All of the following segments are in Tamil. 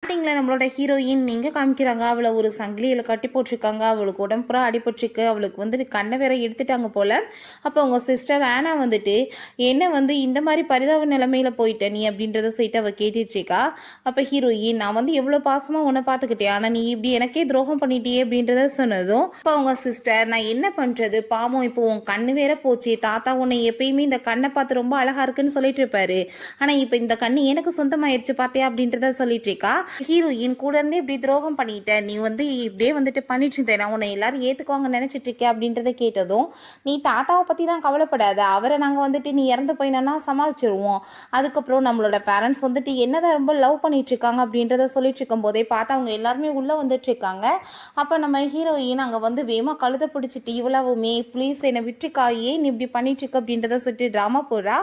ஸ்டார்டிங்கில் நம்மளோட ஹீரோயின் எங்கே காமிக்கிறாங்க, அவளை ஒரு சங்கிலியில் கட்டி போட்டிருக்காங்க, அவளுக்கு உடம்புறா அடிபட்டிருக்கு, அவளுக்கு வந்துட்டு கண்ணை வேற எடுத்துட்டாங்க போல். அப்போ அவங்க சிஸ்டர் ஆனா வந்துட்டு என்ன இந்த மாதிரி பரிதாப நிலைமையில் போயிட்ட நீ அப்படின்றத சொல்லிட்டு அவள் கேட்டுட்ருக்கா. அப்போ ஹீரோயின் நான் எவ்வளோ பாசமாக உன்னை பார்த்துக்கிட்டேன், ஆனால் நீ இப்படி எனக்கே துரோகம் பண்ணிட்டியே அப்படின்றத சொன்னதும் இப்போ அவங்க சிஸ்டர் நான் என்ன பண்ணுறது பாவம், இப்போ உன் கண்ணு வேற போச்சு, தாத்தா உன்னை எப்பயுமே இந்த கண்ணை பார்த்து ரொம்ப அழகாக இருக்குன்னு சொல்லிட்டு இருப்பாரு, ஆனால் இப்போ இந்த கண்ணு எனக்கு சொந்தமாயிருச்சு பார்த்தியா அப்படின்றத சொல்லிட்டு இருக்கா. ஹீரோயின் கூட இருந்தே இப்படி துரோகம் பண்ணிட்ட, நீ இப்படியே பண்ணிட்டு இருந்தேன், உன்னை எல்லாரும் ஏத்துக்குவாங்க நினைச்சிட்டு இருக்க அப்படின்றத கேட்டதும் நீ தாத்தாவை பத்தி தான் கவலைப்படாத, அவரை நாங்க நீ இறந்து போயினா சமாளிச்சிருவோம், அதுக்கப்புறம் நம்மளோட பேரண்ட்ஸ் என்னதான் ரொம்ப லவ் பண்ணிட்டு இருக்காங்க அப்படின்றத சொல்லிட்டு இருக்கும் போதே பார்த்தா அவங்க எல்லாருமே உள்ள வந்துட்டு இருக்காங்க. அப்ப நம்ம ஹீரோயின் அங்க வேமா கழுத பிடிச்சிட்டு இவ்வளவுமே ப்ளீஸ் என்னை விட்டுக்காயே நீ இப்படி பண்ணிட்டு இருக்க அப்படின்றத சொல்லிட்டு ட்ராமா போடுறா.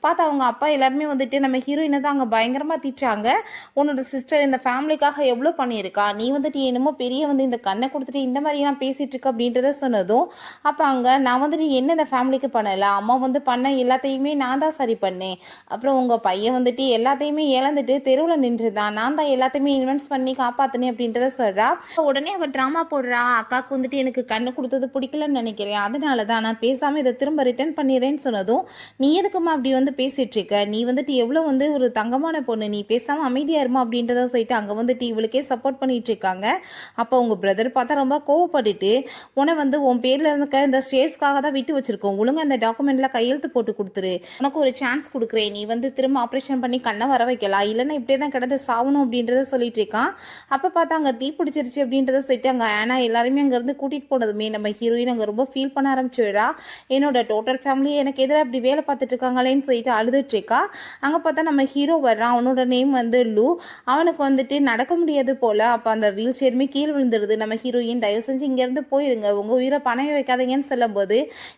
பார்த்தா அவங்க அப்பா எல்லாருமே நம்ம ஹீரோயினை தான் அங்க பயங்கரமா திட்டுறாங்க. உன்னோட சிஸ்டர் இந்த ஃபேமிலிக்காக எவ்வளோ பண்ணியிருக்கா, நீ என்னமோ பெரிய இந்த கண்ணை கொடுத்துட்டு இந்த மாதிரிலாம் பேசிகிட்டு இருக்க அப்படின்றத சொன்னதும் அப்போ அங்கே நான் என்ன இந்த ஃபேமிலிக்கு பண்ணலை, அம்மா பண்ண எல்லாத்தையுமே நான் தான் சரி பண்ணேன், அப்புறம் உங்கள் பையன் எல்லாத்தையுமே இழந்துட்டு தெருவில் நின்றுதான், நான் தான் எல்லாத்தையுமே இன்வெஸ்ட் பண்ணி காப்பாற்றினேன் அப்படின்றத சொல்கிறா. உடனே அவள் ட்ராமா போடுறா, அக்காவுக்கு எனக்கு கண்ணு கொடுத்தது பிடிக்கலன்னு நினைக்கிறேன், அதனால தான் நான் பேசாமல் இதை திரும்ப ரிட்டர்ன் பண்ணிடுறேன்னு சொன்னதும் நீ எதுக்குமா அப்படி பேசிகிட்டு இருக்க, நீ எவ்வளோ ஒரு தங்கமான பொண்ணு, நீ பேசாமல் அமைதியாக இருமா அப்படின்றத சொல்லிட்டு அங்கே இவளுக்கே சப்போர்ட் பண்ணிட்டு இருக்காங்க. அப்போ உங்கள் பிரதர் பார்த்தா ரொம்ப கோவப்பட்டுட்டு உன்னை உன் பேரில் இருக்க இந்த ஷேர்ஸ்க்காக தான் விட்டு வச்சிருக்கோம், ஒழுங்கு அந்த டாக்குமெண்ட்டில் கையெழுத்து போட்டு கொடுத்துரு, உனக்கு ஒரு சான்ஸ் கொடுக்குறேன், நீ திரும்ப ஆப்ரேஷன் பண்ணி கண்ணை வர வைக்கலாம், இல்லைன்னா இப்படியே தான் கிடந்து சாகணும் அப்படின்றத சொல்லிட்டு இருக்கான். அப்போ பார்த்தா அங்கே தீ பிடிச்சிருச்சு அப்படின்றத சொல்லிட்டு அங்கே ஆனா எல்லாருமே அங்கேருந்து கூட்டிகிட்டு போனதுமே நம்ம ஹீரோயின் அங்கே ரொம்ப ஃபீல் பண்ண ஆரம்பிச்சுடா. என்னோட டோட்டல் ஃபேமிலி எனக்கு எதிராக இப்படி வேலை பார்த்துட்டு இருக்காங்களேன்னு சொல்லிட்டு அழுதுட்டு இருக்கா. அங்கே பார்த்தா நம்ம ஹீரோ வர்றான், அவனோட நேம் லூ. அவனுக்கு நடக்க முடியாது போல. அப்போ அந்த வீல் சேருமே கீழே விழுந்துடுது. நம்ம ஹீரோயின் தயவு செஞ்சு இங்கேருந்து போயிருங்க, உங்கள் உயிரை பணம் வைக்காதீங்கன்னு சொல்லும்போது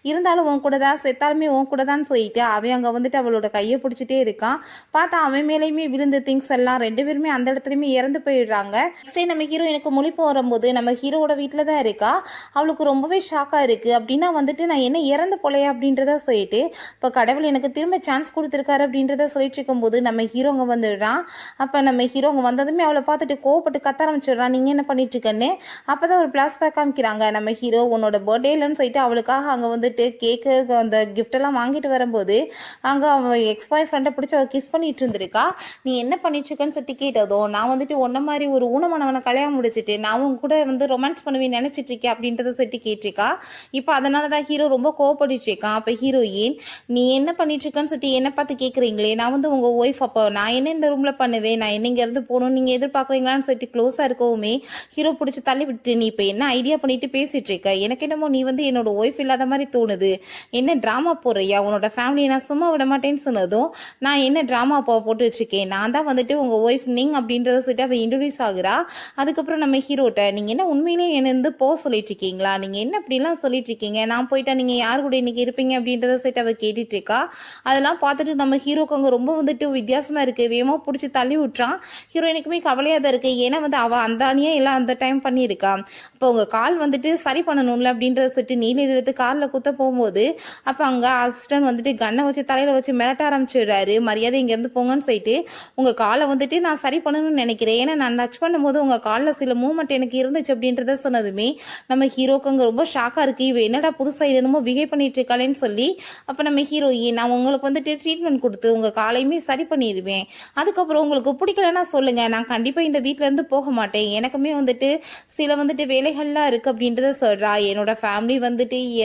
இருந்தாலும் உன் கூட தான் செத்தாலுமே உன் கூட தான் சொல்லிட்டு அவன் அங்கே அவளோட கையை பிடிச்சிட்டே இருக்கான். பார்த்தா அவன் மேலேயுமே விழுந்த திங்ஸ் எல்லாம் ரெண்டு பேருமே அந்த இடத்துலையுமே இறந்து போயிடுறாங்க. நெக்ஸ்ட் டே நம்ம ஹீரோயினுக்கு முழிப்பு வரும்போது நம்ம ஹீரோட வீட்டில் தான் இருக்கா. அவளுக்கு ரொம்பவே ஷாக்காக இருக்குது. அப்படின்னா நான் என்ன இறந்து போலையா அப்படின்றத சொல்லிட்டு இப்போ கடவுள் எனக்கு திரும்ப சான்ஸ் கொடுத்துருக்காரு அப்படின்றத சொல்லிட்டு இருக்கும்போது நம்ம ஹீரோங்க வந்துடுறான். அப்போ நம்ம ஹீரோங்க வந்ததுமே அவளை பார்த்துட்டு கோவப்பட்டு கத்த ஆரம்பிச்சிடுறான், நீங்கள் என்ன பண்ணிட்டு இருக்கன்னு. அப்போ தான் ஒரு ஃப்ளாஷ்பேக் காமிக்கிறாங்க. நம்ம ஹீரோ உன்னோட பர்த்டே இல்லைன்னு சொல்லிட்டு அவளுக்காக அங்கே கேக்கு அந்த கிஃப்டெல்லாம் வாங்கிட்டு வரும்போது அங்கே அவன் எக்ஸ் பாய் ஃப்ரெண்டை பிடிச்சி அவள் கிஸ் பண்ணிட்டு இருந்திருக்கா. நீ என்ன பண்ணிட்டு இருக்கன்னு சொல்லிட்டு கேட்டதோ நான் ஒன்ன மாதிரி ஒரு ஊனமானவனை கல்யாணம் முடிச்சுட்டு நான் உன் கூட ரொமான்ஸ் பண்ணுவேன் நினச்சிட்டு இருக்கேன் அப்படின்றத சொல்லிட்டு கேட்டிருக்கா. இப்போ அதனால தான் ஹீரோ ரொம்ப கோவப்பட்டு இருக்கான். அப்போ ஹீரோயின் நீ என்ன பண்ணிட்டு இருக்கன்னு சொல்லிட்டு என்ன பார்த்து கேட்குறீங்களே, நான் உங்கள் ஒய்ஃப், அப்போ நான் என்ன இந்த ரூமில் பண்ணுவேன், நான் என்ன இங்கேருந்து போகணும் நீங்கள் எதிர்பார்க்குறீங்களான்னு சொல்லிட்டு க்ளோஸாக இருக்கவுமே ஹீரோ பிடிச்சி தள்ளி விட்டு நீ இப்போ என்ன ஐடியா பண்ணிட்டு பேசிட்டு இருக்க, எனக்கு என்னமோ நீ என்னோட ஒய்ஃப் இல்லாத மாதிரி தோணுது, என்ன ட்ராமா போடுறியா, உன்னோட ஃபேமிலியை நான் சும்மா விட மாட்டேன்னு சொன்னதும் நான் என்ன ட்ராமா போட்டு வச்சுருக்கேன், நான் தான் உங்கள் ஒய்ஃப் நீங்கள் அப்படின்றத சொல்லிட்டு அவள் இன்ட்ரடியூஸ் ஆகுறா. அதுக்கப்புறம் நம்ம ஹீரோட்ட நீங்கள் என்ன உண்மையிலே என்ன போக சொல்லிட்டு இருக்கீங்களா, நீங்கள் என்ன அப்படிலாம் சொல்லிட்டு இருக்கீங்க, நான் போயிட்டா நீங்கள் யார் கூட இன்னைக்கு இருப்பீங்க அப்படின்றத சொல்லிட்டு அவள் கேட்டுட்டு இருக்கா. அதெல்லாம் பார்த்துட்டு நம்ம ஹீரோக்கு அங்கே ரொம்ப வித்தியாசமாக இருக்குது, வேகமாக பிடிச்சி தள்ளி விட்டுறான். ஹீரோயினுக்குமே கவலையாக தான் இருக்குது. ஏன்னா அவள் அந்த அணியே எல்லாம் அந்த டைம் பண்ணியிருக்கா. அப்போ உங்கள் கால் சரி பண்ணணும்ல அப்படின்றத சொல்லிட்டு நீல எடுத்து காலில் குத்த போகும்போது அப்போ அங்கே அசிஸ்டன்ட் கண்ணை வச்சு தலையில் வச்சு மிரட்ட ஆரம்பிச்சிடுறாரு. மரியாதை இங்கேருந்து போங்கன்னு சொல்லிட்டு உங்கள் காலை நான் சரி பண்ணணும்னு நினைக்கிறேன், ஏன்னா நான் டச் பண்ணும்போது உங்கள் காலில் சில மூவ்மெண்ட் எனக்கு இருந்துச்சு அப்படின்றத சொன்னதுமே நம்ம ஹீரோக்கு அங்கே ரொம்ப ஷாக்காக இருக்குது. இவ என்னடா புதுசாக என்னமோ பிஹேவ் பண்ணிட்டு இருக்காளேன்னு சொல்லி அப்போ நம்ம ஹீரோயின் நான் உங்களுக்கு ட்ரீட்மெண்ட் கொடுத்து உங்கள் காலையுமே சரி பண்ணிடுவேன், அதுக்கப்புறம் உங்களுக்கு பிடிக்கலன்னா சொல்லுங்கள், நான் கண்டிப்பாக இந்த வீட்டிலேருந்து போக மாட்டேன், எனக்குமே சில வேலைகள்லாம் இருக்குது அப்படின்றத சொல்கிறா. என்னோட ஃபேமிலி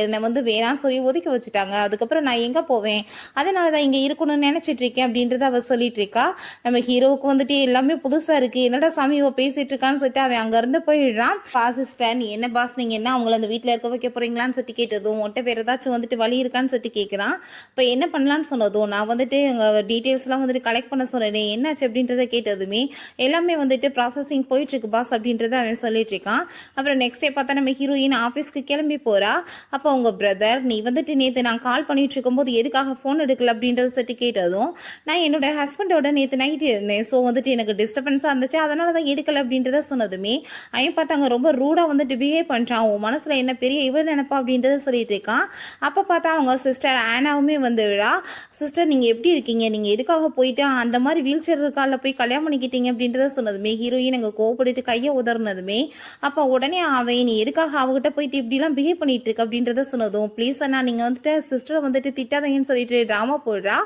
என்னை வேணான்னு சொல்லி ஒதுக்கி வச்சுட்டாங்க, அதுக்கப்புறம் நான் எங்கே போவேன், அதனால தான் இங்கே இருக்கணும்னு நினச்சிட்டு இருக்கேன் அப்படின்றத அவள் சொல்லிட்டு இருக்கா. நம்ம ஹீரோவுக்கு எல்லாமே புதுசாக இருக்குது, என்னடா சாமி இவ பேசிகிட்டு இருக்கான்னு சொல்லிட்டு அவன் அங்கேருந்து போயிடுறான். பாசிஸ்டன் என்ன பாஸ் நீங்கள் என்ன அவங்கள அந்த வீட்டில் இருக்க வைக்க போகிறீங்களான்னு சொல்லிட்டு கேட்டதும் உன்ட்ட வேறு ஏதாச்சும் வழி இருக்கான்னு சொல்லிட்டு கேட்குறான். இப்போ என்ன பண்ணலான்னு சொன்னதும் நான் எங்கள் டீட்டெயில்ஸ்லாம் கலெக்ட் பண்ண சொன்னேன், என்னாச்சு அப்படின்றத கேட்டதுமே எல்லாமே ப்ராசஸிங் போயிட்டுருக்கு பாஸ் அப்படின்றத அவன் சொல்லிட்டு இருக்கான். அப்புறம் நெக்ஸ்ட் டே பார்த்தா நம்ம ஹீரோயின் ஆஃபீஸ்க்கு கிளம்பி போகிறா. அப்போ உங்கள் பிரதர் நீ நேற்று நான் கால் பண்ணிட்டு இருக்கும்போது எதுக்காக ஃபோன் எடுக்கல அப்படின்றத சொல்லிட்டு கேட்டதும் நான் என்னோட ஹஸ்பண்டோட நேற்று நைட்டு இருந்தேன், ஸோ எனக்கு டிஸ்டர்பன்ஸாக இருந்துச்சு, அதனால தான் எடுக்கல அப்படின்றத சொன்னதுமே அவன் பார்த்தாங்க ரொம்ப ரூடாக பிஹேவ் பண்ணுறான், உன் மனசில் என்ன பெரிய இவன் நினைப்பா அப்படின்றத சொல்லிட்டு இருக்கான். அப்போ பார்த்தா அவங்க சிஸ்டர் ஆனாவுமே விழா, சிஸ்டர் நீங்கள் எப்படி இருக்கீங்க, நீங்கள் எதுக்காக போயிட்டு அந்த மாதிரி வீல் சேர் காலில் போய் கல்யாணம் பண்ணிக்கிட்டீங்க அப்படின்னு அப்படின்றத சொன்னதுமே ஹீரோயின் அங்கே கோவப்பட்டுட்டு கையை உதறினதுமே அப்போ உடனே அவன் நீ எதுக்காக அவகிட்ட போயிட்டு இப்படிலாம் பிஹேவ் பண்ணிட்டு இருக்கு அப்படின்றத சொன்னதும் ப்ளீஸ் அண்ணா நீங்கள் வந்துட்டு சிஸ்டரை வந்துட்டு திட்டாதீங்கன்னு சொல்லிட்டு ட்ராமா போடுறா.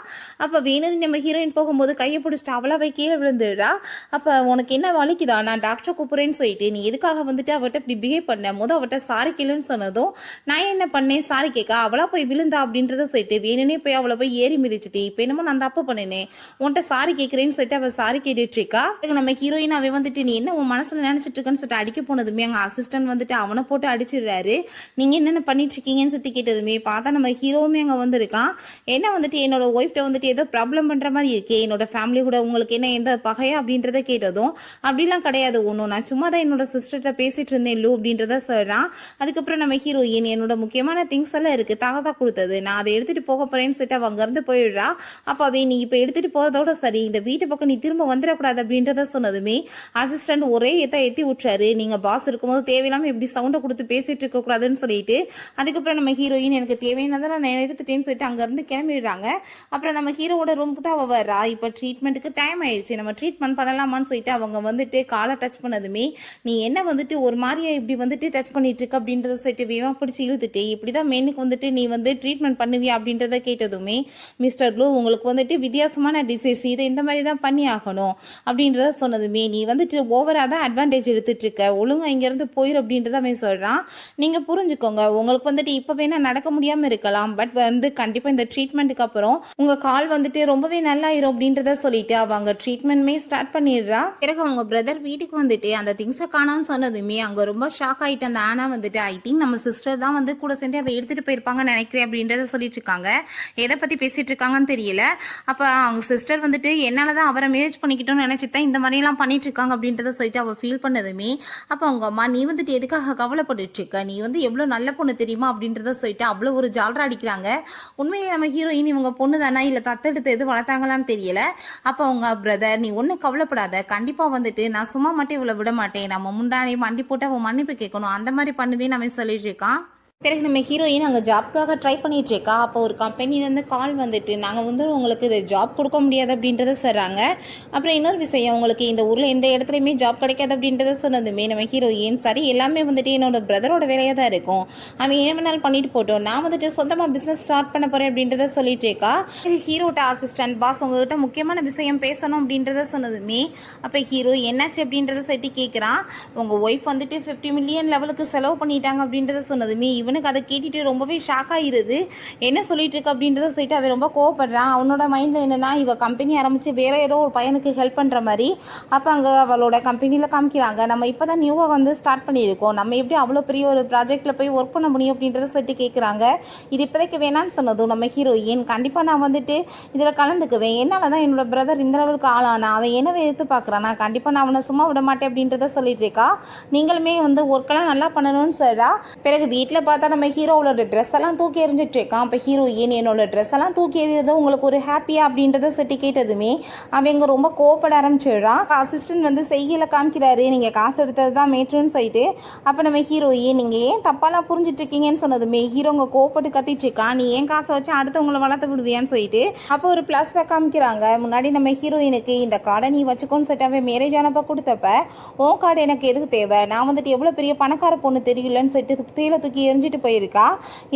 அப்போ வேணும்னு நம்ம ஹீரோயின் போகும்போது கையை பிடிச்சிட்டு அவளாவே கீழே விழுந்துடுறா. அப்போ உனக்கு என்ன வலிக்குதா, நான் டாக்டரை கூப்பிட்றேன்னு சொல்லிட்டு நீ எதுக்காக வந்துட்டு அவட்ட இப்படி பிஹேவ் பண்ண அவட்ட சாரி கேளுன்னு சொன்னதும் நான் என்ன பண்ணேன் சாரி கேட்க அவளா போய் விழுந்தா அப்படின்றத சொல்லிட்டு வேணுனே போய் அவளை போய் ஏறி மிதிச்சுட்டு இப்போ என்னமோ நான் தப்பு பண்ணினேன் உன்ட்ட சாரி கேட்குறேன்னு சொல்லிட்டு அவள் சாரி கேட்டுட்டு இருக்கா. நம்ம ஹீரோயின் அவன் வந்துட்டு நீ என்ன உன் மனசுல நினைச்சிட்டு இருக்கன்னு சொல்லிட்டு அடிக்க போனதுமே அங்கே அசிஸ்டன்ட் வந்துட்டு அவனை போட்டு அடிச்சிடுறாரு. நீங்க என்னென்ன பண்ணிட்டு இருக்கீங்கன்னு சொல்லிட்டு கேட்டதுமே பார்த்தா நம்ம ஹீரோவுமே அங்கே வந்திருக்கான். என்ன வந்துட்டு என்னோட ஒய்ஃப்ட வந்துட்டு ஏதோ ப்ராப்ளம் பண்ற மாதிரி இருக்கே, என்னோட ஃபேமிலி கூட உங்களுக்கு என்ன எந்த பகையா அப்படின்றத கேட்டதும் அப்படிலாம் கிடையாது ஒன்றும், நான் சும்மா தான் என்னோட சிஸ்டர்கிட்ட பேசிட்டு இருந்தேன் லூ அப்படின்றத சொல்றான். அதுக்கப்புறம் நம்ம ஹீரோயின் என்னோட முக்கியமான திங்ஸ் எல்லாம் இருக்கு தாகதா கொடுத்தது நான் அதை எடுத்துட்டு போக போறேன்னு சொல்லிட்டு அவ அங்கிருந்து போயிடுறா. அப்போ அவை நீ இப்போ எடுத்துட்டு போறதோட சரி இந்த வீட்டு பக்கம் நீ திரும்ப வந்துடக்கூடாது அப்படின்றத சொன்னதுமே அசிஸ்டன்ட் ஒரே ஏற்றி விட்டுறாரு. நீங்க பாஸ் இருக்கும்போது தேவையில்லாம இப்படி சவுண்டை கொடுத்து பேசிட்டு இருக்க கூடாதுன்னு சொல்லிட்டு அதுக்கப்புறம் நம்ம ஹீரோயின் எனக்கு தேவையானதை நான் எடுத்துட்டேன்னு சொல்லிட்டு அங்கிருந்து கிளம்பிடுறாங்க. அப்புறம் நம்ம ஹீரோவோட ரூமுக்கு தான் அவ வர்றா. இப்போ ட்ரீட்மெண்ட்டுக்கு டைம் ஆயிடுச்சு, நம்ம ட்ரீட்மெண்ட் பண்ணலாமான்னு சொல்லிட்டு அவங்க வந்துட்டு காலை டச் பண்ணதுமே நீ என்ன வந்துட்டு ஒரு மாதிரியா இப்படி வந்துட்டு டச் பண்ணிட்டு இருக்க அப்படின்றத சொல்லிட்டு வேகமா பிடிச்சி இழுத்துட்டு இப்படிதான் மெயினுக்கு வந்துட்டு நீ வந்து ட்ரீட்மெண்ட் பண்ணுவியா அப்படின்றத கேட்டதுமே மிஸ்டர் ப்ளூ உங்களுக்கு வந்துட்டு வித்தியாசமான டிசீஸ் இதை இந்த மாதிரி தான் பண்ணி ஆகணும் அப்படின்றத சொன்னதுமே நீ வந்துட்டு ஓவராக தான் அட்வான்டேஜ் எடுத்துட்டு இருக்க, ஒழுங்கா இங்கேருந்து போயிடும் அப்படின்றத அவன் சொல்கிறான். நீங்கள் புரிஞ்சுக்கோங்க உங்களுக்கு வந்துட்டு இப்போ வேணா நடக்க முடியாமல் இருக்கலாம், பட் வந்து கண்டிப்பாக இந்த ட்ரீட்மெண்ட்டுக்கு அப்புறம் உங்கள் கால் வந்துட்டு ரொம்பவே நல்லாயிரும் அப்படின்றத சொல்லிட்டு அவங்க ட்ரீட்மெண்ட்மே ஸ்டார்ட் பண்ணிடுறா. பிறகு அவங்க பிரதர் வீட்டுக்கு வந்துட்டு அந்த திங்ஸை காணான்னு சொன்னதுமே அங்கே ரொம்ப ஷாக் ஆகிட்டு அந்த ஆனா வந்துட்டு ஐ திங்க் நம்ம சிஸ்டர் தான் வந்து கூட சேர்ந்து அதை எடுத்துகிட்டு போயிருப்பாங்கன்னு நினைக்கிறேன் அப்படின்றத சொல்லிட்டு இருக்காங்க. எதை பற்றி பேசிட்டு இருக்காங்கன்னு தெரியல. அப்போ அவங்க சிஸ்டர் வந்துட்டு என்னால் தான் அவரை மேரேஜ் பண்ணிக்கிட்டோன்னு நினச்சிட்டு தான் இந்த மாதிரிலாம் பண்ணிட்டு இருக்காங்க அப்படின்றத சொல்லிட்டு அவள் ஃபீல் பண்ணதுமே அப்போ அவங்க அம்மா நீ வந்துட்டு எதுக்காக கவலைப்பட்டு இருக்க, நீ வந்து எவ்வளோ நல்ல பொண்ணு தெரியுமா அப்படின்றத சொல்லிட்டு அவ்வளோ ஒரு ஜாலரா அடிக்கிறாங்க. உண்மையிலே நம்ம ஹீரோயின் இவங்க பொண்ணு தானே இல்லை தத்தெடுத்து எது வளர்த்தாங்களான்னு தெரியல. அப்போ அவங்க பிரதர் நீ ஒன்றும் கவலைப்படாத, கண்டிப்பாக வந்துட்டு நான் சும்மா மட்டும் இவ்வளோ விட மாட்டேன், நம்ம முண்டானே மண்டி போட்டு அவன் மன்னிப்பு கேட்கணும் அந்த மாதிரி பண்ணுவேன்னு அவன் சொல்லிட்டு இருக்கான். பிறகு நம்ம ஹீரோயின் அங்கே ஜாப்க்காக ட்ரை பண்ணிட்டு இருக்கா. அப்போ ஒரு கம்பெனிலேருந்து கால் வந்துட்டு நாங்கள் வந்து உங்களுக்கு இது ஜாப் கொடுக்க முடியாது அப்படின்றத சொல்கிறாங்க. அப்புறம் இன்னொரு விஷயம் உங்களுக்கு இந்த ஊரில் எந்த இடத்துலையுமே ஜாப் கிடைக்காது அப்படின்றத சொன்னதுமே நம்ம ஹீரோயின் சரி எல்லாமே வந்துட்டு என்னோட பிரதரோட வேலையாக தான் இருக்கும், அவன் என்ன வேணாலும் பண்ணிட்டு போட்டோம், நான் வந்துட்டு சொந்தமாக பிஸ்னஸ் ஸ்டார்ட் பண்ண போகிறேன் அப்படின்றத சொல்லிட்டு இருக்கா. ஹீரோட்ட அசிஸ்டன்ட் பாஸ் உங்ககிட்ட முக்கியமான விஷயம் பேசணும் அப்படின்றத சொன்னதுமே அப்போ ஹீரோ என்னாச்சு அப்படின்றத சொல்லிட்டு கேட்குறான். உங்கள் ஒய்ஃப் வந்துட்டு 50 மில்லியன் லெவலுக்கு செலவு பண்ணிட்டாங்க அப்படின்றத சொன்னதுமே இவனுக்கு அதை கேட்டுட்டு ரொம்பவே ஷாக் ஆகிருது. என்ன சொல்லிட்டு இருக்கு அப்படின்றத சொல்லிட்டு அவன் ரொம்ப கோவப்படுறான். அவனோட மைண்டில் என்னென்னா இவ கம்பெனி ஆரம்பித்து வேற ஏதோ ஒரு பையனுக்கு ஹெல்ப் பண்ணுற மாதிரி. அப்போ அங்கே அவளோட கம்பெனியில் காமிக்கிறாங்க நம்ம இப்போ தான் நியூவாக வந்து ஸ்டார்ட் பண்ணியிருக்கோம், நம்ம எப்படி அவ்வளோ பெரிய ஒரு ப்ராஜெக்டில் போய் ஒர்க் பண்ண முடியும் அப்படின்றத சொல்லிட்டு கேட்குறாங்க. இது இப்போதைக்கு வேணான்னு சொன்னதும் நம்ம ஹீரோயின் கண்டிப்பாக நான் வந்துட்டு இதில் கலந்துக்குவேன், என்னால் தான் என்னோட பிரதர் இந்த லெவலுக்கு ஆளானா, அவன் என்னவே எதிர்த்து பார்க்குறான், நான் கண்டிப்பாக நான் அவனை சும்மா விட மாட்டேன் அப்படின்றத சொல்லிட்டு இருக்கா. நீங்களுமே வந்து ஒர்க்கெல்லாம் நல்லா பண்ணணும்னு சொல்கிறா. பிறகு வீட்டில் பார்த்தா நம்ம ஹீரோவோட ட்ரெஸ் எல்லாம் தூக்கி எறிஞ்சிட்டு இருக்கான். இப்போ ஹீரோயின் என்னோட ட்ரெஸ் எல்லாம் தூக்கி எறியது உங்களுக்கு ஒரு ஹாப்பியா அப்படின்றத சொல்லி கேட்டதுமே அவங்க ரொம்ப கோவப்பட ஆரம்பிச்சிடுறான். அசிஸ்டன்ட் வந்து செய்யல காமிக்கிறாரு நீங்கள் காசு எடுத்தது தான் மேட்ருன்னு சொல்லிட்டு. அப்போ நம்ம ஹீரோயின் நீங்கள் ஏன் தப்பாலாம் புரிஞ்சிட்டு இருக்கீங்கன்னு சொன்னதுமே ஹீரோங்க கோவப்பட்டு கத்திட்டு இருக்கான், நீ ஏன் காசை வச்சு அடுத்தவங்களை வளர்த்து விடுவியான்னு சொல்லிட்டு. அப்போ ஒரு ப்ளஸ் காமிக்கிறாங்க. முன்னாடி நம்ம ஹீரோயினுக்கு இந்த கார்டை நீ வச்சுக்கோன்னு சொல்லிட்டு அவன் மேரேஜ் ஆனப்போ கொடுத்தப்ப உன் கார்டு எனக்கு எதுக்கு தேவை, நான் வந்துட்டு எவ்வளோ பெரிய பணக்கார பொண்ணு தெரியலன்னு சொல்லிட்டு கீழே தூக்கி எரிஞ்சிட்டு போயிருக்கா.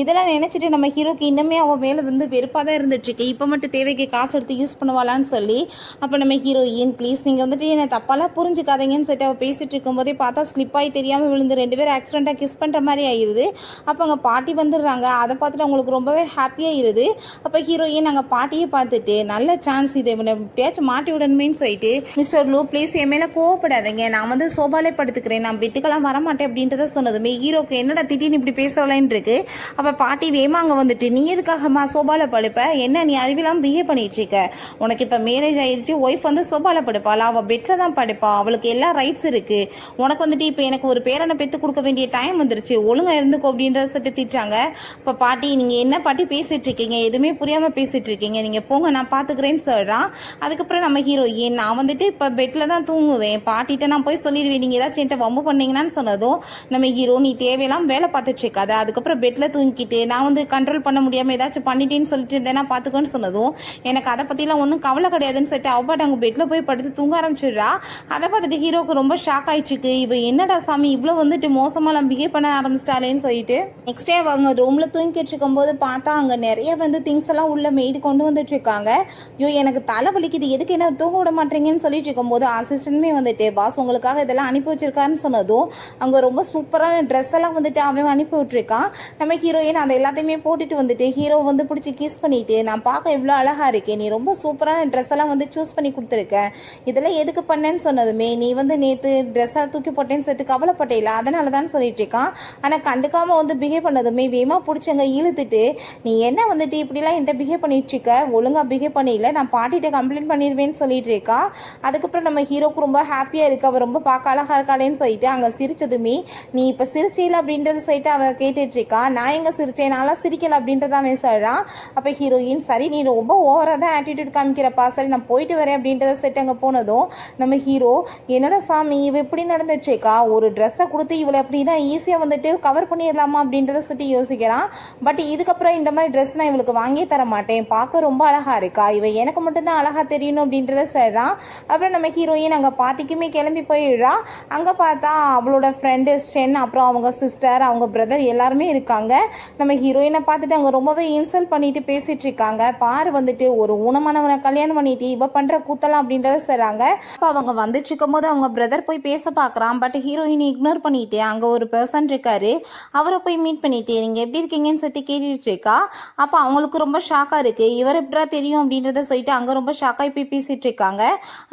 இதெல்லாம் நினைச்சிட்டு நம்ம ஹீரோக்கு இன்னுமே அவன் மேலே வந்து வெறுப்பாக தான் இருந்துட்டுருக்கு, இப்போ மட்டும் தேவைக்கு காசு எடுத்து யூஸ் பண்ணுவாளான்னு சொல்லி. அப்போ நம்ம ஹீரோயின் ப்ளீஸ் நீங்கள் வந்துட்டு என்னை தப்பாலாம் புரிஞ்சுக்காதீங்கன்னு சொல்லிட்டு அவள் பேசிகிட்டு இருக்கும்போதே பார்த்தா ஸ்லிப்பாகி தெரியாமல் விழுந்து 2 பேரும் ஆக்சிடெண்ட்டாக கிஸ் பண்ணுற மாதிரி ஆயிடுது. அப்போ அங்கே பாட்டி வந்துடுறாங்க. அதை பார்த்துட்டு அவங்களுக்கு ரொம்பவே ஹாப்பியாகிடுது. அப்போ ஹீரோயின் அங்கே பாட்டியை பார்த்துட்டு நல்ல சான்ஸ் இது இவனை எப்படியாச்சும் மாட்டி விடணுமேன்னு சொல்லிட்டு மிஸ்டர் ப்ளூ ப்ளீஸ் என் மேலே கோவப்படாதீங்க, நான் வந்து சோபாலே படுத்துக்கிறேன், நான் பெட்டுக்கெல்லாம் வரமாட்டேன் அப்படின்றத சொன்னதுமே ஹீரோக்கு என்னடா திடீர்னு இப்படி பேசலான்னு இருக்கு. அப்போ பாட்டி வேமாங்க வந்துட்டு நீ எதுக்காகம்மா சோபால படுப்ப, என்ன நீ அறிவிலாம் பிஹேவ் பண்ணிட்டு இருக்க, உனக்கு இப்போ மேரேஜ் ஆயிடுச்சு, ஒய்ஃப் வந்து சோபால படுப்பாள், அவள் பெட்டில் தான் படுப்பா, அவளுக்கு எல்லா ரைட்ஸ் இருக்குது, உனக்கு வந்துட்டு இப்போ எனக்கு ஒரு பேரனை பெற்று கொடுக்க வேண்டிய டைம் வந்துருச்சு, ஒழுங்காக இருந்துக்கோ அப்படின்றத சொல்லிட்டு திட்டாங்க. இப்போ பாட்டி நீங்கள் என்ன பாட்டி பேசிகிட்டு இருக்கீங்க, எதுவுமே புரியாமல் பேசிகிட்டு இருக்கீங்க, நீங்கள் போங்க நான் பார்த்துக்கிறேன்னு சொல்கிறான். அதுக்கப்புறம் நம்ம ஹீரோயின் நான் வந்துட்டு இப்போ பெட்டில் தான் தூங்குவேன், பாட்டிகிட்ட நான் போய் சொல்லிடுவேன், நீங்கள் ஏதாச்சும் என்கிட்ட வம்பு பண்ணீங்கன்னு சொன்னதும் நம்ம ஹீரோ நீ தேவையெல்லாம் வேலை பார்த்துட்டு இருக்காத, பண்ணாத, அதுக்கப்புறம் பெட்டில் தூங்கிக்கிட்டு நான் வந்து கண்ட்ரோல் பண்ண முடியாமல் ஏதாச்சும் பண்ணிட்டேன்னு சொல்லிட்டு இருந்தேன்னா பார்த்துக்கோன்னு சொன்னதும் எனக்கு அதை பற்றிலாம் ஒன்றும் கவலை கிடையாதுன்னு சொல்லிட்டு அவப்பாட்டு அங்கே பெட்டில் போய் படுத்து தூங்க ஆரம்பிச்சிடுறா. அதை பார்த்துட்டு ஹீரோவுக்கு ரொம்ப ஷாக் ஆயிடுச்சுக்கு. இவ என்னடா சாமி இவ்வளோ வந்துட்டு மோசமாலாம் பிஹேவ் பண்ண ஆரம்பிச்சிட்டாலேன்னு சொல்லிட்டு நெக்ஸ்ட் டே அவங்க ரூமில் தூங்கிட்டு இருக்கும்போது பார்த்தா அங்கே நிறைய வந்து திங்ஸ் எல்லாம் உள்ள மெய்டு கொண்டு வந்துட்டு இருக்காங்க. ஐயோ எனக்கு தலை வலிக்குது, எதுக்கு என்ன தூங்க விட மாட்டேங்கன்னு சொல்லிட்டு இருக்கும்போது அசிஸ்டன்ட்மே வந்துட்டு பாஸ் உங்களுக்காக இதெல்லாம் அனுப்பி வச்சிருக்காருன்னு சொன்னதும் அங்கே ரொம்ப சூப்பரான ட்ரெஸ் எல்லாம் வந்துட்டு அவன் அனுப்பி விட்டுருக்கான். நம்ம ஹீரோயின் அதை எல்லாத்தையுமே போட்டுட்டு வந்துட்டு ஹீரோ வந்து பிடிச்சி கிஸ் பண்ணிட்டு நான் பார்க்க இவ்வளோ அழகாக இருக்கேன், நீ ரொம்ப சூப்பரான ட்ரெஸ் எல்லாம் வந்து சூஸ் பண்ணி கொடுத்துருக்கேன், இதெல்லாம் எதுக்கு பண்ணேன்னு சொன்னதுமே நீ வந்து நேற்று ட்ரெஸ்ஸாக தூக்கி போட்டேன்னு சொல்லிட்டு கவலைப்பட்டேல அதனால தான் சொல்லிட்டு இருக்கான். ஆனால் கண்டுக்காமல் வந்து பிஹேவ் பண்ணதுமே வேகமாக பிடிச்சங்க இழுத்துட்டு நீ என்ன வந்துட்டு இப்படிலாம் என்கிட்ட பிஹேவ் பண்ணிட்டு இருக்க, ஒழுங்காக பிஹேவ் பண்ணிடல, நான் பாட்டிகிட்ட கம்ப்ளைண்ட் பண்ணிடுவேன்னு சொல்லிட்டு இருக்கா. அதுக்கப்புறம் நம்ம ஹீரோக்கு ரொம்ப ஹாப்பியாக இருக்கு, அவள் ரொம்ப பார்க்க அழகாக இருக்காளேன்னு சொல்லிட்டு அங்கே சிரிச்சதுமே நீ இப்போ சிரிச்சேல அப்படின்றத சொல்லிட்டு அவள் கேட்டுட்ருக்கா. நான் எங்கே சிரிச்சேன், நான்லாம் சிரிக்கலை அப்படின்றத அவன் சொல்கிறான். அப்போ ஹீரோயின் சரி நீ ரொம்ப ஓவராக தான் ஆட்டிடியூட் காமிக்கிறப்பா, சரி நான் போயிட்டு வரேன் அப்படின்றத செட்டு அங்கே போனதும் நம்ம ஹீரோ என்னடா சாமி இவ இப்படி நடந்துட்டுருக்கா, ஒரு ட்ரெஸ்ஸை கொடுத்து இவளை அப்படின்னா ஈஸியாக வந்துட்டு கவர் பண்ணிடலாமா அப்படின்றத சொல்லிட்டு யோசிக்கிறான். பட் இதுக்கப்புறம் இந்த மாதிரி ட்ரெஸ் நான் இவளுக்கு வாங்கியே தர மாட்டேன், பார்க்க ரொம்ப அழகாக இருக்கா, இவன் எனக்கு மட்டும்தான் அழகாக தெரியணும் அப்படின்றத சொல்கிறான். அப்புறம் நம்ம ஹீரோயின் அங்கே பார்ட்டிக்குமே கிளம்பி போயிடுறா. அங்கே பார்த்தா அவளோட ஃப்ரெண்டு ஸ்டென் அப்புறம் அவங்க சிஸ்டர் அவங்க பிரதர் எல்லாருமே இருக்காங்க. நம்ம ஹீரோயினை பார்த்துட்டு அங்கே ரொம்பவே இன்சல்ட் பண்ணிட்டு பேசிட்டு இருக்காங்க. பாரு வந்துட்டு ஒரு ஊனமானவனை கல்யாணம் பண்ணிட்டு இவ பண்ணுற கூத்தலாம் அப்படின்றத சொல்கிறாங்க. அப்போ அவங்க வந்துட்டு இருக்கும்போது அவங்க பிரதர் போய் பேச பார்க்குறான். பட் ஹீரோயினை இக்னோர் பண்ணிட்டு அங்கே ஒரு பர்சன் இருக்காரு, அவரை போய் மீட் பண்ணிட்டு நீங்கள் எப்படி இருக்கீங்கன்னு சொல்லிட்டு கேட்டுட்டு இருக்கா. அப்போ அவங்களுக்கு ரொம்ப ஷாக்காக இருக்குது, இவர் எப்படா தெரியும் அப்படின்றத சொல்லிட்டு அங்கே ரொம்ப ஷாக்காகி போய் பேசிகிட்டு இருக்காங்க.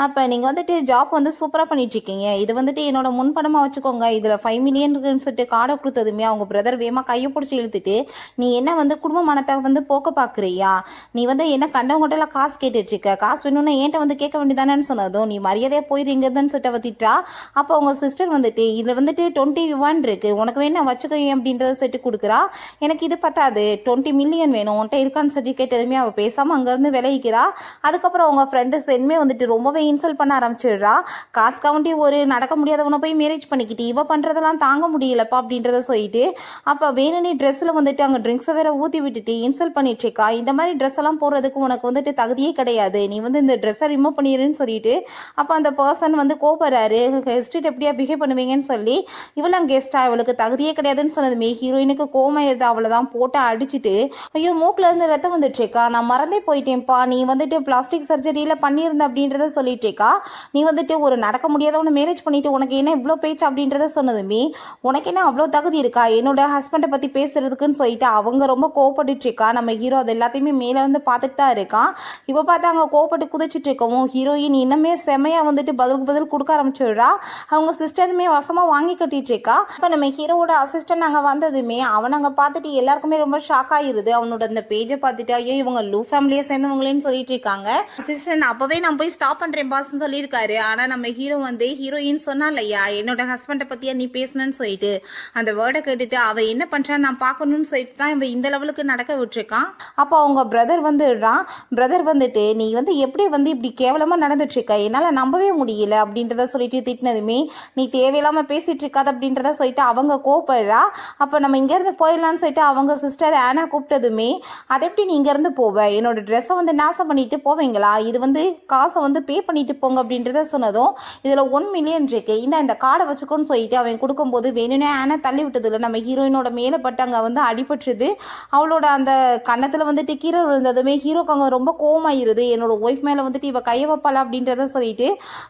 அப்போ நீங்கள் வந்துட்டு ஜாப் வந்து சூப்பராக பண்ணிட்டுருக்கீங்க, இது வந்துட்டு என்னோட முன்பணமாக வச்சுக்கோங்க, இதில் 5 மில்லியன் சொல்லிட்டு கார்டை கொடுத்ததுமே அவங்க பிரதர் வேகமாக கையை பிடிச்சி இழுத்துட்டு நீ என்ன வந்து குடும்ப மனத்தை வந்து போக்க பார்க்குறியா, நீ வந்து என்ன கண்டவங்கள்ட்ட காசு கேட்டுட்ருக்க, காசு வேணும்னா ஏன்ட்ட வந்து கேட்க வேண்டியதானேன்னு சொன்னதும் நீ மரியாதையாக போயிருங்கிறதுன்னு சொல்லிட்டு அவ திட்டா. அப்போ அவங்க சிஸ்டர் வந்துட்டு இதில் வந்துட்டு 21 இருக்குது, உனக்கு வேணா வச்சுக்கோ அப்படின்றத சொல்லிட்டு கொடுக்குறா. எனக்கு இது பத்தாது 20 மில்லியன் வேணும் உன்ட்ட இருக்கான்னு சொல்லி கேட்டதுமே அவள் பேசாமல் அங்கேருந்து விலகிக்கிறா. அதுக்கப்புறம் அவங்க ஃப்ரெண்டு சென்மே வந்துட்டு ரொம்பவே இன்சல்ட் பண்ண ஆரம்பிச்சிடுறா. காசு கவுண்டி ஒரு நடக்க முடியாதவனை போய் மேரேஜ் பண்ணிக்கிட்டு இவ பண்ணுறதெல்லாம் தாங்க முடியலப்பா அப்படின்றத சொல்லிட்டு அப்போ வேணும்னே ட்ரெஸ்ஸில் வந்துட்டு அங்கே ட்ரிங்க்ஸை வேற ஊற்றி விட்டுட்டு இன்சல்ட் பண்ணிட்டுருக்கா. இந்த மாதிரி ட்ரெஸ் எல்லாம் போடுறதுக்கு உனக்கு வந்துட்டு தகுதியே கிடையாது, நீ வந்து இந்த ட்ரெஸ்ஸை ரிமூவ் பண்ணிடுன்னு சொல்லிட்டு அப்போ அந்த பர்சன் வந்து கோபறாரு. கெஸ்ட்டு எப்படியா பிஹேவ் பண்ணுவீங்கன்னு சொல்லி இவெல்லாம் கெஸ்ட்டா இவளுக்கு தகுதியே கிடையாதுன்னு சொன்னதுமே ஹீரோயினுக்கு கோமாயிருது. அவளை தான் போட்டு அடிச்சுட்டு ஐயோ மூக்கில் இருந்து ரத்தம் வந்துட்டுருக்கா, நான் மறந்தே போயிட்டேன்ப்பா, நீ வந்துட்டு பிளாஸ்டிக் சர்ஜரியில் பண்ணியிருந்த அப்படின்றத சொல்லிட்டுருக்கா. நீ வந்துட்டு ஒரு நடக்க முடியாதவனை மேரேஜ் பண்ணிட்டு உனக்கு என்ன இவ்வளோ பேச்சு அப்படின்றத சொன்னதுமே உனக்கு என்ன அவ்வளோ தகுதி இருக்கா என்னோட ஹஸ்பண்டை பற்றி பேசுறதுக்குன்னு சொல்லிட்டு அவங்க ரொம்ப கோவப்பட்டுருக்கா. நம்ம ஹீரோ அது எல்லாத்தையுமே மேலே வந்து பார்த்துட்டு தான் இருக்கான். இப்போ பார்த்தா அங்கே கோவப்பட்டு குதிச்சுட்டு இருக்கவும் ஹீரோயின் இன்னமே செமையாக வந்துட்டு பதில் கொடுக்க ஆரம்பிச்சிடுறா. அவங்க சிஸ்டருமே வசமாக வாங்கி கட்டிட்டு இருக்கா. இப்போ நம்ம ஹீரோவோட அசிஸ்டன்ட் அங்கே வந்ததுமே அவன் அங்கே பார்த்துட்டு எல்லாருக்குமே ரொம்ப ஷாக் ஆகிருது. அவனோட அந்த பேஜை பார்த்துட்டு ஐயோ இவங்க லூ ஃபேமிலியை சேர்ந்தவங்களேன்னு சொல்லிட்டு இருக்காங்க. அசிஸ்டன்ட் அப்போவே நான் போய் ஸ்டாப் பண்ணுறேன் பாஸ்ன்னு சொல்லியிருக்காரு. ஆனால் நம்ம ஹீரோ வந்து ஹீரோயின் சொன்னா இல்லையா என்னோட ஹஸ்பண்டை பற்றியா நீ பேசணுன்னு சொல்லிட்டு அந்த வேர்டை கேட்டுட்டு அவள் என்ன பண்ணுறான்னு நான் பார்க்கணுன்னு சொல்லிட்டு தான் இவன் இந்த லெவலுக்கு நடக்க விட்டுருக்கான். அப்போ அவங்க பிரதர் வந்துடுறான். பிரதர் வந்துட்டு நீ வந்து எப்படி வந்து இப்படி கேவலமாக நடந்துட்டுருக்க, என்னால் நம்பவே முடியல அப்படின்றத சொல்லிட்டு திட்டினதுமே நீ தேவையில்லாமல் பேசிகிட்டு இருக்காது அப்படின்றத சொல்லிட்டு அவங்க கோப்படுறா. அப்போ நம்ம இங்கேருந்து போயிடலான்னு சொல்லிட்டு அவங்க சிஸ்டர் ஆனா கூப்பிட்டதுமே அதை எப்படி நீ இங்கேருந்து போவேன், என்னோட ட்ரெஸ்ஸை வந்து நாசம் பண்ணிட்டு போவீங்களா, இது வந்து காசை வந்து பே பண்ணிட்டு போங்க அப்படின்றத சொன்னதும் இதில் 1 மில்லியன் இருக்கு, இந்த கார்டை வச்சுக்கோன்னு சொல்லிட்டு அவன் கொடுக்கும்போது வேணும்னே ஆனா தள்ளி விட்டதில்லை. நம்ம ஹீரோயினோட மேலே பட்டு அங்கே வந்து அடிபட்டுருது. அவளோட அந்த கன்னத்தில் வந்துட்டு கீரை விழுந்ததுமே ஹீரோக்கு அங்கே ரொம்ப கோவமாயிருது. என்னோட ஒய்ஃப் மேலே வந்துட்டு இவ கையை வைப்பாளா அப்படின்றத சொல்லிட்டு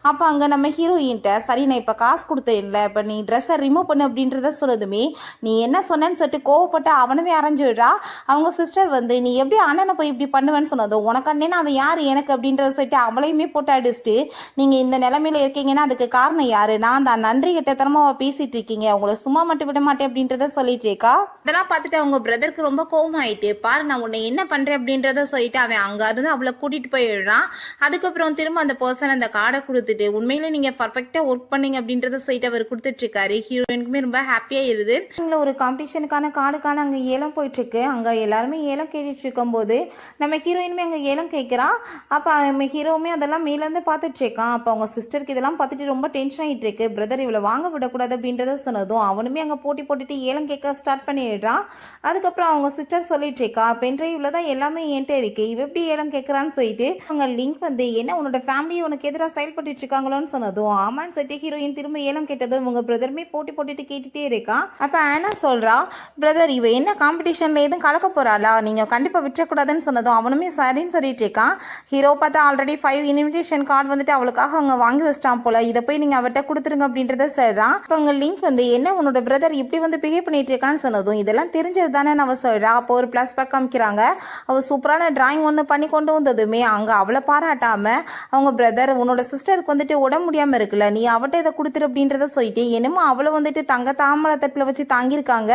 அப்போ அங்கே நம்ம ஹீரோயின்ட்ட சரி நான் இப்போ காசு கொடுத்தேன்ல இப்போ நீ ட்ரெஸ்ஸை ரிமூவ் பண்ணு அப்படின்றத சொன்னதுமே நீ என்ன சொன்னேன்னு சொல்லிட்டு கோவப்பட்டு அவனவே அரைஞ்சிடுறா. அவங்க சிஸ்டர் வந்து நீ எப்படி அண்ணனை போய் இப்படி பண்ணுவேன்னு சொன்னதும் உனக்கு அண்ணன் அவன் யார் எனக்கு அப்படின்றத சொல்லிட்டு அவளையுமே போட்டு அடிச்சுட்டு நீங்கள் இந்த நிலைமையில இருக்கீங்கன்னா அதுக்கு காரணம் யாரு, நான் தான் நன்றி கிட்டத்தனமாக பேசிட்டு இருக்கீங்க, அவங்கள சும்மா மட்டும் விட மாட்டேன் அப்படின்றத சொல்லிட்டு இருக்கா. இதெல்லாம் பார்த்துட்டு அவங்க பிரதருக்கு ரொம்ப கோவம் ஆயிட்டு பாரு நான் உன்னை என்ன பண்ணுறேன் அப்படின்றத சொல்லிட்டு அவன் அங்கே இருந்து அவளை கூட்டிகிட்டு போயிடுறான். அதுக்கப்புறம் திரும்ப அந்த பர்சன் அந்த கார்டை கொடுத்துட்டு உண்மையிலே நீங்கள் பர்ஃபெக்டாக ஒர்க் பண்ணீங்க அப்படின்றத சொல்லிட்டு அவர் கொடுத்துட்ருக்காரு. ஹீரோயினுக்குமே ரொம்ப ஹாப்பியாக இருது. இங்கே ஒரு காம்படிஷனுக்கான கார்டுக்கான அங்கே ஏலம் போயிட்டுருக்கு. அங்கே எல்லாருமே ஏலம் கேட்டுட்டு இருக்கும்போது நம்ம ஹீரோயினுமே அங்கே ஏலம் கேட்குறான். அப்போ நம்ம ஹீரோவுமே அதெல்லாம் மேலேருந்து பார்த்துட்ருக்கான். அப்போ அவங்க சிஸ்டருக்கு இதெல்லாம் பார்த்துட்டு ரொம்ப டென்ஷன் ஆகிட்டு இருக்கு. பிரதர் இவளை வாங்க விடக்கூடாது அப்படின்றத சொன்னதும் அவனுமே அங்கே போட்டி போட்டுட்டு ஏலம் கேட்க ஸ்டார்ட் பண்ணிடுறான். அதுக்கப்புறம் அவங்க சிஸ்டர் சொல்லிட்டு இருக்கா, பென்ட்ரைவில் தான் எல்லாமே என்கிட்ட இருக்கு, இவ எப்படி ஏலம் கேட்குறான்னு சொல்லிட்டு அவங்க லிங்க் வந்து என்ன உன்னோட ஃபேமிலி உனக்கு எதிராக செயல்பட்டு இருக்காங்களோன்னு சொன்னதும் ஆமான்னு சொல்லிட்டு ஹீரோயின் திரும்ப ஏலம் கேட்டதும் இவங்க பிரதருமே போட்டி போட்டுட்டு கேட்டுட்டே இருக்கான். அப்போ ஆனா சொல்றா, பிரதர் இவ என்ன காம்படிஷன்ல எதுவும் கலக்க போறாளா, நீங்க கண்டிப்பா விட்டுறக்கூடாதுன்னு சொன்னதும் அவனுமே சரின்னு சொல்லிட்டு இருக்கான். ஹீரோ பார்த்தா ஆல்ரெடி 5 இன்விடேஷன் கார்டு வந்துட்டு அவளுக்காக அவங்க வாங்கி வச்சிட்டான் போல, இதை போய் நீங்க அவட்ட கொடுத்துருங்க அப்படின்றத சொல்றான். இப்போ அவங்க லிங்க் வந்து என்ன உன்னோட பிரதர் இப்படி வந்து பிஹேவ் பண்ணிட்டு இருக்கான்னு சொன்னதும் இதெல்லாம் தெரிஞ்சது தானே அவ சொல்றா. அப்போ ஒரு பிளஸ் பேக் காமிக்கிறாங்க. அவ சூப்பரான டிராயிங் ஒன்று பண்ணி கொண்டு வந்ததுமே அங்க அவளை பாராட்டாம அவங்க பிரதர் உன்னோட சிஸ்டருக்கு வந்துட்டு உடம்பு முடியாம இருக்குல்ல, நீ அவட்ட இதை கொடுத்துரு அப்படின்றத சொல்லிட்டு என்னமோ அவளை வந்துட்டு தங்க தாமரை தட்டில் வச்சு தாங்கியிருக்காங்க.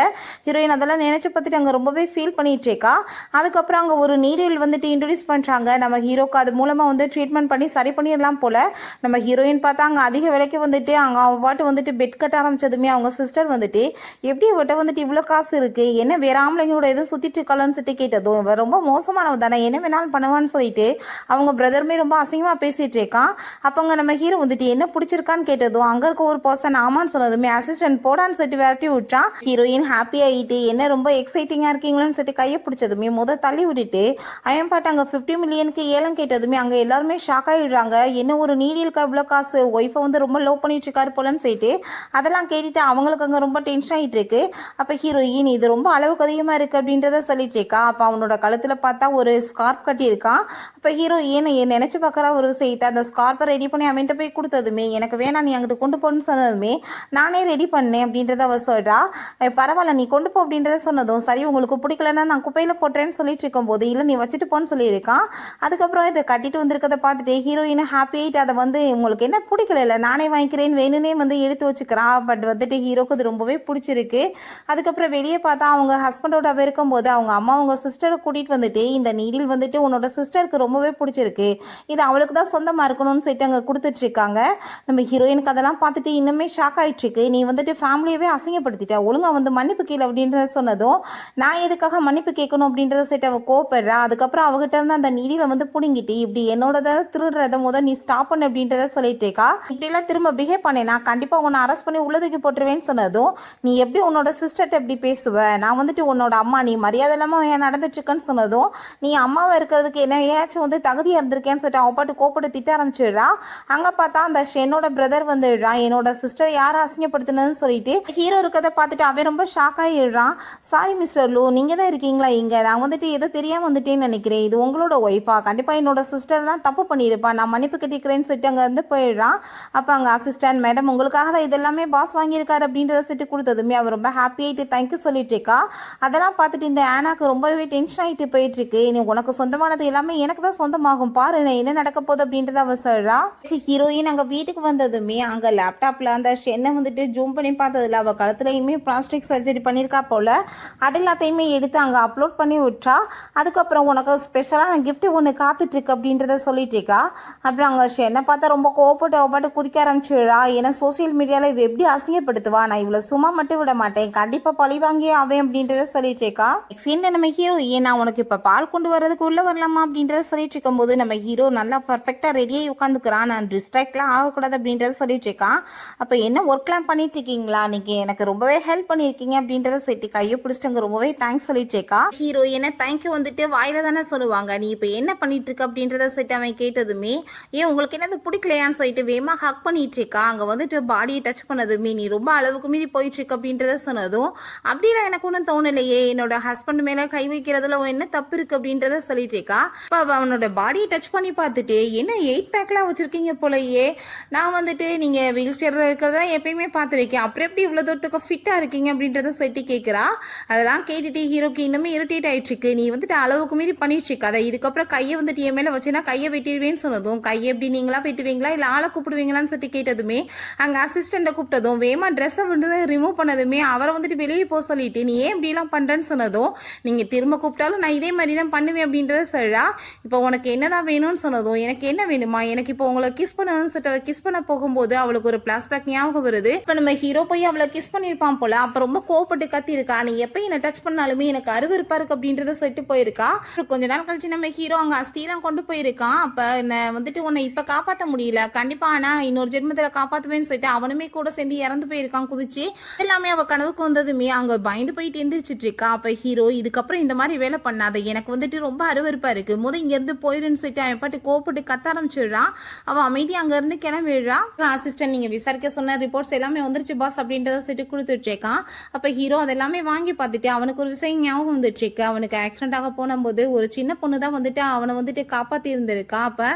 ஹீரோயின் அதெல்லாம் நினைச்சு பார்த்துட்டு அங்கே ரொம்பவே ஃபீல் பண்ணிட்டு இருக்கா. அதுக்கப்புறம் அங்கே ஒரு நீடில் வந்துட்டு இன்ட்ரடியூஸ் பண்ணுறாங்க. நம்ம ஹீரோக்கு அது மூலமாக வந்து ட்ரீட்மெண்ட் பண்ணி சரி பண்ணிடலாம் போல. நம்ம ஹீரோயின் பார்த்தா அங்கே அதிக விலைக்கு வந்துட்டு அங்கே அவ பாட்டு வந்துட்டு பெட் கட்ட ஆரம்பிச்சதுமே அவங்க சிஸ்டர் வந்துட்டு எப்படி அவட்ட வந்துட்டு இவ்வளோ காசு இருக்கு, என்ன வேற ஆம்பளைங்களோட எதுவும் சுற்றிட்டு இருக்காளன்னு சொல்லிட்டு கேட்டதும் இவ ரொம்ப மோசமானவ தானே, என்ன வேணாலும் பண்ணுவான்னு சொல்லிட்டு அவங்க பிரதருமே ரொம்ப அசிங்கமாக பேசிட்டு இருக்கான். அப்போங்க நம்ம ஹீரோ வந்துட்டு என்ன பிடிச்சிருக்கான்னு கேட்டதும் அங்கே இருக்க ஒரு பர்சன் ஆமான்னு சொன்னதுமே அசிஸ்டன்ட் போடான்னு சொல்லிட்டு விரட்டி விட்டான். ஹீரோயின் ஹாப்பி ஆகிட்டு என்ன ரொம்ப எக்ஸைட்டிங்காக இருக்கீங்களோன்னு சொல்லிட்டு கையை பிடிச்சதுமே தள்ளி விட்டுட்டு அயன் பாட்டு அங்கே 50 மில்லியனுக்கு ஏலம் கேட்டதுமே அங்கே எல்லாருமே ஷாக் ஆகிடுறாங்க. என்ன ஒரு நீடிலுக்கு இவ்வளோ காசு, ஒய்ஃபை வந்து ரொம்ப லோ பண்ணிட்டு இருக்காரு போலன்னு சொல்லிட்டு அதெல்லாம் கேட்டுட்டு அவங்களுக்கு அங்கே ரொம்ப டென்ஷன் ஆகிட்டு இருக்கு. அப்போ ஹீரோயின் இது ரொம்ப அளவுக்கு அதிகமாக இருக்குது அப்படின்றத சொல்லிட்டு இருக்கா. அப்போ அவனோட கழுத்தில் பார்த்தா ஒரு ஸ்கார்ப் கட்டியிருக்கான். அப்போ ஹீரோயின் நினச்சி பார்க்குற ஒரு விஷயத்தை அந்த ஸ்கார்ப்பை ரெடி பண்ணி அவன்கிட்ட போய் கொடுத்ததுமே எனக்கு வேணாம் நீ அங்கிட்டு கொண்டு போன்னு சொன்னதுமே நானே ரெடி பண்ணேன் அப்படின்றத அவ சொல்கிறா. பரவாயில்ல நீ கொண்டு போ அப்படின்றத சொன்னதும் சரி உங்களுக்கு பிடிக்கலன்னா நான் குப்பையில் போட்டுறேன்னு சொல்லிட்டு இருக்கும்போது இல்லை நீ வச்சுட்டு போன்னு சொல்லியிருக்கான். அதுக்கப்புறம் இதை கட்டிட்டு வந்திருக்கதை பார்த்துட்டு ஹீரோயின் ஹாப்பி ஆகிட்டு அதை வந்து உங்களுக்கு என்ன பிடிக்கல நானே வாங்கிக்கிறேன்னு வேணுனே வந்து எடுத்து வச்சுக்கிறான். பட் வந்துட்டு ஹீரோக்கு அது ரொம்பவே பிடிச்சிருக்கு. அதுக்கப்புறம் வெளியே பார்த்தா அவங்க ஹஸ்பண்டோட இருக்கும்போது அவங்க அம்மா அவங்க சிஸ்டரை கூட்டிகிட்டு வந்துட்டு இந்த நீடில் வந்துட்டு உன்னோட சிஸ்டருக்கு ரொம்பவே பிடிச்சிருக்கு, இது அவளுக்கு தான் சொந்தமாக இருக்கணும்னு சொல்லிட்டு அங்கே கொடுத்துட்ருக்காங்க. நம்ம ஹீரோயினுக்கு அதெல்லாம் பார்த்துட்டு இன்னுமே ஷாக் ஆகிட்டுருக்கு. நீ வந்துட்டு ஃபேமிலியவே அசிங்கப்படுத்திட்ட, ஒழுங்காக வந்து மன்னிப்பு கீழே அப்படின்றத சொன்னதும் நான் எதுக்காக மன்னிப்பு கேட்கணும் அப்படின்றத சொல்லிட்டு அவள் கோப்படுறா. அதுக்கப்புறம் அவகிட்ட இருந்து அந்த நீடியில் வந்து பிடுங்கிட்டு இப்படி என்னோட திருடுறத நீ ஸ்டாப் பண்ணு அப்படின்றத சொல்லிட்டு இருக்கா. இப்படிலாம் திரும்ப பிஹேவ் பண்ணேனா கண்டிப்பாக உன்னை அரெஸ்ட் பண்ணி உள்ளதுக்கு போட்டுருவேன்னு சொன்னதும் நீ எப்படி உன்னோட சிஸ்டர்கிட்ட எப்படி பேசுவ, நான் வந்துட்டு உன்னோட அம்மா, நீ மரியாதை இல்லாமல் ஏன் நடந்துட்டுருக்கன்னு சொன்னதும் நீ அம்மாவை இருக்கிறதுக்கு என்ன ஏதாச்சும் வந்து தகுதியாக இருந்திருக்கேன்னு சொல்லிட்டு அவள் பாட்டு கோப்பட்டு திட்ட ஆரம்பிச்சிடுறா. அங்கே பார்த்தா அந்த என்னோட பிரதர் வந்துடுறான், என்னோட சிஸ்டர் யாரை அசிங்கப்படுத்தினதுன்னு சொல்லிட்டு ஹீரோ இருக்கிறத பார்த்துட்டு அவன் ரொம்ப ஷாக் ஆகிடுறான். சாரி மிஸ்டர் லூ, நீங்கள் தான் இருக்கீங்களா இங்கே, நான் வந்துட்டு எதோ தெரியாமல் வந்துட்டேன்னு நினைக்கிறேன், இது உங்களோட ஒய்ஃபா, கண்டிப்பாக என்னோட சிஸ்டர் தான் தப்பு பண்ணியிருப்பா, நான் மன்னிப்பு கட்டிக்கிறேன்னு சொல்லிட்டு அங்கே வந்து போயிடுறான். அப்போ அங்கே அசிஸ்டன்ட் மேடம் உங்களுக்காக தான் இதெல்லாமே பாஸ் வாங்கியிருக்காரு அப்படின்றத சொல்லிட்டு கொடுத்ததுமே அவர் ரொம்ப ஹாப்பி ஆகிட்டு தேங்க்யூ சொல்லிட்டு இருக்கா. அதெல்லாம் பார்த்துட்டு இந்த ஆனாக்கு ரொம்பவே டென்ஷன் ஆகிட்டு போயிட்டுருக்கு. நீ உனக்கு சொந்தமானது எல்லாமே எனக்கு தான் சொந்தமாகும், பாரு என்ன நடக்க போகுது அப்படின்றத அவ சொல்றா. ஹீரோயின் அங்கே வீட்டுக்கு வந்ததுமே அங்கே லேப்டாப்பில் அந்த ஷென்னை வந்துட்டு ஜூம் பண்ணி பார்த்ததுல அவள் கழுத்துலையுமே பிளாஸ்டிக் சர்ஜரி பண்ணியிருக்கா போல், அது எல்லாத்தையுமே எடுத்து அங்கே அப்லோட் பண்ணி விட்றா. அதுக்கப்புறம் உனக்கு ஸ்பெஷலான கிஃப்ட் ஒன்று காத்துட்ருக்கு அப்படின்றத சொல்லிட்டு இருக்கா. அப்புறம் அங்கே ஷென்னை பார்த்தா ரொம்ப கோவப்பட்டு அவ பாட்டு குதிக்க ஆரம்பிச்சிடுறா. ஏன்னா சோசியல் மீடியாவில் இவ எப்படி அசிங்கப்படுத்துவா, நான் இவ்வளோ சும்மா மட்டும் விட மாட்டேன், கண்டிப்பாக பழி வாங்கியே அவன் அப்படின்றத சொல்லிட்டு இருக்கா. சீன் நம்ம ஹீரோ நான் உனக்கு இப்போ பால் கொண்டு வரதுக்கு உள்ளே வரலாமா அப்படின்றத சொல்லிட்டு இருக்கும்போது நம்ம ஹீரோ நல்லா பர்ஃபெக்டாக ரெடியாகி உட்காந்துக்கிறான். நான் டிஸ்ட்ராக்ட்லாம் ஆகக்கூடாது அப்படின்றத சொல்லிட்டு இருக்கான். அப்போ என்ன ஒர்க்லாம் பண்ணிட்டு இருக்கீங்களா, நீங்கள் எனக்கு ரொம்பவே ஹெல்ப் பண்ணியிருக்கீங்க அப்படின்றத சேர்த்து கையை பிடிச்சிட்டு அங்கே ரொம்பவே தேங்க்ஸ் சொல்லிட்டு இருக்கா. ஹீரோ என்ன தேங்க்யூ வந்துட்டு வாயில தானே சொல்லுவாங்க, நீ இப்போ என்ன பண்ணிட்டு இருக்க அப்படின்றத சொல்லிட்டு அவன் கேட்டதுமே ஏன் உங்களுக்கு என்னது பிடிக்கலையான்னு சொல்லிட்டு வேமா ஹக் பண்ணிட்டு இருக்கா. அங்கே வந்துட்டு பாடியை டச் பண்ணதுமே நீ ரொம்ப அளவுக்கு மீறி போயிட்டு இருக்க அப்படின்றத சொன்னதும் அப்படிலாம் எனக்கு ஒன்றும் தோணலையே, என்னோட ஹஸ்பண்ட் மேலே கை வைக்கிறதுல என்ன தப்பு இருக்கு அப்படின்றத சொல்லிட்டு இருக்கா. இப்போ அவனோட பாடியை டச் பண்ணி பார்த்துட்டு என்ன 8 பேக்லாம் வச்சிருக்கீங்க போலயே, நான் வந்துட்டு நீங்கள் வீல் சேர் இருக்கிறதா எப்பயுமே பார்த்துருக்கேன், அப்புறம் எப்படி இவ்வளோ தூரத்துக்கு ஃபிட்டாக இருக்கீங்க அப்படின்றத சொல்லிட்டு கேட்குறா. அதெல்லாம் கேட்டுட்டு ஹீரோக்கு இன்னுமே இரிட்டேட் ஆயிடுச்சுக்கு. நீ வந்துட்டு அளவுக்கு மீறி பண்ணிட்டு இருக்காத, இதுக்கப்புறம் கையை வந்துட்டு என் மேலே வச்சுன்னா கையை வெட்டிடுவேன்னு சொன்னதும் கையை எப்படி நீங்களா வெட்டுவீங்களா இல்லை ஆளை கூப்பிடுவீங்களான்னு சொல்லிட்டு கேட்டதுமே அங்கே அசிஸ்டண்ட்டை கூப்பிட்டதும் வேமா ட்ரெஸ்ஸை வந்து ரிமூவ் பண்ணதுமே அவரை வந்துட்டு வெளியே போக சொல்லிட்டு நீ ஏன் இப்படிலாம் பண்ணுறேன்னு சொன்னதும் நீங்கள் திரும்ப கூப்பிட்டாலும் நான் இதே மாதிரி தான் பண்ணுவேன் அப்படின்றத சொல்கிறா. இப்போ உனக்கு என்னதான் வேணும்னு சொன்னதும் எனக்கு என்ன வேணுமா, எனக்கு இப்போ உங்களை கிஸ் பண்ணணும்னு சொல்லிட்டு கிஸ் பண்ண போகும்போது அவளுக்கு ஒரு பிளாஸ்பேக் ஞாபகம் வருது. இப்போ நம்ம ஹீரோ போய் அவளை கிஸ் பண்ணியிருப்பான் போல, அப்போ ரொம்ப கோவப்பட்டு கத்திருக்கா, நீ எப்போ என்னை டச் பண்ணாலுமே எனக்கு அருவருப்பா இருக்கு அப்படின்றத சொல்லிட்டு போயிருக்கா. கொஞ்ச நாள் கழிச்சு நம்ம ஹீரோ அங்கே அஸ்தியெல்லாம் கொண்டு போயிருக்கான். அப்போ என்னை வந்துட்டு உன்னை இப்போ காப்பாற்ற முடியல, கண்டிப்பாக ஆனால் இன்னொரு ஜென்மத்தில் காப்பாற்றுவேன்னு சொல்லிட்டு அவனுமே கூட சேர்ந்து இறந்து போயிருக்கான் குதிச்சு. எல்லாமே அவள் கனவுக்கு வந்ததுமே அங்கே பயந்து போயிட்டு எந்திரிச்சிட்டு இருக்கா. அப்போ ஹீரோ இதுக்கப்புறம் இந்த மாதிரி வேலை பண்ணாத, எனக்கு வந்துட்டு ரொம்ப அருவருப்பாக இருக்குது, இங்கேருந்து போயிடுன்னு சொல்லிட்டு அவன் பாட்டு கோப்பிட்டு கத்த ஆரம்பிச்சிடுறான். அவள் அமைதி அங்கேருந்து கிளம்பிடுறா. அசிஸ்டன்ட் நீங்கள் விசாரிக்க சொன்ன ரிப்போர்ட்ஸ் எல்லாமே வந்துருச்சு பாஸ் அப்படின்றத சொல்லிட்டு கொடுத்துட்ருக்கான். அப்போ ஹீரோ அதெல்லாமே வாங்கி பார்த்துட்டு அவனுக்கு ஒரு விஷயம் ஞாபகம் வந்துட்டுருக்கு. அவனுக்கு ஆக்சிடென்ட் ஆக போகும்போது ஒரு சின்ன பொண்ணு தான் வந்துட்டு அவனை வந்துட்டு காப்பாற்றி இருந்திருக்கா. அப்போ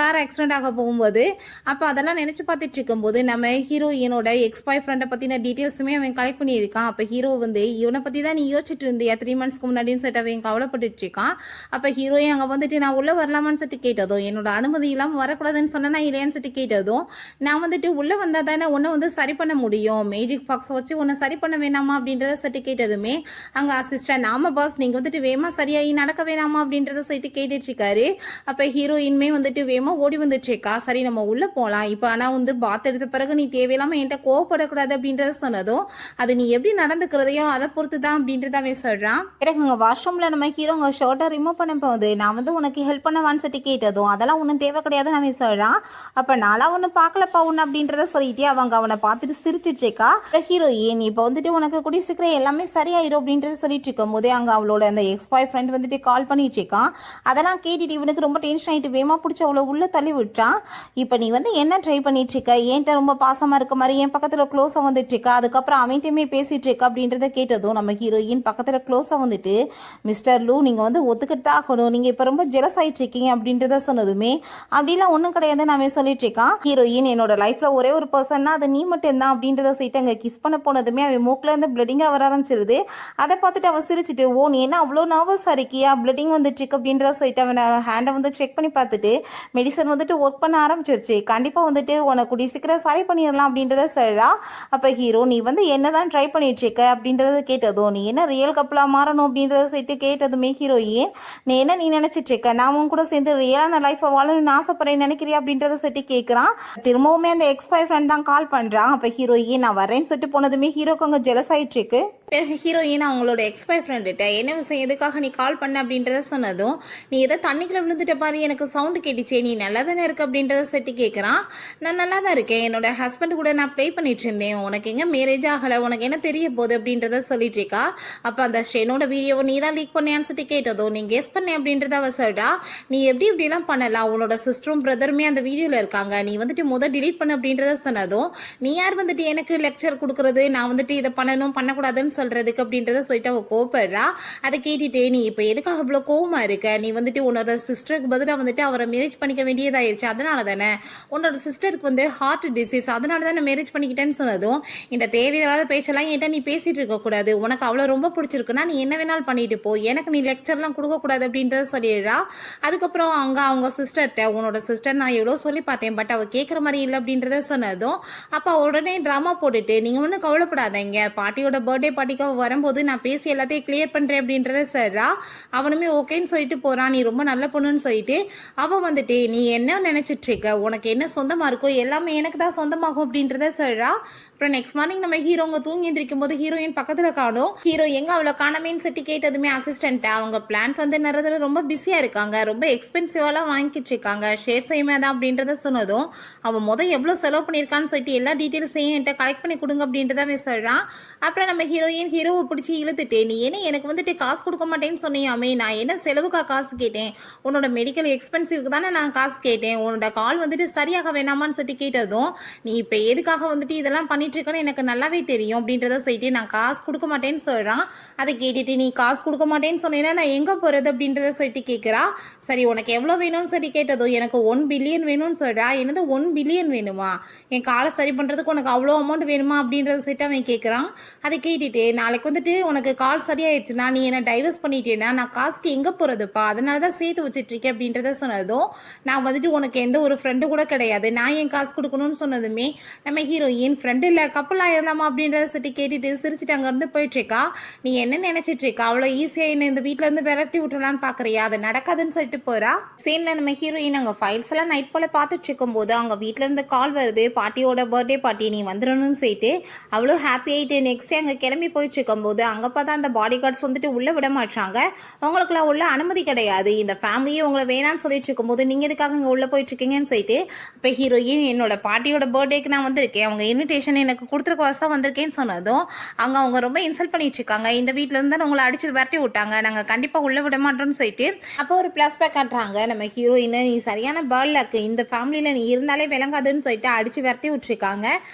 கார் ஆக்சிடென்ட் ஆக போகும்போது அப்போ அதெல்லாம் நினச்சி பார்த்துட்டு இருக்கும்போது நம்ம ஹீரோயினோட எக்ஸ் பாய் ஃப்ரெண்டை பற்றின டீட்டெயில்ஸுமே அவன் கலெக்ட் பண்ணியிருக்கான். அப்போ ஹீரோ வந்து இவனை பற்றி தான் நீ யோசிச்சுட்டு இருந்தியா 3 monthsக்கு முன்னாடின்னு சொல்லிட்டு அவன் கவலைப்பட்டுட்டு இருக்கான். அப்போ ஹீரோயின் அங்கே வந்துட்டு நான் உள்ளே வரலாமான்னு சொல்லிட்டு கேட்டதும், என்னோட அனுமதி இல்லாமல் வரக்கூடாதுன்னு சொன்னா இல்லையான்னு சொல்லிட்டு கேட்டதும், நான் வந்துட்டு உள்ளே வந்தால் தானே உன்னை வந்து சரி பண்ண முடியும், மேஜிக் ஃபாக்ஸை வச்சு உன்னை சரி பண்ண வேணாமா அப்படின்றத சொல்லிட்டு கேட்டதுமே அங்கே அசிஸ்டன்ட் ஆமாம் பாஸ் நீங்கள் வந்துட்டு வேமா சரியாகி நடக்க வேணாமா அப்படின்றத சொல்லிட்டு கேட்டுட்டு இருக்காரு. அப்போ ஹீரோயின்மே வந்துட்டு வேமா ஓடி வந்துட்டு இருக்கா. சரி நம்ம உள்ளே போகலாம், இப்போ ஆனால் வந்து பாத் எடுத்த பிறகு நீ தேவையில்லாமல் என்கிட்ட கோவப்படக்கூடாது அப்படின்றத சொன்னதும், அது நீ எப்படி நடந்துக்கிறதையோ அதை பொறுத்து தான் அப்படின்றத அவன் சொல்கிறான். பிறகு அங்கே வாஷ்ரூமில் நம்ம ஹீரோங்க ஷர்ட்டை ரிமூவ் பண்ண போகுது. நான் வந்து உனக்கு ஹெல்ப் பண்ணவான்னு சொல்லிட்டு கேட்டதும் அதெல்லாம் ஒன்றும் தேவை கிடையாதுன்னு அவன் சொல்கிறான். அப்போ நாளாக ஒன்றும் பார்க்கலப்பா ஒன்று அப்படின்றத சொல்லிட்டு அவங்க அவனை பார்த்துட்டு சிரிச்சிட்ருக்கா. ஹீரோயின் இப்போ வந்துட்டு உனக்கு கூடிய சீக்கிரம் எல்லாமே சரியாயிரும் அப்படின்றத சொல்லிட்டு இருக்கும் போதே அங்கே அவளோட அந்த எக்ஸ் பாய் ஃப்ரெண்ட் வந்துட்டு கால் பண்ணிட்டு இருக்கான். அதெல்லாம் கேட்டுட்டு இவனுக்கு ரொம்ப டென்ஷன் ஆகிட்டு வேமா பிடிச்சி அவ்வளோ உள்ளே தள்ளி விட்டான். இப்போ நீ வந்து என்ன ட்ரை பண்ணிட்டு இருக்க, ஏன்ட்ட ரொம்ப பாசமாக இருக்க மாதிரி என் பக்கத்தில் க்ளோஸாக வந்துட்டு இருக்கா, அதுக்கப்புறம் அவன்கிட்டயுமே பேசிட்டு இருக்கா அப்படின்றத கேட்டதும் நம்ம ஹீரோயின் பக்கத்தில் க்ளோஸாக வந்துட்டு மிஸ்டர் லூ நீங்கள் வந்து ஒத்துக்கிட்டு தான் ஆகணும், நீங்கள் இப்போ ரொம்ப ஜெலஸ் ஆகிட்டு இருக்கீங்க அப்படின்றத சொன்னதுமே அப்படிலாம் ஒன்றும் கிடையாதுன்னு அவன் சொல்லிட்டு இருக்கான். ஹீரோயின் என்னோட லைஃப்பில் ஒரே ஒரு பர்சன்னா அது நீ மட்டும் தான் அப்படின்றத சொல்லிட்டு அங்கே கிஸ் பண்ண போனதுமே அவன் மூக்கில் இருந்து பிளடிங்காக வர ஆரம்பிச்சிருது. அதை பார்த்துட்டு அவன் சிரிச்சுட்டு ஓ நீ என்ன அவ்வளோ நர்வஸாக இருக்கியா, பிளடிங் வந்துட்டு இருக்கு அப்படின்றத சொல்லிட்டு அவன் ஹேண்டை வந்து செக் பண்ணி பார்த்துட்டு மெடிசன் வந்துட்டு ஒர்க் பண்ண ஆரம்பிச்சிருச்சு, கண்டிப்பாக வந்துட்டு உனக்கு கூடிய சீக்கிரம் சரி பண்ணிடலாம் அப்படின்றத சொல்கிறா. அப்போ ஹீரோ நீ வந்து என்ன தான் ட்ரை பண்ணிட்டு இருக்க அப்படின்றத கேட்டதும், நீ என்ன ரியல் கப்பலாக மாறணும் அப்படின்றத சொல்லிட்டு கேட்டதுமே ஹீரோயின் நீ என்ன நீ நினச்சிட்டு இருக்க, நான் உன் கூட சேர்ந்து ரியலான லைஃப்பை வாழணும்னு ஆசைப்படுறேன் நினைக்கிறியா அப்படின்றத சொல்லிட்டு கேட்குறான். திரும்பவுமே அந்த எக்ஸ் பாய் ஃப்ரெண்ட் தான் கால் பண்ணுறான். அப்போ ஹீரோயின் நான் வரேன்னு சொல்லிட்டு போனதுமே ஹீரோக்கு அங்கே ஜெலஸ் ஆகிட்டு இருக்கு. பிறகு ஹீரோயின் அவங்களோட எக்ஸ் பாய் ஃப்ரெண்டுகிட்ட என்ன விஷயம் எதுக்காக நீ கால் பண்ண அப்படின்றத சொன்னதும், நீ ஏதோ தண்ணிக்குள்ளே விழுந்துட்ட பாரு எனக்கு சவுண்டு கேட்டுச்சே நீ நல்லா தானே இருக்கு அப்படின்றத சொல்லிட்டு கேட்குறான். நான் நல்லா தான் இருக்கேன், என்னோட ஹஸ்பண்ட் கூட நான் ப்ளே பண்ணிட்டு இருந்தேன், உனக்கு எங்கே மேரேஜ் ஆகலை, உனக்கு என்ன தெரிய போகுது அப்படின்றத சொல்லிட்டு இருக்கா. அப்போ அந்த ஷெனோட வீடியோவை நீ தான் லீக் பண்ணியான்னு சொல்லிட்டு கேட்டதும் நீ கெஸ் பண்ண அப்படின்றத அவ சொல்கிறா. நீ எப்படி இப்படிலாம் பண்ணலாம், உன்னோட சிஸ்டரும் பிரதருமே அந்த வீடியோவில் இருக்காங்க, நீ வந்துட்டு டிலீட் பண்ண அப்படின்றத சொன்னதும், நீ யார் வந்துட்டு எனக்கு லெக்சர் கொடுக்குறது, நான் வந்துட்டு இதை பண்ணணும் பண்ணக்கூடாதுன்னு சொல்கிறதுக்கு அப்படின்றத சொல்லிட்டு அவள் கோவப்படுறா. அதை கேட்டுட்டு நீ இப்போ எதுக்காக இவ்வளோ கோவமாக இருக்க, நீ வந்துட்டு உன்னோட சிஸ்டருக்கு பதிலாக வந்துட்டு அவரை மேரேஜ் பண்ணிக்க வேண்டியதாயிருச்சு, அதனால தானே உன்னோட சிஸ்டருக்கு வந்து ஹார்ட் டிசீஸ், அதனால தானே மேரேஜ் பண்ணிக்கிட்டேன்னு சொன்னதும், இந்த தேவையில்லாத பேச்செல்லாம் என்கிட்ட நீ பேசிகிட்டு இருக்கக்கூடாது, உனக்கு அவ்வளோ ரொம்ப பிடிச்சிருக்குன்னா நீ என்ன வேணாலும் பண்ணிட்டு போ, எனக்கு நீ லெக்சர்லாம் கொடுக்கக்கூடாது அப்படின்றத சொல்லிடுறா. அதுக்கப்புறம் அங்கே அவங்க சிஸ்டர்கிட்ட உன்னோட சிஸ்டர் நான் எவ்வளோ சொல்லி பார்த்தேன் பட் அவள் கேட்குற மாதிரி இல்லை அப்படின்றத சொன்னதும், அப்போ உடனே ட்ராமா போட்டுட்டு நீங்கள் ஒன்றும் கவலைப்படாதீங்க, பாட்டியோட பர்த்டே பார்ட்டிக்கு வரும்போது நான் பேசி எல்லாத்தையும் கிளியர் பண்ணுறேன் அப்படின்றத சொல்கிறா. அவனுமே ஓகேன்னு சொல்லிட்டு போகிறான், நீ ரொம்ப நல்ல பொண்ணுன்னு சொல்லிட்டு. அவள் வந்துட்டு நீ என்ன நினச்சிட்டு இருக்க, உனக்கு என்ன சொந்தமாக இருக்கோ எல்லாமே எனக்கு தான் சொந்தமாகும் அப்படின்றத சொல்கிறா. அப்புறம் நெக்ஸ்ட் மார்னிங் நம்ம ஹீரோங்க தூங்கி எந்திரிக்கும் போது ஹீரோயின் பக்கத்தில் காணும். ஹீரோ எங்கே அவளை காணமேன்னு சொல்லி கேட்டதுமே அசிஸ்டண்ட்டை அவங்க பிளான்ட் வந்து நிறைய ரொம்ப பிஸியாக இருக்காங்க, ரொம்ப எக்ஸ்பென்சிவாலாம் வாங்கிட்டு இருக்காங்க, ஷேர் செய்யுமே தான் அப்படின்றத சொன்னதும், அவன் எவ்வளோ செலவு பண்ணியிருக்கான்னு சொல்லிட்டு எல்லா டீட்டெயில்ஸையும் என்கிட்ட கலெக்ட் பண்ணி கொடுங்க அப்படின்றத சொல்கிறான். அப்புறம் நம்ம ஹீரோவை பிடிச்சி இழுத்துட்டு நீ என்ன எனக்கு வந்துட்டு காசு கொடுக்க மாட்டேன்னு சொன்னியாமே, நான் என்ன செலவுக்கா காசு கேட்டேன், உன்னோட மெடிக்கல் எக்ஸ்பென்சிவ்க்கு தானே நான் காசு கேட்டேன், உன்னோட கால் வந்துட்டு சரியாக வேணாமான்னு சொல்லிட்டு கேட்டதும், நீ இப்போ எதுக்காக வந்துட்டு இதெல்லாம் பண்ணிட்டு இருக்கன்னு எனக்கு நல்லாவே தெரியும் அப்படின்றத சொல்லிட்டு நான் காசு கொடுக்க மாட்டேன்னு சொல்கிறான். அதை கேட்டுட்டு நீ காசு கொடுக்க மாட்டேன்னு சொன்னேன்னா நான் எங்கே போகிறது அப்படின்றத சொல்லிட்டு கேட்குறா. சரி உனக்கு எவ்வளோ வேணும்னு சொல்லி கேட்டதும் எனக்கு 1 பில்லியன் வேணும்னு சொல்கிறா. என்னது 1 பில்லியன் வேணுமா, என் காலை சரி பண்ணுறதுக்கு உனக்கு அவ்வளோ அமௌண்ட் வேணுமா அப்படின்றத சொல்லிட்டு அவன் கேட்குறான். அதை கேட்டுட்டு நாளைக்கு வந்துட்டு உனக்கு கால் சரியாயிடுச்சுன்னா நீ என்ன டைவர்ஸ் பண்ணிட்டேன்னா நான் காசுக்கு எங்கே போகிறதுப்பா, அதனால தான் சேர்த்து வச்சுட்ருக்கேன் அப்படின்றத சொன்னதும், நான் வந்துட்டு உனக்கு எந்த ஒரு ஃப்ரெண்டு கூட கிடையாது, நான் என் காசு கொடுக்கணும்னு சொன்னதுமே நம்ம ஹீரோயின் ஃப்ரெண்டு இல்லை கப்பல் ஆயிடலாமா அப்படின்றத சொல்லி கேட்டுட்டு சிரிச்சுட்டு அங்கேருந்து போயிட்டுருக்கா. நீ என்ன நினச்சிட்டு இருக்கா, அவ்வளோ ஈஸியாக என்ன இந்த வீட்டிலேருந்து விரட்டி விட்டுலான்னு பார்க்குறியா, அது நடக்காதுன்னு சொல்லிட்டு போகிறா. சீனில் நம்ம ஹீரோயின் அங்கே ஃபைல்ஸ் எல்லாம் நைட் போல் பார்த்துட்டு இருக்கும்போது அங்கே வீட்டிலேருந்து கால் வருது, பாட்டியோட பர்த்டே பார்ட்டி நீ வந்துடணும்னு சொல்லிட்டு அவ்வளோ ஹாப்பி ஆகிட்டு நெக்ஸ்ட் டே அங்கே கிளம்பி போயிட்டு இருக்கும்போது அங்கே பார்த்தா அந்த பாடி கார்ட்ஸ் வந்துட்டு உள்ளே விட மாட்டாங்க. அவங்களுக்குலாம் உள்ள அனுமதி கிடையாது. இந்த ஃபேமிலியே உங்களை வேணான்னு சொல்லிட்டு இருக்கும்போது நீங்கள் எதுக்காக இங்கே உள்ளே போயிட்டுருக்கீங்கன்னு சொல்லிட்டு இப்போ ஹீரோயின் என்னோட பாட்டியோட பர்த்டேக்கு நான் வந்திருக்கேன், அவங்க இன்விடேஷன் எனக்கு கொடுத்துருக்க வாசம் வந்திருக்கேன்னு சொன்னதும் அங்கே அவங்க ரொம்ப இன்சல்ட் பண்ணிட்டு இருக்காங்க. இந்த வீட்டில் இருந்து உங்களை அடிச்சு விரட்டி விட்டாங்க, நாங்கள் கண்டிப்பாக உள்ளே விட மாட்டோம்னு சொல்லிட்டு அப்போ ஒரு ப்ளஸ் பேக் காட்டுறாங்க. நம்ம ஹீரோயின் நீ சரியான பேர்ட் லக்கு, இந்த ஃபேமிலியில் நீ இருந்தாலே விளங்காதுன்னு சொல்லிட்டு அடிச்சு விரட்டி விட்டுருக்காங்க.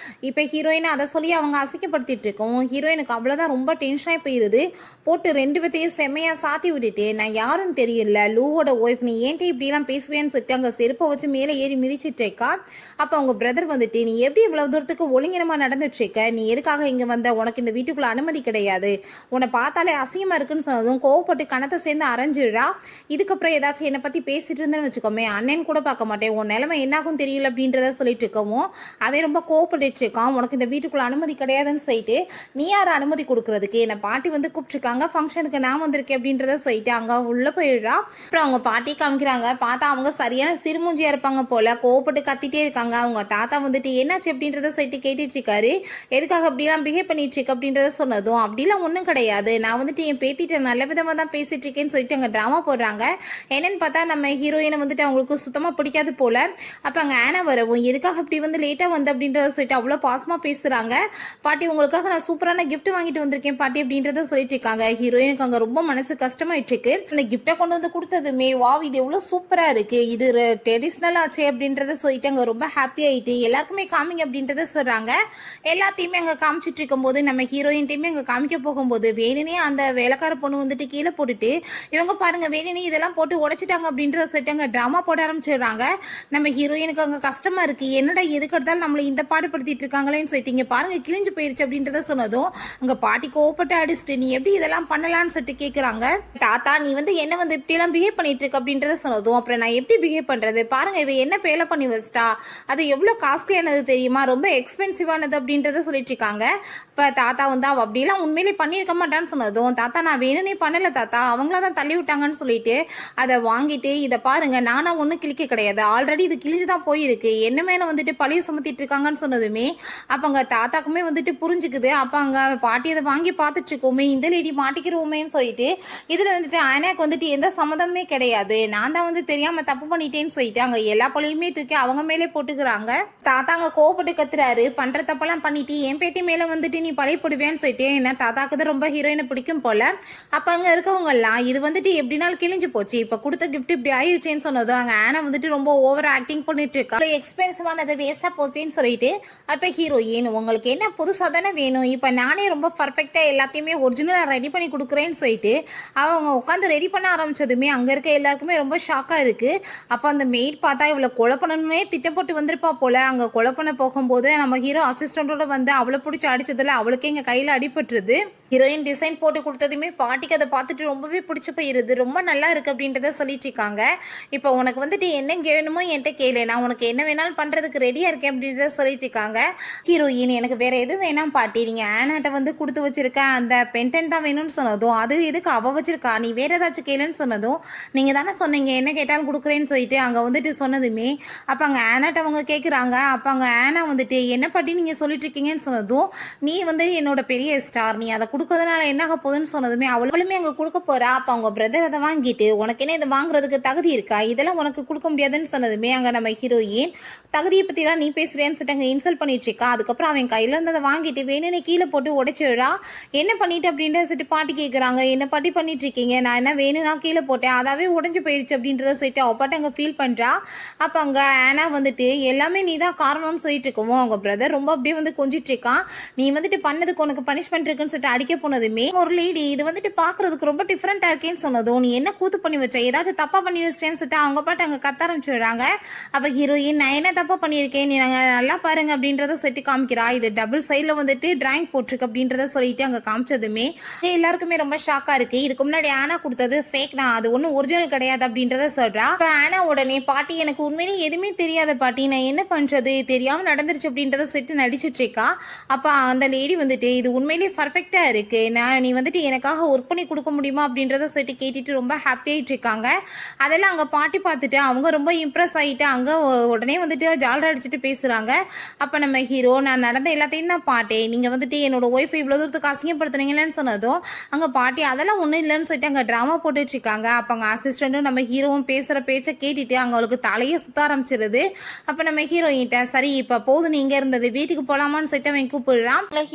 இப்போ ஹீரோயினை அதை சொல்லி அவங்க அசிக்கப்படுத்திட்டு இருக்கோம். ஹீரோயினுக்கு அவ்வளோதான் ரொம்ப டென்ஷனாகி போயிடுது. போட்டு 2 பேத்தையும் செம்மையாக சாத்தி விட்டுட்டு நான் யாருன்னு தெரியல, லூவோட ஒய்ஃப், நீ ஏன்ட்டு இப்படிலாம் பேசுவேன்னு சொல்லிட்டு அங்கே செருப்பை வச்சு மேலே ஏறி மிதிச்சிட்டு இருக்கா. அப்போ அவங்க பிரதர் வந்துட்டு நீ எப்படி இவ்வளோ தூரத்துக்கு ஒழுங்கினமாக நடந்துட்டு இருக்க, நீ எதுக்காக இங்கே வந்த, உனக்கு இந்த வீட்டுக்குள்ளே அனுமதி கிடையாது, உன்னை பார்த்தாலே அசிங்கமாக இருக்குன்னு சொன்னதும் கோவப்பட்டு கணத்தை சேர்ந்து அரைஞ்சிடுறா. இதுக்கப்புறம் ஏதாச்சும் என்னை பற்றி பேசிட்டு இருந்தேன்னு வச்சுக்கோமே, அண்ணன் கூட பார்க்க மாட்டேன், உன் நிலைமை என்னாகும் தெரியல அப்படின்றத சொல்லிட்டு இருக்கவும் அவன் ரொம்ப கோவப்பட்டு இருக்கான். உனக்கு இந்த வீட்டுக்குள்ள அனுமதி கிடையாதுன்னு சொல்லிட்டு நீ யார் அனுமதி கொடுக்கறதுக்கு, என்னை பாட்டி வந்து கூப்பிட்டுருக்காங்க ஃபங்க்ஷனுக்கு நான் வந்திருக்கேன் அப்படின்றத சொல்லிட்டு அங்கே உள்ளே போயிடுறா. அப்புறம் அவங்க பாட்டி காமிக்கிறாங்க. பார்த்தா அவங்க சரியான சிறுமூஞ்சியா இருப்பாங்க போல, கோவப்பட்டு கத்திட்டே இருக்காங்க. அவங்க தாத்தா வந்துட்டு என்னாச்சு அப்படின்றத சொல்லிட்டு கேட்டுட்டு இருக்காரு. எதுக்காக அப்படிலாம் பிஹேவ் பண்ணிட்டு இருக்கு அப்படின்றத சொன்னதும் அப்படிலாம் ஒன்றும் கிடையாது, நான் வந்துட்டு என் பேத்திட்ட நல்ல விதமாக தான் பேசிட்டு இருக்கேன்னு சொல்லிட்டு அங்கே ட்ராமா போடுறாங்க. என்னன்னு பார்த்தா நம்ம ஹீரோயினை வந்துட்டு அவங்களுக்கு சுத்தமாக பிடிக்காது போல. அப்போ அங்கே ஆனா வரவும் எதுக்காக இப்படி வந்து லேட்டாக வந்து அப்படின்றத சொல்லிட்டு அவ்வளோ பாசமாக பேசுகிறாங்க. பாட்டி உங்களுக்காக நான் சூப்பரான கிஃப்ட் வாங்கிட்டு வந்திருக்கேன் பாட்டி அப்படின்றத சொல்லிட்டு இருக்காங்க. ஹீரோயினுக்கு அங்கே ரொம்ப மனசு கஷ்டமாயிட்டு இருக்கு. அந்த கிஃப்டை கொண்டு வந்து கொடுத்ததுமே வாவ் இது எவ்வளோ சூப்பராக இருக்கு, இது ட்ரெடிஷ்னல் ஆச்சு அப்படின்றத சொல்லிட்டு அங்கே ரொம்ப ஹாப்பி ஆகிட்டு எல்லாருக்குமே காமிங்க அப்படின்றத சொல்கிறாங்க. எல்லாத்தையுமே அங்கே காமிச்சிட்டு இருக்கும்போது நம்ம ஹீரோயின்ட்டையுமே அங்கே காமிக்க போகும்போது வேணுனே அந்த வேலைக்கார பொண்ணு வந்துட்டு கீழே போட்டுட்டு இவங்க பாருங்க வேணுனே இதெல்லாம் போட்டு உடைச்சிட்டாங்க அப்படின்றத சொல்லிட்டு அங்கே ட்ராமா போட ஆரம்பிச்சிடுறாங்க. நம்ம ஹீரோயினுக்கு அங்கே கஷ்டமா இருக்கு, என்னடா எதுக்கு எடுத்தாலும் நம்மளை இந்த பாடுபடுத்திட்டு இருக்காங்களேன்னு சொல்லிட்டு இங்கே பாருங்க கிழிஞ்சு போயிருச்சு அப்படின்றத சொன்னதும் அங்கே பாட்டி கோவப்பட்டு அடிச்சுட்டு நீ எப்படி இதெல்லாம் பண்ணலான்னு சொல்லிட்டு கேட்குறாங்க. தாத்தா நீ வந்து என்ன வந்து இப்படிலாம் பிஹேவ் பண்ணிட்டு இருக்கு அப்படின்றத சொன்னதும் அப்புறம் நான் எப்படி பிஹேவ் பண்றது, பாருங்க இவ என்ன பேலை பண்ணி வச்சிட்டா, அது எவ்வளோ காஸ்ட்லியானது தெரியுமா, ரொம்ப எக்ஸ்பென்சிவானது அப்படின்றத சொல்லிட்டு இருக்காங்க. இப்போ தாத்தா வந்து அவள் அப்படிலாம் உண்மையிலே பண்ணியிருக்க மாட்டான்னு சொன்னதும் தாத்தா நான் வேணும்னே பண்ணலை தாத்தா, அவங்கள தான் தள்ளி விட்டாங்கன்னு சொல்லிட்டு அதை வாங்கிட்டு இதை பாருங்க நானா ஒன்றும் கிழிக்க கிடையாது, ஆல்ரெடி இது கிழிஞ்சு தான் போயிருக்கு, என்ன மேலே வந்துட்டு பழிய சுமத்திட்டு இருக்காங்கன்னு சொன்னதுமே அப்போ அங்கே தாத்தாக்குமே வந்துட்டு புரிஞ்சுக்குது. அப்போ அங்கே பாட்டி அதை வாங்கி பார்த்துட்டு இருக்கோமே இந்த லேடி மாட்டிக்கிறோமேன்னு சொல்லிட்டு இதில் வந்துட்டு ஆனாக்கு வந்துட்டு எந்த சம்மதமே கிடையாது, நான் தான் வந்து தெரியாமல் தப்பு பண்ணிட்டேன்னு சொல்லிட்டு அங்கே எல்லா பழியுமே தூக்கி அவங்க மேலே போட்டுக்கிறாங்க. தாத்தா அங்கே கோவப்பட்டு கத்துறாரு, பண்ணுற தப்பெல்லாம் பண்ணிட்டு என் பேத்தி மேலே வந்துட்டு நீ பழி போடுவேன்னு சொல்லிட்டு ஏன்னா தாத்தாக்கு தான் ரொம்ப ஹீரோயினை பிடிக்கும் போல. அப்போ அங்கே இருக்கவங்கலாம் இது வந்துட்டு எப்படினாலும் கிழிஞ்சு போச்சு, இப்போ கொடுத்த கிஃப்ட் இப்படி ஆயிடுச்சேன்னு சொன்னதும் அங்கே ஆனா வந்துட்டு ரொம்ப ஓவர் ஆக்டிங் பண்ணிட்டு இருக்கா, எக்ஸ்பென்சிவானது வேஸ்ட்டாக போச்சேன்னு சொல்லிட்டு அப்போ ஹீரோயின் உங்களுக்கு என்ன புதுசாக தானே வேணும், இப்போ நானே ரொம்ப பர்ஃபெக்டாக எல்லாத்தையுமே ஒரிஜினலாக ரெடி பண்ணி கொடுக்குறேன்னு சொல்லிட்டு அவங்க உட்காந்து ரெடி பண்ண ஆரம்பிச்சதுமே அங்கே இருக்க எல்லாருக்குமே ரொம்ப ஷாக்காக இருக்குது. அப்போ அந்த மெய்ட் பார்த்தா இவ்வளோ கொலை பண்ணணுன்னே திட்டப்பட்டு வந்திருப்பா போல். அங்கே கொலை பண்ண போகும்போது நம்ம ஹீரோ அசிஸ்டண்ட்டோட வந்து அவளை பிடிச்சி அடித்ததில் அவளுக்கே எங்கள் கையில் அடிபட்டுருது. ஹீரோயின் டிசைன் போட்டு கொடுத்ததுமே பாட்டிக்கு அதை பார்த்துட்டு ரொம்பவே பிடிச்சி போயிருது, ரொம்ப நல்லா இருக்குது அப்படின்றத சொல்லிட்டு இருக்காங்க. இப்போ உனக்கு வந்துட்டு என்ன வேணுமோ என்கிட்ட கேளு, நான் உனக்கு என்ன வேணாலும் பண்ணுறதுக்கு ரெடியாக இருக்கேன் அப்படின்றத சொல்லிட்டு இருக்காங்க. ஹீரோயின் எனக்கு வேறு எதுவும் வேணாம் பாட்டி, நீங்கள் ஆனாட்ட வந்து கொடுத்து வச்சிருக்க அந்த பென்டன் தான் வேணும்னு சொன்னதும் அது எதுக்கு அவள் வச்சிருக்கா, நீ வேறு ஏதாச்சும் கேளுன்னு சொன்னதும் நீங்கள் தானே சொன்னீங்க என்ன கேட்டாலும் கொடுக்குறேன்னு சொல்லிட்டு அங்கே வந்துட்டு சொன்னதுமே அப்போ அங்கே ஆனாட்ட அவங்க கேட்குறாங்க. அப்போ அங்கே ஆனா வந்துட்டு என்ன பாட்டி நீங்கள் சொல்லிட்டு இருக்கீங்கன்னு சொன்னதும் நீ வந்து என்னோட பெரிய ஸ்டார், நீ அதை கொடுக்குறதுனால என்ன ஆக போகுதுன்னு சொன்னதுமே அவளுமே அங்கே கொடுக்க போகிறா. அப்போ அவங்க பிரதர் அதை வாங்கிட்டு உனக்கு என்ன இதை வாங்குறதுக்கு தகுதி இருக்கா, இதெல்லாம் உனக்கு கொடுக்க முடியாதுன்னு சொன்னதுமே அங்கே நம்ம ஹீரோயின் தகுதியை பற்றிலாம் நீ பேசுகிறேன்னு சொல்லிட்டு அங்கே இன்சல்ட் பண்ணிட்டு இருக்கா. அதுக்கப்புறம் அவன் கையில் இருந்து அதை வாங்கிட்டு வேணும்னு கீழே போட்டு உடைச்சிடுறா. என்ன பண்ணிட்டு அப்படின்றத சொல்லிட்டு பாட்டி கேட்குறாங்க, என்ன பாட்டி பண்ணிட்டு இருக்கீங்க, நான் என்ன வேணும்னா கீழே போட்டேன் அதாவே உடஞ்சி போயிடுச்சு அப்படின்றத சொல்லிட்டு அவ பாட்டு அங்கே ஃபீல் பண்ணுறா. அப்போ அங்கே ஆனா வந்துட்டு எல்லாமே நீ தான் காரணம்னு சொல்லிட்டு இருக்கவும் அவங்க பிரதர் ரொம்ப அப்படியே வந்து கொஞ்சிட்டு இருக்கான். நீ வந்துட்டு பண்ணதுக்கு உனக்கு பனிஷ்மெண்ட் இருக்குன்னு சொல்லிட்டு அடிக்க போனதுமே ஒரு லேடி இது வந்துட்டு பார்க்கறதுக்கு ரொம்ப டிஃப்ரெண்டா இருக்கேன்னு சொன்னதும் நீ என்ன கூத்து பண்ணி வச்ச, ஏதாச்சும் தப்பா பண்ணி வச்சிட்டேன்னு சொல்லிட்டு அவங்க பாட்டு அங்கே கத்த ஆரம்பிச்சுடுறாங்க. அப்போ ஹீரோயின் நான் என்ன தப்பா பண்ணியிருக்கேன் நீ நாங்கள் நல்லா பாருங்க அப்படின்றத சொல்லிட்டு காமிக்கிறா. இது டபுள் சைடில் வந்துட்டு டிராயிங் போட்டிருக்கு அப்படின்றத சொல்லிட்டு அங்கே காமிச்சதுமே எல்லாருக்குமே ரொம்ப ஷாக்கா இருக்கு. இதுக்கு முன்னாடி ஆனா கொடுத்தது ஃபேக் தான், அது ஒன்றும் ஒரிஜினல் கிடையாது அப்படின்றத சொல்றா. இப்போ ஆனா உடனே பாட்டி எனக்கு உண்மையிலே எதுவுமே தெரியாத பாட்டி, நான் என்ன பண்றது தெரியாமல் நடந்துருச்சு அப்படின்றத சொல்லிட்டு நடிச்சுட்டு இருக்கா. அப்போ அந்த லேடி வந்துட்டு இது உண்மையிலேயே பர்ஃபெக்டா இருக்கு, நீ வந்துட்டு எனக்காக ஒர்க் பண்ணி கொடுக்க முடியுமா அப்படின்றத சொல்லிட்டு கேட்டுட்டு ரொம்ப ஹாப்பியாயிட்டு இருக்காங்க. அதெல்லாம் அங்கே பாட்டி பார்த்துட்டு அவங்க ரொம்ப இம்ப்ரெஸ் ஆகிட்டு அங்கே உடனே வந்துட்டு ஜாலரா அடிச்சுட்டு பேசுகிறாங்க. அப்போ நம்ம ஹீரோ நான் நடந்த எல்லாத்தையும் தான் பாட்டேன், நீங்கள் வந்துட்டு என்னோட ஒய்ஃபை இவ்வளோ தூரத்துக்கு அசிங்கப்படுத்துனீங்களேன்னு சொன்னதும் அங்கே பாட்டி அதெல்லாம் ஒன்றும் இல்லைன்னு சொல்லிட்டு அங்கே ட்ராமா போட்டுட்ருக்காங்க. அப்போ அங்கே அசிஸ்டண்ட்டும் நம்ம ஹீரோவும் பேசுகிற பேச்சை கேட்டுட்டு அங்கே அவளுக்கு தலையே சுத்த ஆரம்பிச்சிருது. அப்போ நம்ம ஹீரோயின்ட்ட சரி இப்போ போதும் நீங்கள் இருந்தது வீட்டுக்கு போகலாமான்னு சொல்லிட்டு அவன் கூப்பிடுறான். இல்லை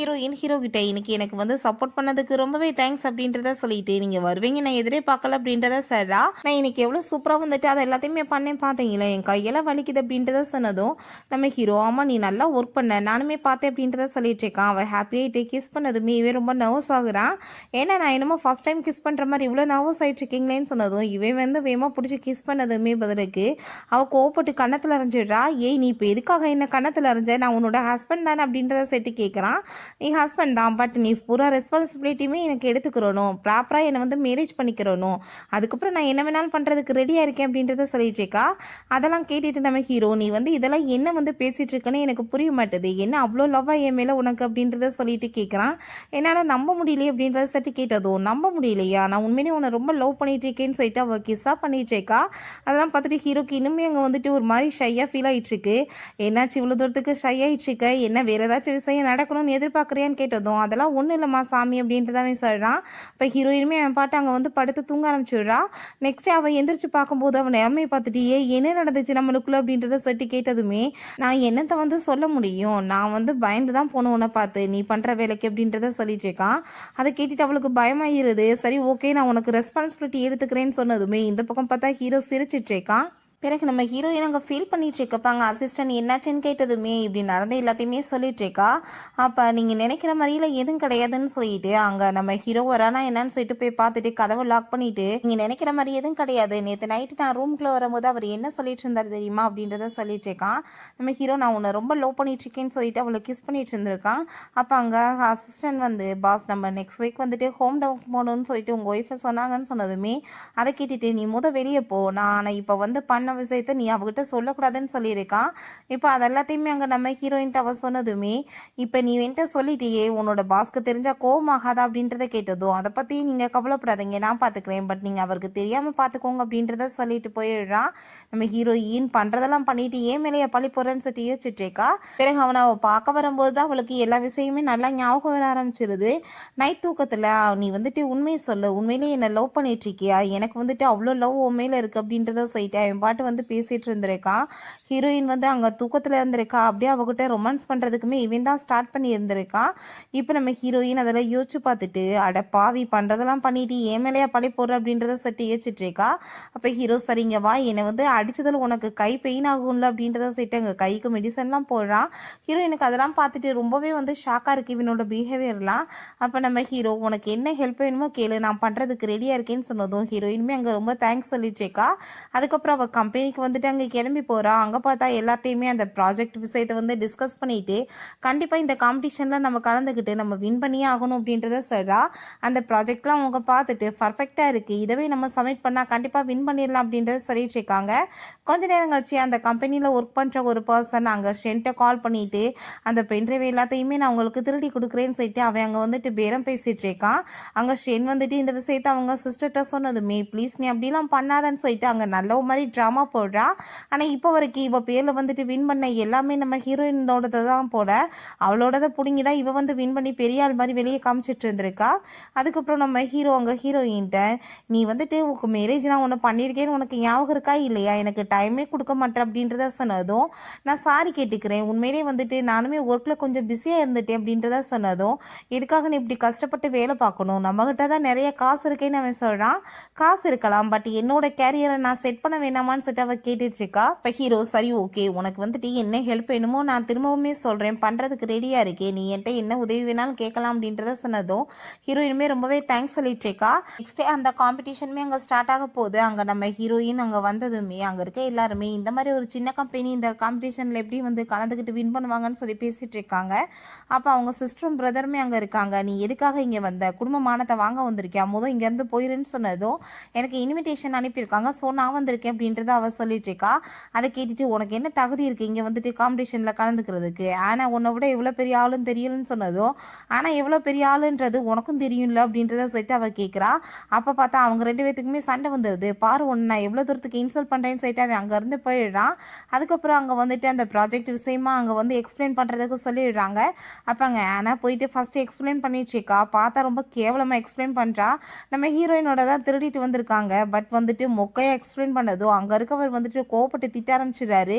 ஹீரோ கிட்ட இன்னைக்கு எனக்கு வந்து சப்போர்ட் பண்ணதுக்கு ரொம்பவே தேங்க்ஸ் அப்படின்றத சொல்லிட்டு நீங்கள் வருவீங்க நான் எதிரே பார்க்கல அப்படின்றத சொல்றா. நான் இன்னைக்கு எவ்வளோ சூப்பராக வந்துட்டு அதை எல்லாத்தையுமே பண்ணேன் பார்த்தீங்களா என் கையெல்லாம் வலிக்குது அப்படின்றத சொன்னதும் நம்ம ஹீரோ ஆமாம் நீ நல்லா ஒர்க் பண்ண நானுமே பார்த்தேன் அப்படின்றத சொல்லிட்டு இருக்கான். அவள் ஹாப்பியாகிட்டு கிஸ் பண்ணதுமே இவன் ரொம்ப நர்வஸ் ஆகுறான். ஏன்னா நான் என்னமோ ஃபர்ஸ்ட் டைம் கிஸ் பண்ணுற மாதிரி இவ்வளோ நர்வஸ் ஆகிட்டு இருக்கீங்களேன்னு சொன்னதும் இவன் வந்து வேகமாக பிடிச்சி கிஸ் பண்ணதுமே பதிலுக்கு அவள் கோவப்பட்டு கன்னத்தில் அரைஞ்சிடுறா. ஏய் நீ இப்போ எதுக்காக என்ன கன்னத்தில் அரைஞ்ச நான் உன்னோட ஹஸ்பண்ட் தானே அப்படின்றத செட்டு கேட்குறான். நீ ஹஸ்பண்ட் தான் பட் நீ பூரா ரெஸ்பான்சிபிலிட்டியுமே எனக்கு எடுத்துக்கிறணும் ப்ராப்பராக என்னை வந்து மேரேஜ் பண்ணிக்கிறணும் அதுக்கப்புறம் நான் என்ன வேணாலும் பண்ணுறதுக்கு ரெடியாக இருக்கேன் அப்படின்றத சொல்லிட்டேக்கா. அதெல்லாம் கேட்டுட்டு நம்ம ஹீரோ நீ வந்து இதெல்லாம் என்ன வந்து பேசிகிட்டு இருக்கேன்னு எனக்கு புரிய மாட்டேது என்ன அவ்வளோ லவ்வாக என் மேலே உனக்கு அப்படின்றத சொல்லிட்டு கேட்குறான். என்னால் நம்ப முடியலையே அப்படின்றத சட்டு கேட்டதும் நம்ப முடியலையா நான் உண்மையிலே உன்னை ரொம்ப லவ் பண்ணிட்டு இருக்கேன்னு சொல்லிட்டு அவள் கிஸ்ஸாக பண்ணிட்டேக்கா. அதெல்லாம் பார்த்துட்டு ஹீரோக்கு இன்னுமே அங்கே வந்துட்டு ஒரு மாதிரி ஷையாக ஃபீல் ஆகிட்டுருக்கு. என்னாச்சு இவ்வளோ தூரத்துக்கு ஷை ஆகிட்டுருக்க என்ன வேறு ஏதாச்சும் விஷயம் நடக்கணும்னு எதிர்பார்க்குறியான்னு கேட்டதும் அதெல்லாம் ஒன்றும் இல்லைம்மா சாமி அப்படின்றதாவே சொல்கிறான். இப்போ ஹீரோயினுமே அவன் பாட்டு அங்கே வந்து படுத்து தூங்க ஆரம்பிச்சுடுறா. நெக்ஸ்ட் அவன் எந்திரிச்சு பார்க்கும்போது அவன் நிலைமையை பார்த்துட்டு என்ன நடந்துச்சு நம்மளுக்குள்ள அப்படின்றத சொல்லி கேட்டதுமே நான் என்னத்தை வந்து சொல்ல முடியும் நான் வந்து பயந்து தான் போன உன்னை பார்த்து நீ பண்ணுற வேலைக்கு அப்படின்றத சொல்லிட்டு இருக்கான். அதை கேட்டுட்டு அவளுக்கு பயமாயிருது. சரி ஓகே நான் உனக்கு ரெஸ்பான்சிபிலிட்டி எடுத்துக்கிறேன்னு சொன்னதுமே இந்த பக்கம் பார்த்தா ஹீரோ சிரிச்சிட்டு இருக்கான். பிறகு நம்ம ஹீரோயின் அங்கே ஃபீல் பண்ணிட்டு இருக்கப்பாங்க. அசிஸ்டன்ட் என்னாச்சுன்னு கேட்டதுமே இப்படி நடந்த எல்லாத்தையுமே சொல்லிட்டு இருக்கா. அப்போ நீங்கள் நினைக்கிற மாதிரிலாம் எதுவும் கிடையாதுன்னு சொல்லிட்டு அங்கே நம்ம ஹீரோ வரானா என்னன்னு சொல்லிட்டு போய் பார்த்துட்டு கதவை லாக் பண்ணிட்டு நீங்கள் நினைக்கிற மாதிரி எதுவும் கிடையாது நேற்று நைட்டு நான் ரூம்குள்ளே வரும்போது அவர் என்ன சொல்லிட்டு இருந்தார் தெரியுமா அப்படின்றத சொல்லிட்டு இருக்கான். நம்ம ஹீரோ நான் உன்னை ரொம்ப லவ் பண்ணிட்டு இருக்கேன்னு சொல்லிட்டு அவளை கிஸ் பண்ணிட்டு இருந்திருக்கான். அப்போ அங்கே அசிஸ்டன்ட் வந்து பாஸ் நம்ம நெக்ஸ்ட் வீக் வந்துட்டு ஹோம் டவுன் போகணும்னு சொல்லிட்டு உங்கள் ஒய்ஃபை சொன்னாங்கன்னு சொன்னதுமே அதை கேட்டுட்டு நீ வெளியே போ நான் இப்போ வந்து பண்ண விஷயத்தை நீ அவகிட்ட சொல்லக்கூடாதுன்னு சொல்லியிருக்கான். இப்போ அது எல்லாத்தையுமே அங்கே நம்ம ஹீரோயின்ட்டு அவ சொன்னதுமே இப்போ நீ என்கிட்ட சொல்லிட்டியே உன்னோட பாஸ்க்கு தெரிஞ்சா கோவமாகாதா அப்படின்றத கேட்டதும் அதை பற்றி நீங்கள் கவலைப்படாதீங்க நான் பார்த்துக்கிறேன் பட் நீங்கள் அவருக்கு தெரியாமல் பார்த்துக்கோங்க அப்படின்றத சொல்லிட்டு போயிடுறான். நம்ம ஹீரோயின் பண்ணுறதெல்லாம் பண்ணிட்டு ஏன் மேலேயே பழி போகிறேன்னு சொல்லிட்டு யோசிச்சுட்டேக்கா. பிறகு அவனை அவள் பார்க்க வரும்போது தான் அவளுக்கு எல்லா விஷயமே நல்லா ஞாபகம் வர ஆரம்பிச்சிருது. நைட் தூக்கத்தில் நீ வந்துட்டு உண்மையை சொல்லு உண்மையிலேயே என்னை லவ் பண்ணிட்டு இருக்கியா எனக்கு வந்துட்டு அவ்வளோ லவ் உண்மையில இருக்குது அப்படின்றத சொல்லிட்டு அவன் பாட்டு வந்து பேசிட்டு இருந்திருக்கான். ஹீரோயின் வந்து அங்கே தூக்கத்தில் இருந்திருக்கா அப்படியே அவகிட்ட ரொமான்ஸ் பண்ணுறதுக்குமே இவன் தான் ஸ்டார்ட் பண்ணி இருந்திருக்கான். இப்போ நம்ம ஹீரோயின் அதெல்லாம் யோசிச்சு பார்த்துட்டு அட பாவி பண்ணுறதெல்லாம் பண்ணிட்டு ஏன் மேலேயா பழி போடுற அப்படின்றத சட்டு யோசிச்சுட்டு இருக்கா. அப்போ ஹீரோ சரிங்க வா என்னை வந்து அடித்ததில் உனக்கு கை பெயின் ஆகும்ல அப்படின்றத சொல்லிட்டு அங்கே கைக்கு மெடிசன்லாம் போடுறான். ஹீரோயினுக்கு அதெல்லாம் பார்த்துட்டு ரொம்பவே வந்து ஷாக்காக இருக்குது இவனோட பிஹேவியர்லாம். அப்போ நம்ம ஹீரோ உனக்கு என்ன ஹெல்ப் வேணுமோ கேளு நான் பண்ணுறதுக்கு ரெடியாக இருக்கேன்னு சொன்னதும் ஹீரோயினுமே அங்கே ரொம்ப தேங்க்ஸ் சொல்லிட்டேக்கா. அதுக்கப்புறம் அவள் கம்பெனிக்கு வந்துட்டு அங்கே கிளம்பி போகிறா. அங்கே பார்த்தா எல்லாத்தையுமே அந்த ப்ராஜெக்ட் விஷயத்தை வந்து டிஸ்கஸ் பண்ணிட்டு கண்டிப்பாக இந்த காம்படிஷனில் நம்ம கலந்துக்கிட்டு நம்ம வின் பண்ணியே ஆகணும் அப்படின்றத சொல்கிறா. அந்த ப்ராஜெக்ட்லாம் அவங்க பார்த்துட்டு பர்ஃபெக்டாக இருக்குது இதவே நம்ம சப்மிட் பண்ணால் கண்டிப்பாக வின் பண்ணிடலாம் அப்படின்றத சொல்லிட்டு இருக்காங்க. கொஞ்ச நேரம் கழிச்சு அந்த கம்பெனியில் ஒர்க் பண்ணுற ஒரு பர்சன் அங்கே ஷென்ட்டை கால் பண்ணிட்டு அந்த பென்ட்ரைவ் எல்லாத்தையுமே நான் உங்களுக்கு திருடி கொடுக்குறேன்னு சொல்லிட்டு அவன் அங்கே வந்துட்டு பேரம் பேசிகிட்டு இருக்கான். அங்கே ஷென் வந்துட்டு இந்த விஷயத்தை அவங்க சிஸ்டர்கிட்ட சொன்னதுமே ப்ளீஸ் நீ அப்படிலாம் பண்ணாதன்னு சொல்லிட்டு அங்கே நல்ல மாதிரி ட்ராமா போடுறா. ஆனால் இப்போ வரைக்கும் இவள் பேரில் வந்துட்டு வின் பண்ண எல்லாமே நம்ம ஹீரோயினோடது தான் போல அவளோடத பிடிங்கி தான் இவள் வந்து வின் பண்ணி பெரிய ஆள் மாதிரி வெளியே காமிச்சிட்டு இருந்திருக்கா. அதுக்கப்புறம் நம்ம ஹீரோ அங்கே ஹீரோயின்ட்ட நீ வந்துட்டு உனக்கு மேரேஜ் நான் ஒன்று பண்ணியிருக்கேன்னு உனக்கு ஞாபகம் இருக்கா இல்லையா எனக்கு டைமே கொடுக்க மாட்டேன் அப்படின்றத சொன்னதும் நான் சாரி கேட்டுக்கிறேன் உண்மையிலே வந்துட்டு நானுமே ஒர்க்கில் கொஞ்சம் பிஸியாக இருந்துட்டேன் அப்படின்றத சொன்னதும் எதுக்காக நீ இப்படி கஷ்டப்பட்டு வேலை பார்க்கணும் நம்மகிட்ட தான் நிறைய காசு இருக்கேன்னு அவன் சொல்கிறான். காசு இருக்கலாம் பட் என்னோட கேரியரை நான் செட் பண்ண வேணாமான்னு சொல்லிட்டு அவள் கேட்டுட்டு இருக்கா. இப்போ ஹீரோ சரி ஓகே உனக்கு வந்துட்டு என்ன ஹெல்ப் வேணுமோ நான் திரும்பவுமே சொல்கிறேன் பண்ணுறதுக்கு ரெடியாக இருக்கேன் நீ என்கிட்ட என்ன உதவி வேணாலும் கேட்கலாம் அப்படின்றத சொன்னதும் ஹீரோயினுமே ரொம்பவே தேங்க்ஸ் சொல்லிட்டு இருக்கா. நெக்ஸ்ட் டே அந்த காம்படிஷனுமே அங்கே ஸ்டார்ட் ஆக போகுது. அங்கே நம்ம ஹீரோயின் அங்கே வந்ததுமே அங்கே இருக்க எல்லாருமே இந்த மாதிரி ஒரு சின்ன கம்பெனி இந்த காம்படிஷனில் எப்படி வந்து கலந்துக்கிட்டு வின் பண்ணுவாங்கன்னு சொல்லி பேசிகிட்டு இருக்காங்க. அப்போ அவங்க சிஸ்டரும் பிரதருமே அங்கே இருக்காங்க. நீ எதுக்காக இங்கே வந்த குடும்பமானத்தை வாங்க வந்திருக்கியா இங்கேருந்து போயிருன்னு சொன்னதும் எனக்கு இன்விடேஷன் அனுப்பியிருக்காங்க ஸோ நான் வந்திருக்கேன் அப்படின்றத அவள் சொல்லிட்டு இருக்கா. அதை கேட்டுட்டு உனக்கு என்ன தகுதி இருக்குது இங்கே வந்துட்டு காம்படிஷனில் கலந்துக்கிறதுக்கு? ஆனால் உன்னை விட எவ்வளோ பெரிய ஆளுன்னு தெரியலன்னு சொன்னதும், ஆனால் எவ்வளோ பெரிய ஆளுன்றது உனக்கும் தெரியும்ல அப்படின்றத சொல்லிட்டு அவள் கேட்குறா. அப்போ பார்த்தா அவங்க 2 பேத்துக்குமே சண்டை வந்துடுது. பாரு ஒன்று நான் எவ்வளோ தூரத்துக்கு இன்சல்ட் பண்ணுறேன்னு சொல்லிட்டு அவன் அங்கேருந்து போயிடுறான். அதுக்கப்புறம் அங்கே வந்துட்டு அந்த ப்ராஜெக்ட் விஷயமா அங்கே வந்து எக்ஸ்பிளைன் பண்ணுறதுக்கு சொல்லிடுறாங்க. அப்போ அங்கே ஆனால் போயிட்டு ஃபஸ்ட்டு எக்ஸ்பிளைன் பண்ணிட்டுருக்கா. பார்த்தா ரொம்ப கேவலமாக எக்ஸ்பிளைன் பண்ணுறா. நம்ம ஹீரோயினோட தான் திருடிட்டு வந்திருக்காங்க. பட் வந்துட்டு மொக்கையாக எக்ஸ்பிளைன் பண்ணதும் அங்கே இருக்கவர் வந்துட்டு கோவப்பட்டு திட்ட ஆரம்பிச்சிடுறாரு.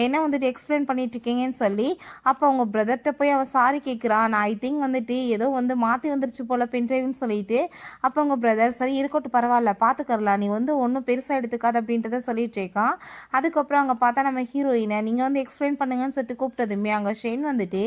என்ன வந்துட்டு எக்ஸ்பிளைன் பண்ணிட்டு இருக்கீங்கன்னு சொல்லி. அப்போ அவங்க பிரதர்கிட்ட போய் அவள் சாரி கேட்குறா. நான் ஐ திங்க் வந்துட்டு ஏதோ வந்து மாற்றி வந்துருச்சு போல் பென்ட்ரைவ்னு சொல்லிட்டு. அப்போ அவங்க பிரதர் சரி இருக்கட்டும் பரவாயில்ல பார்த்துக்கறலாம், நீ வந்து ஒன்றும் பெருசாக எடுத்துக்காது அப்படின்றத சொல்லிட்டு இருக்கான். அதுக்கப்புறம் அங்கே பார்த்தா நம்ம ஹீரோயினை நீங்கள் வந்து எக்ஸ்பிளைன் பண்ணுங்கன்னு சொல்லிட்டு கூப்பிட்டதுமே அங்கே ஷேன் வந்துட்டு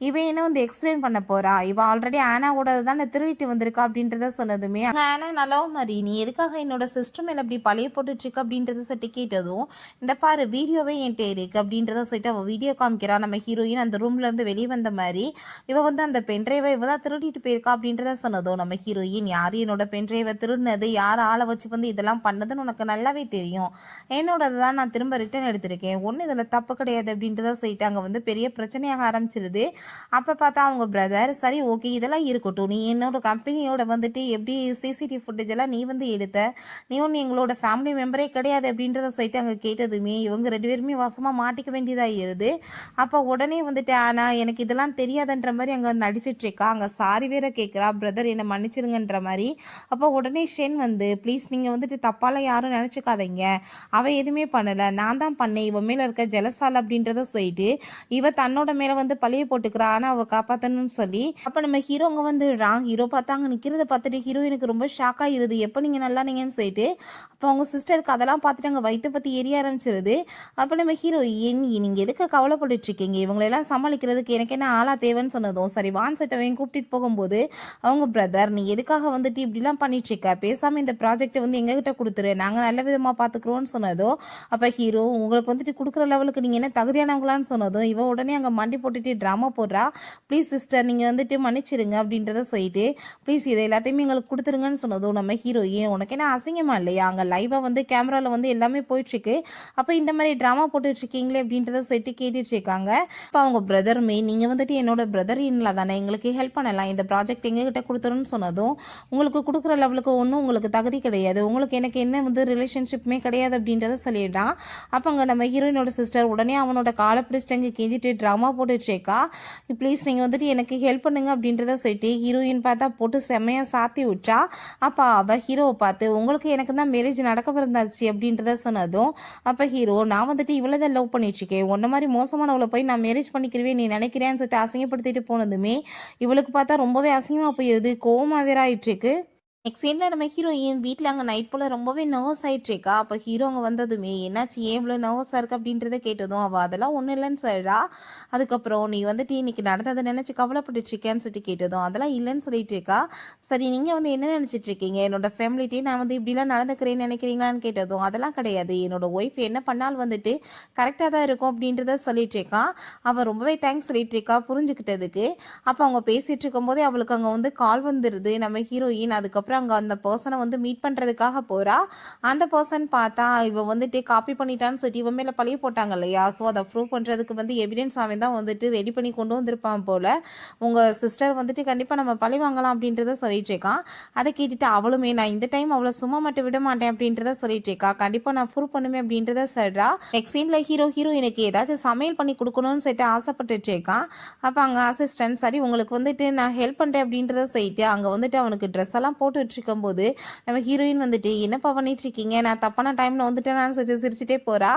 இவன் என்ன வந்து எக்ஸ்பிளைன் பண்ண போறா, இவ ஆல்ரெடி ஆனாவோட தான் திருடிட்டு வந்திருக்கா அப்படின்றத சொன்னதுமே ஆனா நல்லா மாதிரி நீ எதுக்காக என்னோட சிஸ்டர் மேலே அப்படி பழைய போட்டுட்டு இருக்க அப்படின்றத சொல்லிட்டு கேட்டதும், இந்த பாரு வீடியோவே என்கிட்ட இருக்கு அப்படின்றத சொல்லிட்டு அவள் வீடியோ காமிக்கிறா. நம்ம ஹீரோயின் அந்த ரூம்ல இருந்து வெளியே வந்த மாதிரி இவ வந்து அந்த பென்ட்ரைவை இவ தான் திருடிட்டு போயிருக்கா அப்படின்றத சொன்னதும் நம்ம ஹீரோயின் யார் என்னோட பென்ட்ரைவை திருடினது, யார் ஆளை வச்சு வந்து இதெல்லாம் பண்ணதுன்னு உனக்கு நல்லாவே தெரியும், என்னோடது தான் நான் திரும்ப ரிட்டர்ன் எடுத்திருக்கேன், ஒன்றும் இதில் தப்பு கிடையாது அப்படின்றத சொல்லிட்டு அங்கே வந்து பெரிய பிரச்சனையாக ஆரம்பிச்சிருது. அப்போ பார்த்தா அவங்க பிரதர் சரி ஓகே இதெல்லாம் இருக்கட்டும், நீ என்னோட கம்பெனியோட வந்துட்டு எப்படி சிசிடிவி ஃபுட்டேஜ் எல்லாம் நீ வந்து எடுத்த, நீ ஒன்று எங்களோட ஃபேமிலி மெம்பரே கிடையாது அப்படின்றத சொல்லிட்டு அங்கே கேட்டதுமே இவங்க 2 பேருமே வசமாக மாட்டிக்க வேண்டியதாக இருது. அப்போ உடனே வந்துட்டு ஆனால் எனக்கு இதெல்லாம் தெரியாதுன்ற மாதிரி அங்கே நடிச்சிட்ருக்கா. அங்கே சாரி வேற கேட்குறா, பிரதர் என்னை மன்னிச்சிருங்கன்ற மாதிரி. அப்போ உடனே ஷென் வந்து ப்ளீஸ் நீங்கள் வந்துட்டு தப்பால யாரும் நினச்சிக்காதீங்க, அவள் எதுவுமே பண்ணலை, நான் தான் பண்ணேன், இவன் மேலே இருக்க ஜலசால் அப்படின்றத சொல்லிட்டு இவ தன்னோட மேலே வந்து பழைய போட்டுக்கிறா. ஆனால் அவள் காப்பாற்றணும்னு சொல்லி அப்போ நம்ம ஹீரோங்க வந்துடுறான். ஹீரோ பார்த்தா அங்கே நிற்கிறத பார்த்துட்டு ஹீரோயினுக்கு ரொம்ப ஷாக் ஆகிருது, எப்போ நீங்கள் நல்லா நீங்கன்னு சொல்லிட்டு. அப்போ அவங்க சிஸ்டருக்கு அதெல்லாம் பார்த்துட்டு அங்கே வயிற்று பற்றி எரிய ஆரம்பிச்சிருது. அப்போ நம்ம ஹீரோயின் நீங்கள் எதுக்கு கவலைப்பட்டுட்டு இருக்கீங்க, இவங்களெல்லாம் சமாளிக்கிறதுக்கு எனக்கு என்ன ஆளா தேவைன்னு சொன்னதும் சரி வான் செட்டவையும் கூப்பிட்டு போகும்போது அவங்க பிரதர் நீ எதுக்காக வந்துட்டு இப்படிலாம் பண்ணிட்டு இருக்க, பேசாமல் இந்த ப்ராஜெக்டை வந்து எங்ககிட்ட கொடுத்துரு, நாங்கள் நல்ல விதமாக பார்த்துக்குறோன்னு சொன்னதும் அப்போ ஹீரோ உங்களுக்கு வந்துட்டு கொடுக்குற லெவலுக்கு நீங்கள் என்ன தகுதியானவங்களான்னு சொன்னதும் இவ உடனே அங்கே மண்டி போட்டுட்டு ட்ராமா போடுறா. ப்ளீஸ் சிஸ்டர் நீங்கள் வந்துட்டு மன்னிச்சிருங்க அப்படின்றத சொல்லிட்டு ப்ளீஸ் இதை எல்லாத்தையுமே எங்களுக்கு கொடுத்துருங்கன்னு சொன்னதும் நம்ம ஹீரோயின் உனக்கு என்ன அசிங்கமா இல்லையா, அங்கே லைவாக வந்து கேமராவில் வந்து எல்லாமே போயிட்டுருக்கு, அப்போ இந்த மாதிரி ட்ராமா போட்டுட்ருக்கீங்களே அப்படின்றத சொல்லிட்டு கேட்டுட்ருக்காங்க. இப்போ அவங்க பிரதருமே நீங்கள் வந்துட்டு என்னோட பிரதர் இன்ல தானே எங்களுக்கு ஹெல்ப் பண்ணலாம், இந்த ப்ராஜெக்ட் எங்ககிட்ட கொடுத்துருன்னு சொன்னதும் உங்களுக்கு கொடுக்குற லெவலுக்கு ஒன்றும் உங்களுக்கு தகுதி கிடையாது, உங்களுக்கு எனக்கு என்ன வந்து ரிலேஷன்ஷிப்புமே கிடையாது அப்படின்றத சொல்லிடுறான். அப்போ அங்கே நம்ம ஹீரோயினோட சிஸ்டர் உடனே அவனோட காலை பிடிச்சிட்டு அங்கே கெஞ்சிட்டு ட்ராமா போட்டுட்ருக்கா. ப்ளீஸ் நீங்கள் வந்துட்டு எனக்கு ஹெல்ப் பண்ணுங்க அப்படின்றத சொல்லிட்டு ஹீரோயின் பார்த்தா போட்டு செம்மையாக சாத்தி விட்றா. அப்போ அவள் ஹீரோவை பார்த்து உங்களுக்கு எனக்கு தான் மேரேஜ் நடக்கவிருந்தாச்சு அப்படின்றத சொன்னதும் அப்போ ஹீரோ நான் வந்துட்டு இவ்வளோ தான் லவ் பண்ணிட்டுருக்கேன், உன்ன மாதிரி மோசமானவளை போய் நான் மேரேஜ் பண்ணிக்கிறவே நீ நினைக்கிறேன்னு சொல்லிட்டு அசிங்கப்படுத்திட்டு போனதுமே இவளுக்கு பார்த்தா ரொம்பவே அசிங்கமாக போயிடுது, கோவமாக வேற ஆயிட்டுருக்கு. நெக்ஸ்ட் சீனில் நம்ம ஹீரோயின் வீட்டில் அங்கே நைட் போல் ரொம்பவே நர்வஸ் ஆகிட்ருக்கா. அப்போ ஹீரோ அங்கே வந்ததுமே என்னாச்சு ஏன் இவ்வளோ நர்வஸாக இருக்குது அப்படின்றத கேட்டதும் அவள் அதெல்லாம் ஒன்றும் இல்லைன்னு சொல்கிறா. அதுக்கப்புறம் நீ வந்துட்டு இன்னைக்கு நடந்ததை நினச்சி கவலைப்பட்டுட்ருக்கேன்னு சொல்லிட்டு கேட்டதும் அதெல்லாம் இல்லைன்னு சொல்லிட்டு இருக்கா. சரி நீங்கள் வந்து என்ன நினச்சிட்ருக்கீங்க, என்னோட ஃபேமிலிட்டே நான் வந்து இப்படிலாம் நடந்துக்கிறேன்னு நினைக்கிறீங்களான்னு கேட்டதும் அதெல்லாம் கிடையாது, என்னோட ஒய்ஃப் என்ன பண்ணாலும் வந்துட்டு கரெக்டாக தான் இருக்கும் அப்படின்றத சொல்லிட்டு இருக்கான். அவள் ரொம்பவே தேங்க்ஸ் சொல்லிட்டு இருக்கா புரிஞ்சுக்கிட்டதுக்கு. அப்போ அவங்க பேசிகிட்டு இருக்கும்போதே அவளுக்கு அங்கே வந்து கால் வந்துடுது நம்ம ஹீரோயின். அதுக்கப்புறம் அங்கே அந்த பர்சனை வந்து மீட் பண்ணுறதுக்காக போகிறா. அந்த பர்சன் பார்த்தா இவ வந்துட்டு காப்பி பண்ணிட்டான்னு சொல்லிட்டு இவன் மேலே பழைய போட்டாங்க இல்லையா, ஸோ அதை ப்ரூவ் பண்ணுறதுக்கு வந்து எவிடன்ஸ் அவன் தான் வந்துட்டு ரெடி பண்ணி கொண்டு வந்திருப்பான் போல். உங்கள் சிஸ்டர் வந்துட்டு கண்டிப்பாக நம்ம பழி வாங்கலாம் அப்படின்றத சொல்லிட்டு இருக்கான். அதை கேட்டுட்டு அவளுமே நான் இந்த டைம் அவளை சும்மா மட்டும் விட மாட்டேன் அப்படின்றத சொல்லிட்டு இருக்கா. கண்டிப்பாக நான் ப்ரூவ் பண்ணுவேன் அப்படின்றத சொல்கிறா. நெக்ஸ்ட் சீனில் ஹீரோ எனக்கு ஏதாச்சும் சமையல் பண்ணி கொடுக்கணும்னு சொல்லிட்டு ஆசைப்பட்டுட்டு இருக்கான். அப்போ அங்கே அசிஸ்டன்ட் சரி உங்களுக்கு வந்துட்டு நான் ஹெல்ப் பண்ணுறேன் அப்படின்றத சொல்லிட்டு அங்கே வந்துட்டு அவனுக்கு ட்ரெஸ் எல்லாம் போட்டு இருக்கும்போது நம்ம ஹீரோயின் வந்துட்டு என்னப்பா பண்ணிட்டு இருக்கீங்க, நான் தப்பான டைம்ல வந்துட்டு நான் சிரிச்சுட்டே போறா.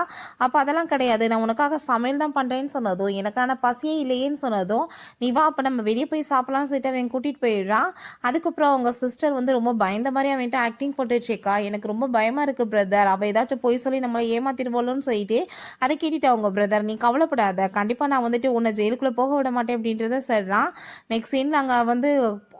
அப்போ அதெல்லாம் கிடையாது, நான் உனக்காக சமையல் தான் பண்றேன்னு சொன்னதும் எனக்கான பசியே இல்லையேன்னு சொன்னதும் நீ வா அப்போ நம்ம வெளியே போய் சாப்பிடலாம்னு சொல்லிட்டு அவன் கூட்டிட்டு போயிடுறான். அதுக்கப்புறம் அவங்க சிஸ்டர் வந்து ரொம்ப பயந்த மாதிரி அவன்ட்டு ஆக்டிங் போட்டுருக்கா. எனக்கு ரொம்ப பயமா இருக்கு பிரதர், அவள் ஏதாச்சும் போய் சொல்லி நம்மளை ஏமாத்திடுவோம்னு சொல்லிட்டு அதை கேட்டுட்டு அவங்க பிரதர் நீ கவலைப்படாத, கண்டிப்பா நான் வந்துட்டு உன்னை ஜெயிலுக்குள்ள போக விட மாட்டேன் அப்படின்றத சொல்றான். நெக்ஸ்ட் சீன்ல அங்க வந்து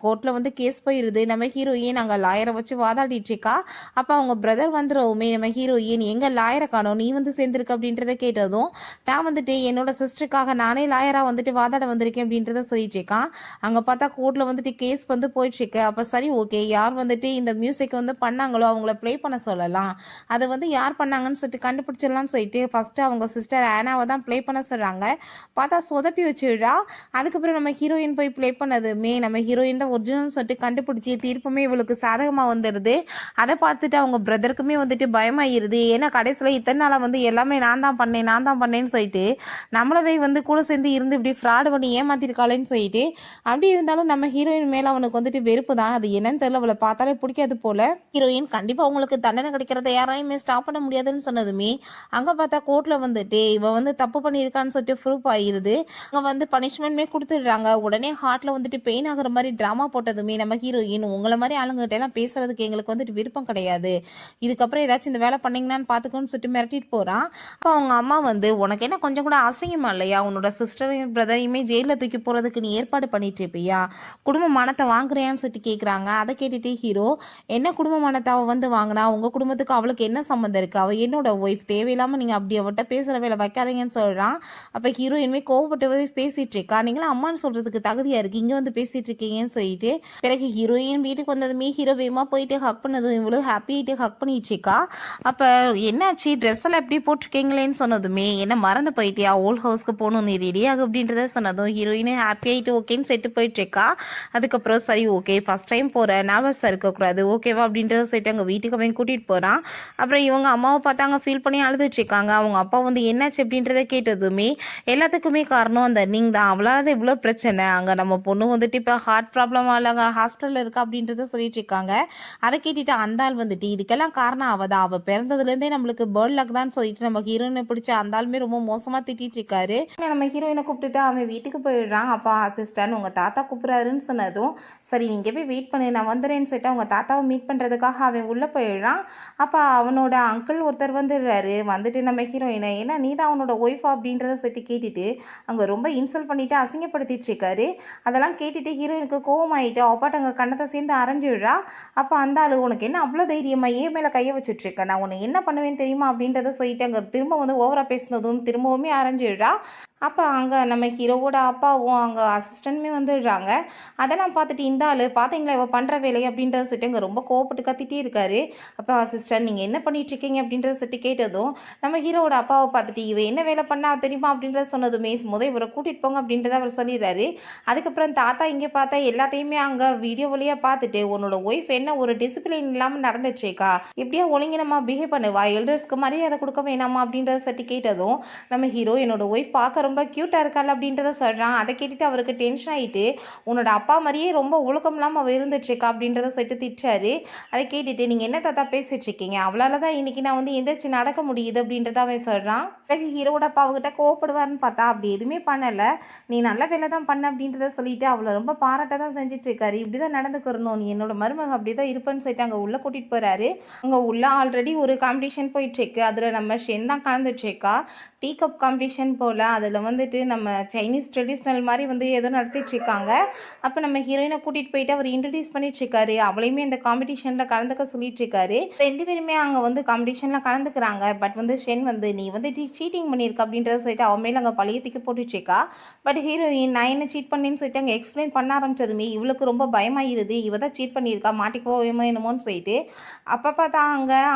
கோர்ட்டில் வந்து கேஸ் போயிடுது. நம்ம ஹீரோயின் அங்கே லாயரை வச்சு வாதாடிட்டு இருக்கா. அப்போ அவங்க பிரதர் வந்துடுவோமே நம்ம ஹீரோயின் எங்கே லாயரை காணோம், நீ வந்து சேர்ந்துருக்க அப்படின்றத கேட்டதும் நான் வந்துட்டு என்னோட சிஸ்டருக்காக நானே லாயராக வந்துட்டு வாதாட வந்திருக்கேன் அப்படின்றத சொல்லிட்டு இருக்கான். அங்கே பார்த்தா கோர்ட்டில் வந்துட்டு கேஸ் வந்து போயிட்டுருக்கு. அப்போ சரி ஓகே, யார் வந்துட்டு இந்த மியூசிக் வந்து பண்ணாங்களோ அவங்கள ப்ளே பண்ண சொல்லலாம், அதை வந்து யார் பண்ணாங்கன்னு சொல்லிட்டு கண்டுபிடிச்சிடலாம்னு சொல்லிட்டு ஃபஸ்ட்டு அவங்க சிஸ்டர் ஆனாவை தான் ப்ளே பண்ண சொல்கிறாங்க. பார்த்தா சொதப்பி வச்சுடுறா. அதுக்கப்புறம் நம்ம ஹீரோயின் போய் ப்ளே பண்ணதுமே நம்ம ஹீரோயின் தான் ஒரிஜினல் சொல்லிட்டு கண்டுபிடிச்சி தீர்ப்புமே இவளுக்கு சாதகமாக வந்துடுது. அதை பார்த்துட்டு அவங்க பிரதருக்குமே வந்துட்டு பயமாயிருது. ஏன்னா கடைசியில் இத்தனை நாளாக வந்து எல்லாமே நான் தான் பண்ணேன்னு சொல்லிட்டு நம்மளவே வந்து கூட சேர்ந்து இருந்து இப்படி ஃப்ராடு பண்ணி ஏமாத்திருக்காளேன்னு சொல்லிட்டு அப்படி இருந்தாலும் நம்ம ஹீரோயின் மேலே அவனுக்கு வந்துட்டு வெறுப்பு தான். அது என்னன்னு தெரியல, அவளை பார்த்தாலே பிடிக்காது போல. ஹீரோயின் கண்டிப்பாக அவங்களுக்கு தண்டனை கிடைக்கிறத யாராலையுமே ஸ்டாப் பண்ண முடியாதுன்னு சொன்னதுமே அங்கே பார்த்தா கோர்ட்டில் வந்துட்டு இவன் வந்து தப்பு பண்ணியிருக்கான்னு சொல்லிட்டு ப்ரூஃப் ஆகிடுது. அங்கே வந்து பனிஷ்மெண்ட்மே கொடுத்துடுறாங்க. உடனே ஹார்ட்டில் வந்துட்டு பெயின் ஆகிற மாதிரி ட்ராமா போட்டதுமே நம்ம ஹீரோயின் உங்களை மாதிரி ஆளுங்கிட்ட எல்லாம் பேசுறதுக்கு எங்களுக்கு வந்துட்டு விருப்பம் கிடையாது, இதுக்கப்புறம் ஏதாச்சும் இந்த வேலை பண்ணீங்கன்னான்னு பார்த்துக்கோன்னு சொல்லிட்டு மிரட்டிட்டு போகிறான். அப்போ அவங்க அம்மா வந்து உனக்கு என்ன கொஞ்சம் கூட அசிங்கமா இல்லையா, உன்னோட சிஸ்டரையும் பிரதரையுமே ஜெயிலில் தூக்கி போகிறதுக்கு நீ ஏற்பாடு பண்ணிட்டு இருப்பியா, குடும்ப மானத்தை வாங்குறியான்னு சொல்லிட்டு கேட்குறாங்க. அதை கேட்டுட்டு ஹீரோ என்ன குடும்ப மானத்தை அவள் வந்து வாங்கினா, உங்கள் குடும்பத்துக்கு அவளுக்கு என்ன சம்மந்தம் இருக்குது, அவள் என்னோட ஒய்ஃப், தேவையில்லாமல் நீங்கள் அப்படி அவட்ட பேசுகிற வேலை வைக்காதீங்கன்னு சொல்கிறான். அப்போ ஹீரோயின்மே கோவப்பட்டு பேசிகிட்டு இருக்கா. நீங்களாம் அம்மான்னு சொல்கிறதுக்கு தகுதியாக இருக்குது, இங்கே வந்து பேசிகிட்டு இருக்கீங்கன்னு சொல்லிட்டு பிறகு ஹீரோயின் வீட்டுக்கு வந்ததுமே ஹீரோ வேகமாக போயிட்டு ஹக் பண்ணதும் இவ்வளோ ஹாப்பியாகிட்டு ஹக் பண்ணிட்டு இருக்கா. அப்போ என்னாச்சு ட்ரெஸ் எல்லாம் எப்படி போட்டிருக்கீங்களேன்னு சொன்னதுமே என்ன மறந்து போயிட்டியா, ஓல்ட் ஹவுஸ்க்கு போகணும் நீ ரெடியாக அப்படின்றத சொன்னதும் ஹீரோயினே ஹாப்பியாகிட்டு ஓகேன்னு செட்டு போயிட்டுருக்கா. அதுக்கப்புறம் சரி ஓகே ஃபஸ்ட் டைம் போகிறேன், நர்வஸாக இருக்கக்கூடாது ஓகேவா அப்படின்றத சொல்லிட்டு அங்கே வீட்டுக்கு அவன் கூட்டிகிட்டு போகிறான். அப்புறம் இவங்க அம்மாவை பார்த்தாங்க ஃபீல் பண்ணி அழுதுட்ருக்காங்க. அவங்க அப்பா வந்து என்னாச்சு அப்படின்றத கேட்டதுமே எல்லாத்துக்குமே காரணம் அந்த நீங்கள் தான், அவளால் தான் இவ்வளோ பிரச்சனை, அங்கே நம்ம பொண்ணு வந்துட்டு இப்போ ஹார்ட் ப்ராப்ளம் அங்கே ஹாஸ்பிட்டலில் இருக்கா அப்படின்றத சொல்லிட்டு இருக்காங்க. அதை கேட்டுட்டு அந்த ஆள் வந்துட்டு இதுக்கெல்லாம் காரணம் அவள் தான், அவள் பிறந்ததுலேருந்தே நம்மளுக்கு பேர்ட் லக் தான் சொல்லிட்டு நம்ம ஹீரோயினை பிடிச்ச அந்த ஆளுமே ரொம்ப மோசமாக திட்டிகிட்டு இருக்காரு. நம்ம ஹீரோயினை கூப்பிட்டுட்டு அவன் வீட்டுக்கு போயிடுறான். அப்பா அசிஸ்டன்ட் உங்கள் தாத்தா கூப்பிட்றாருன்னு சொன்னதும் சரி நீங்கள் போய் வெயிட் பண்ணு நான் வந்துடுறேன்னு சொல்லிட்டு அவங்க தாத்தாவை மீட் பண்ணுறதுக்காக அவன் உள்ளே போயிடுறான். அப்போ அவனோட அங்கிள் ஒருத்தர் வந்துடுறாரு. வந்துட்டு நம்ம ஹீரோயினை ஏன்னா நீ தான் அவனோட ஒய்ஃபா அப்படின்றத சொல்லிட்டு கேட்டுட்டு அங்கே ரொம்ப இன்சல்ட் பண்ணிவிட்டு அசிங்கப்படுத்திட்டு இருக்காரு. அதெல்லாம் கேட்டுட்டு ஹீரோயினுக்கு கோவமாயிட்டு அப்பாட்ட அங்கே கண்ணத்தை சேர்ந்து அரைஞ்சிடுறா. அப்போ அந்த ஆளு உனக்கு என்ன அவ்வளோ தைரியமா ஏன் மேலே கையை வச்சுட்ருக்க, நான் உன்னை என்ன பண்ணுவேன்னு தெரியுமா அப்படின்றத சொல்லிட்டு அங்கே திரும்ப வந்து ஓவராக பேசினதும் திரும்பவுமே அரைஞ்சிடுறா. அப்போ அங்கே நம்ம ஹீரோவோட அப்பாவும் அங்கே அசிஸ்டன்ட்டுமே வந்துடுறாங்க. அதெல்லாம் பார்த்துட்டு இந்த ஆள் பார்த்தீங்களா இவ பண்ணுற வேலையை அப்படின்றத சொல்லிட்டு அங்கே ரொம்ப கோவப்பட்டு கத்திட்டே இருக்காரு. அப்போ அசிஸ்டன்ட் நீங்கள் என்ன பண்ணிகிட்ருக்கீங்க அப்படின்றத சொல்லிட்டு கேட்டதும் நம்ம ஹீரோவோட அப்பாவை பார்த்துட்டு இவ என்ன வேலை பண்ணா தெரியுமா அப்படின்றத சொன்னதுமே இவரை கூட்டிகிட்டு போங்க அப்படின்றத அவர் சொல்லிடுறாரு. அதுக்கப்புறம் தாத்தா இங்கே பார்த்தா எல்லாத்தையுமே அங்கே வீடியோ வழியாக பார்த்துட்டு உன்னோட ஒய்ஃப் என்ன ஒரு டிசிப்ளின் இல்லாமல் நடந்துட்டுருக்கா, இப்படியா ஒழுங்கினமாக பிஹேவ் பண்ணுவா, எல்டர்ஸ்க்கு மரியாதை கொடுக்க வேணாமா அப்படின்றத சொல்லிட்டு கேட்டதும் நம்ம ஹீரோ என்னோட ஒய்ஃப் பார்க்க ரொம்ப க்யூட்டாக இருக்காள் அப்படின்றத சொல்கிறான். அதை கேட்டுட்டு அவருக்கு டென்ஷன் ஆகிட்டு உன்னோட அப்பா மாதிரியே ரொம்ப ஒழுக்கம் இல்லாமல் அவள் இருந்துட்டுருக்கா அப்படின்றத சொல்லிட்டு திட்டாரு. அதை கேட்டுட்டு நீங்கள் என்ன தாத்தா பேசிட்டு இருக்கீங்க, அவளால் தான் இன்றைக்கி நான் வந்து எந்திரிச்சு நடக்க முடியுது அப்படின்றத அவன் சொல்கிறான். பிறகு ஹீரோட அப்பாவுக்கிட்ட கோவப்படுவார்னு பார்த்தா அப்படி எதுவுமே பண்ணலை, நீ நல்ல வேலை தான் பண்ண அப்படின்றத சொல்லிட்டு அவளை ரொம்ப பாராட்ட தான் செஞ்சிட்ருக்காரு. இப்படி தான் நடந்துக்கிறணும், நீ என்னோட மருமக அப்படி தான் இருப்பேன்னு சொல்லிட்டு அங்கே உள்ளே கூட்டிகிட்டு போகிறாரு. அங்கே உள்ள ஆல்ரெடி ஒரு காம்படிஷன் போயிட்டுருக்கு. அதில் நம்ம ஷென் தான் கலந்துட்டுருக்கா. டீ கப் காம்படிஷன் போல் அதில் வந்துட்டு நம்ம சைனீஸ் ட்ரெடிஷ்னல் மாதிரி வந்து ஏதோ நடத்திட்டுருக்காங்க. அப்போ நம்ம ஹீரோயினை கூட்டிகிட்டு போயிட்டு அவர் இன்ட்ரடியூஸ் பண்ணிட்டுருக்காரு. அவளையுமே இந்த காம்படிஷனில் கலந்துக்க சொல்லிட்டுருக்காரு. ரெண்டு பேருமே அங்கே வந்து காம்படிஷனில் கலந்துக்கிறாங்க. பட் வந்து ஷென் வந்து நீ வந்து சீட்டிங் பண்ணியிருக்க அப்படின்றத சொல்லிட்டு அவன் மேலே அங்கே பழையத்துக்கு போட்டுட்ருக்கா. பட் ஹீரோயின் நான் என்ன சீட் பண்ணேன்னு சொல்லிட்டு அங்கே எக்ஸ்பிளைன் பண்ண ஆரம்பிச்சதுமே இவளுக்கு ரொம்ப பயமாயிருது, இவ தான் சீட் பண்ணியிருக்கா மாட்டிக்குவோமோ என்னமோன்னு சொல்லிட்டு. அப்போ பார்த்தா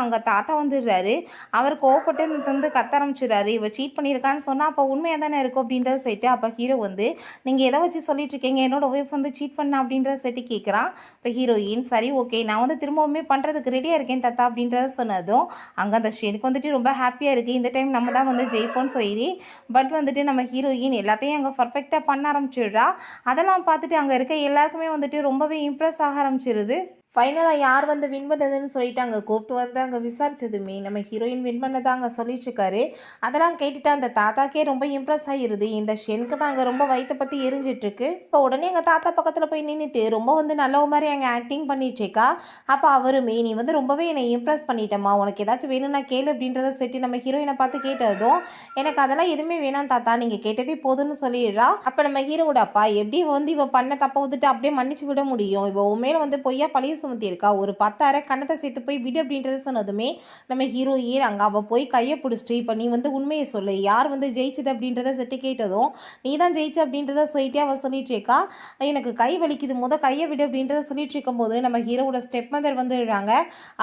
அங்கே தாத்தா வந்துடுறாரு. அவர் கோவப்பட்டு வந்து கத்த ஆரம்பிச்சிடுறாரு. இவ சீட் பண்ணியிருக்கான்னு சொன்னால் அப்போ உண்மையாக தானே இருக்கும் அப்படின்றத சொல்லிட்டு அப்போ ஹீரோ வந்து நீங்கள் எதை வச்சு சொல்லிட்டு இருக்கீங்க, என்னோட ஒய்ஃப் வந்து சீட் பண்ண அப்படின்றத சொல்லிட்டு கேட்குறான். இப்போ ஹீரோயின் சரி ஓகே நான் வந்து திரும்பவுமே பண்ணுறதுக்கு ரெடியாக இருக்கேன் தாத்தா அப்படின்றத சொன்னதும் அங்கே அந்த ஷெனுக்கு வந்துட்டு ரொம்ப ஹாப்பியாக இருக்குது, இந்த டைம் நம்ம தான் வந்து ஜெயிப்போம்னு சொல்லி. பட் வந்துட்டு நம்ம ஹீரோயின் எல்லாத்தையும் அங்கே பர்ஃபெக்டாக பண்ண ஆரம்பிச்சிடுறா. அதெல்லாம் பார்த்துட்டு அங்கே இருக்க எல்லாருக்குமே வந்துட்டு ரொம்பவே இம்ப்ரெஸ் ஆக ஆரம்பிச்சிருது. ஃபைனலாக யார் வந்து வின் பண்ணதுன்னு சொல்லிட்டு அங்கே கூப்பிட்டு வந்து அங்கே விசாரிச்சதுமே நம்ம ஹீரோயின் வின் பண்ணதாங்க சொல்லிட்டு இருக்காரு. அதெல்லாம் கேட்டுட்டு அந்த தாத்தாக்கே ரொம்ப இம்ப்ரெஸ் ஆகிருது. இந்த ஷெனுக்கு தான் அங்கே ரொம்ப வயிற்றை பற்றி எரிஞ்சிட்ருக்கு. இப்போ உடனே எங்கள் தாத்தா பக்கத்தில் போய் நின்றுட்டு ரொம்ப வந்து நல்லவ மாதிரி அங்கே ஆக்டிங் பண்ணிட்டுருக்கா. அப்போ அவருமே நீ வந்து ரொம்பவே என்னை இம்ப்ரெஸ் பண்ணிட்டேம்மா, உனக்கு ஏதாச்சும் வேணும்னா கேளு அப்படின்றத செட்டு நம்ம ஹீரோயினை பார்த்து கேட்டதும் எனக்கு அதெல்லாம் எதுவுமே வேணாம் தாத்தா, நீங்கள் கேட்டதே போதுன்னு சொல்லிடுறா. அப்போ நம்ம ஹீரோட அப்பா எப்படி வந்து இவ பண்ண தப்பை வந்துட்டு அப்படியே மன்னிச்சு விட முடியும், இவ உண்மையில வந்து பொய்யா பழைய சுமத்தி இருக்கா, ஒரு 10,000 கண்ணத்தை சேர்த்து போய் விடு அப்படின்றத சொன்னதுமே நம்ம ஹீரோயின் அங்கே அவள் போய் கையை பிடிச்சிட்டு இப்போ நீ வந்து உண்மையை சொல்லு, யார் வந்து ஜெயிச்சது அப்படின்றத செட்டு கேட்டதும் நீ தான் ஜெயிச்ச அப்படின்றத சொல்லிட்டே அவள் சொல்லிட்டு இருக்கா. எனக்கு கை வலிக்குது, கையை விடு அப்படின்றத சொல்லிட்டு இருக்கும்போது நம்ம ஹீரோட ஸ்டெப் மதர் வந்துடுறாங்க.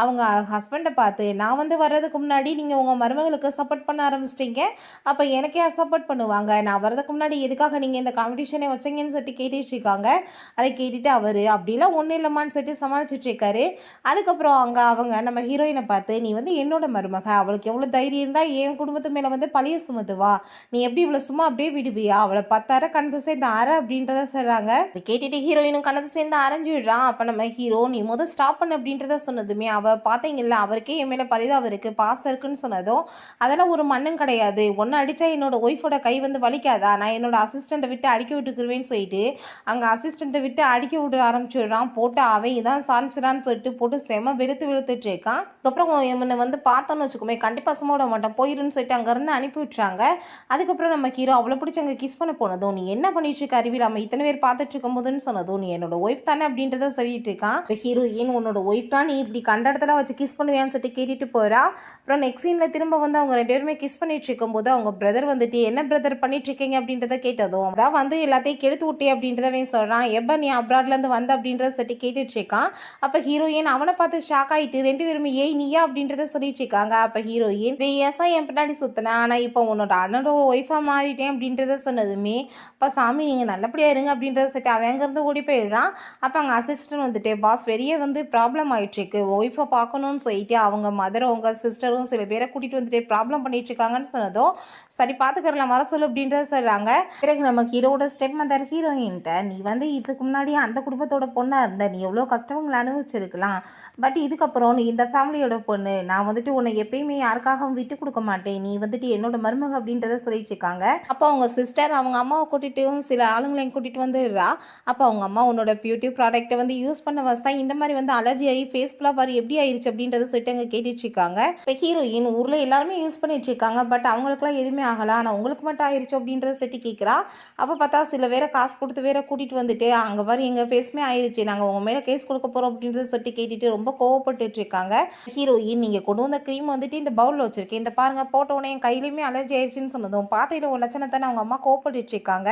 அவங்க ஹஸ்பண்டை பார்த்து நான் வந்து வர்றதுக்கு முன்னாடி நீங்கள் உங்கள் மருமகளுக்கு சப்போர்ட் பண்ண ஆரம்பிச்சிட்டிங்க, அப்போ எனக்கு யார் சப்போர்ட் பண்ணுவாங்க, நான் வர்றதுக்கு முன்னாடி எதுக்காக நீங்கள் இந்த காம்படிஷனை வச்சிங்கன்னு சொல்லிட்டு கேட்டுட்டு இருக்காங்க. அதை கேட்டுட்டு அவர் அப்படிலாம் ஒன்றும் இல்லைம்மான்னு சொல்லிட்டு சமாளிச்சுட்டு இருக்காரு. அதுக்கப்புறம் அவங்க நம்ம ஹீரோயினை பார்த்து நீ வந்து என்னோட மருமக, அவளுக்கு எவ்வளோ தைரியம் இருந்தால் என் குடும்பத்து மேலே வந்து பழிய சுமத்துவா, நீ எப்படி இவ்வளோ சும்மா அப்படியே விடுவியா, அவளை 10,000 கணத்தை சேர்ந்து அப்படின்றத சொல்கிறாங்க. அதை கேட்டுட்டு ஹீரோயினும் கணத்தை சேர்ந்து அரைஞ்சிடுறான். அப்போ நம்ம ஹீரோ நீ முதல் ஸ்டாப் பண்ணு அப்படின்றத சொன்னதுமே அவள் பார்த்தீங்கல்ல அவருக்கே என் மேலே பரிதாபம் இருக்குது பாசம் இருக்குன்னு சொன்னதும் அதெல்லாம் ஒரு மண்ணும் கிடையாது, ஒன்று அடித்தா என்னோட ஒய்ஃபோட கை வந்து வலிக்காதா, நான் என்னோட அசிஸ்டண்ட்டை விட்டு அடிக்க விட்டுக்குருவேன்னு சொல்லிட்டு அங்கே அசிஸ்டண்ட்டை விட்டு அடிக்க விட ஆரம்பிச்சிடுறான். போட்டு அவன் இதான் சாஞ்சிடான்னு சொல்லிட்டு போட்டு செம வெளுத்துட்டு இருக்கான். அதுக்கப்புறம் இவனை வந்து பார்த்தோன்னு வச்சுக்கோமே கண்டிப்பாக சும்மா விட மாட்டான், போயிருன்னு சொல்லிட்டு அங்கேருந்து அனுப்பி விட்டுறாங்க. அதுக்கப்புறம் நம்ம ஹீரோ அவ்வளோ பிடிச்சி அங்கே கிஸ் பண்ண போனதும் நீ என்ன பண்ணிட்டு இருக்க அறிவியல், நம்ம இத்தனை பேர் பார்த்துட்டு இருக்கும் போதுன்னு சொன்னதும் நீ என்னோட ஒய்ஃப் தானே அப்படின்றத சொல்லிட்டு இருக்கான். ஹீரோயின் உன்னோட ஒய்ஃப் தான், நீ இப்படி கண்ட இடத்துல வச்சு கிஸ் பண்ணுவியான்னு சொல்லிட்டு கேட்டுட்டு போறா. அப்புறம் நெக்ஸ்ட் சீனில் திரும்ப வந்து அவங்க 2 பேருமே கிஸ் பண்ணிட்டு இருக்கும் போது அவங்க பிரதர் வந்துட்டு என்ன பிரதர் பண்ணிட்டு இருக்கீங்க அப்படின்றத கேட்டதும் அதான் வந்து எல்லாத்தையும் கெடுத்து விட்டே அப்படின்றதவே சொல்கிறான். எப்போ நீ அப்ராட்லேருந்து வந்த அப்படின்றத சொல்லி கேட்டுட்டு இருக்கான். அப்போ ஹீரோயின் அவனை பார்த்து ஷாக் ஆகிட்டு 2 பேருமே ஏய் நீயா அப்படின்றத சொல்லிட்டு இருக்காங்க. அப்போ ஹீரோயின் 3 இயர்ஸாக என் பின்னாடி சுற்றினேன், ஆனால் இப்போ உன்னோட அண்ணனோட ஒய்ஃபாக மாறிட்டேன் அப்படின்றத சொன்னதுமே அப்போ சாமி நீங்கள் நல்லபடியாக இருங்க அப்படின்றத சொல்லி அவன் அங்கேருந்து ஓடி போயிடுறான். அப்போ அங்கே அசிஸ்டன்ட் வந்துட்டு பாஸ் வெளியே வந்து ப்ராப்ளம் ஆகிட்டுருக்கு, ஒய்ஃபை பார்க்கணும்னு சொல்லிட்டு அவங்க மதரும் அவங்க சிஸ்டரும் சில பேரை கூட்டிகிட்டு வந்துட்டு ப்ராப்ளம் பண்ணிட்டு இருக்காங்கன்னு சொன்னதும் சரி பார்த்துக்கலாம் வர சொல்லு அப்படின்றத சொல்கிறாங்க. பிறகு நம்ம ஹீரோட ஸ்டெப் மதர் ஹீரோயின்ட்ட நீ வந்து இதுக்கு முன்னாடி அந்த குடும்பத்தோட பொண்ணாக இருந்த, நீ எவ்வளோ கஷ்டங்களை அனுபவிச்சிருக்கலாம், பட் இதுக்கப்புறம் நீ இந்த ஃபேமிலியோட பொண்ணு, நான் வந்துட்டு உன்னை எப்பயுமே யாருக்காகவும் விட்டு கொடுக்க மாட்டேன், நீ வந்துட்டு என்னோட மருமக அப்படின்றத சொல்லிட்டு இருக்காங்க. அப்போ அவங்க சிஸ்டர் அவங்க அம்மாவை கூட்டிகிட்டும் சில ஆளுங்களையும் கூட்டிகிட்டு வந்துடுறா. அப்போ அவங்க அம்மா உன்னோட பியூட்டி ப்ராடக்ட்டை வந்து யூஸ் பண்ண வசதா இந்த மாதிரி வந்து அலர்ஜி ஆகி ஃபேஸ் ஃபுல்லாக பாரு எப்படி ஆயிடுச்சு அப்படின்றத சொல்லிட்டு அங்கே கேட்டுட்டு இருக்காங்க. இப்போ ஹீரோயின் ஊரில் எல்லாருமே யூஸ் பண்ணிட்டு இருக்காங்க, பட் அவங்களுக்குலாம் எதுவுமே ஆகலாம், ஆனால் உங்களுக்கு மட்டும் ஆயிடுச்சு அப்படின்றத செட்டி கேட்குறா. அப்போ பார்த்தா சில வேற காசு கொடுத்து வேற கூட்டிகிட்டு வந்துட்டு அங்கே பாரு எங்கள் ஃபேஸ்மே ஆயிடுச்சு, நாங்கள் உங்கள் மேலே கேஸ் கொடுக்க போகிறோம் அப்படின்றத சொல்லி கேட்டுட்டு ரொம்ப கோவப்பட்டு இருக்காங்க. ஹீரோயின் நீங்கள் கொண்டு வந்த க்ரீம் வந்துட்டு இந்த பவுலில் வச்சிருக்கேன், இந்த பாருங்க போட்டோன்னே என் கையிலையுமே அலர்ஜி ஆயிடுச்சுன்னு சொன்னதும் பார்த்துட்டு ஒரு லட்சணத்தை அவங்க அம்மா கோவப்பட்டு இருக்காங்க.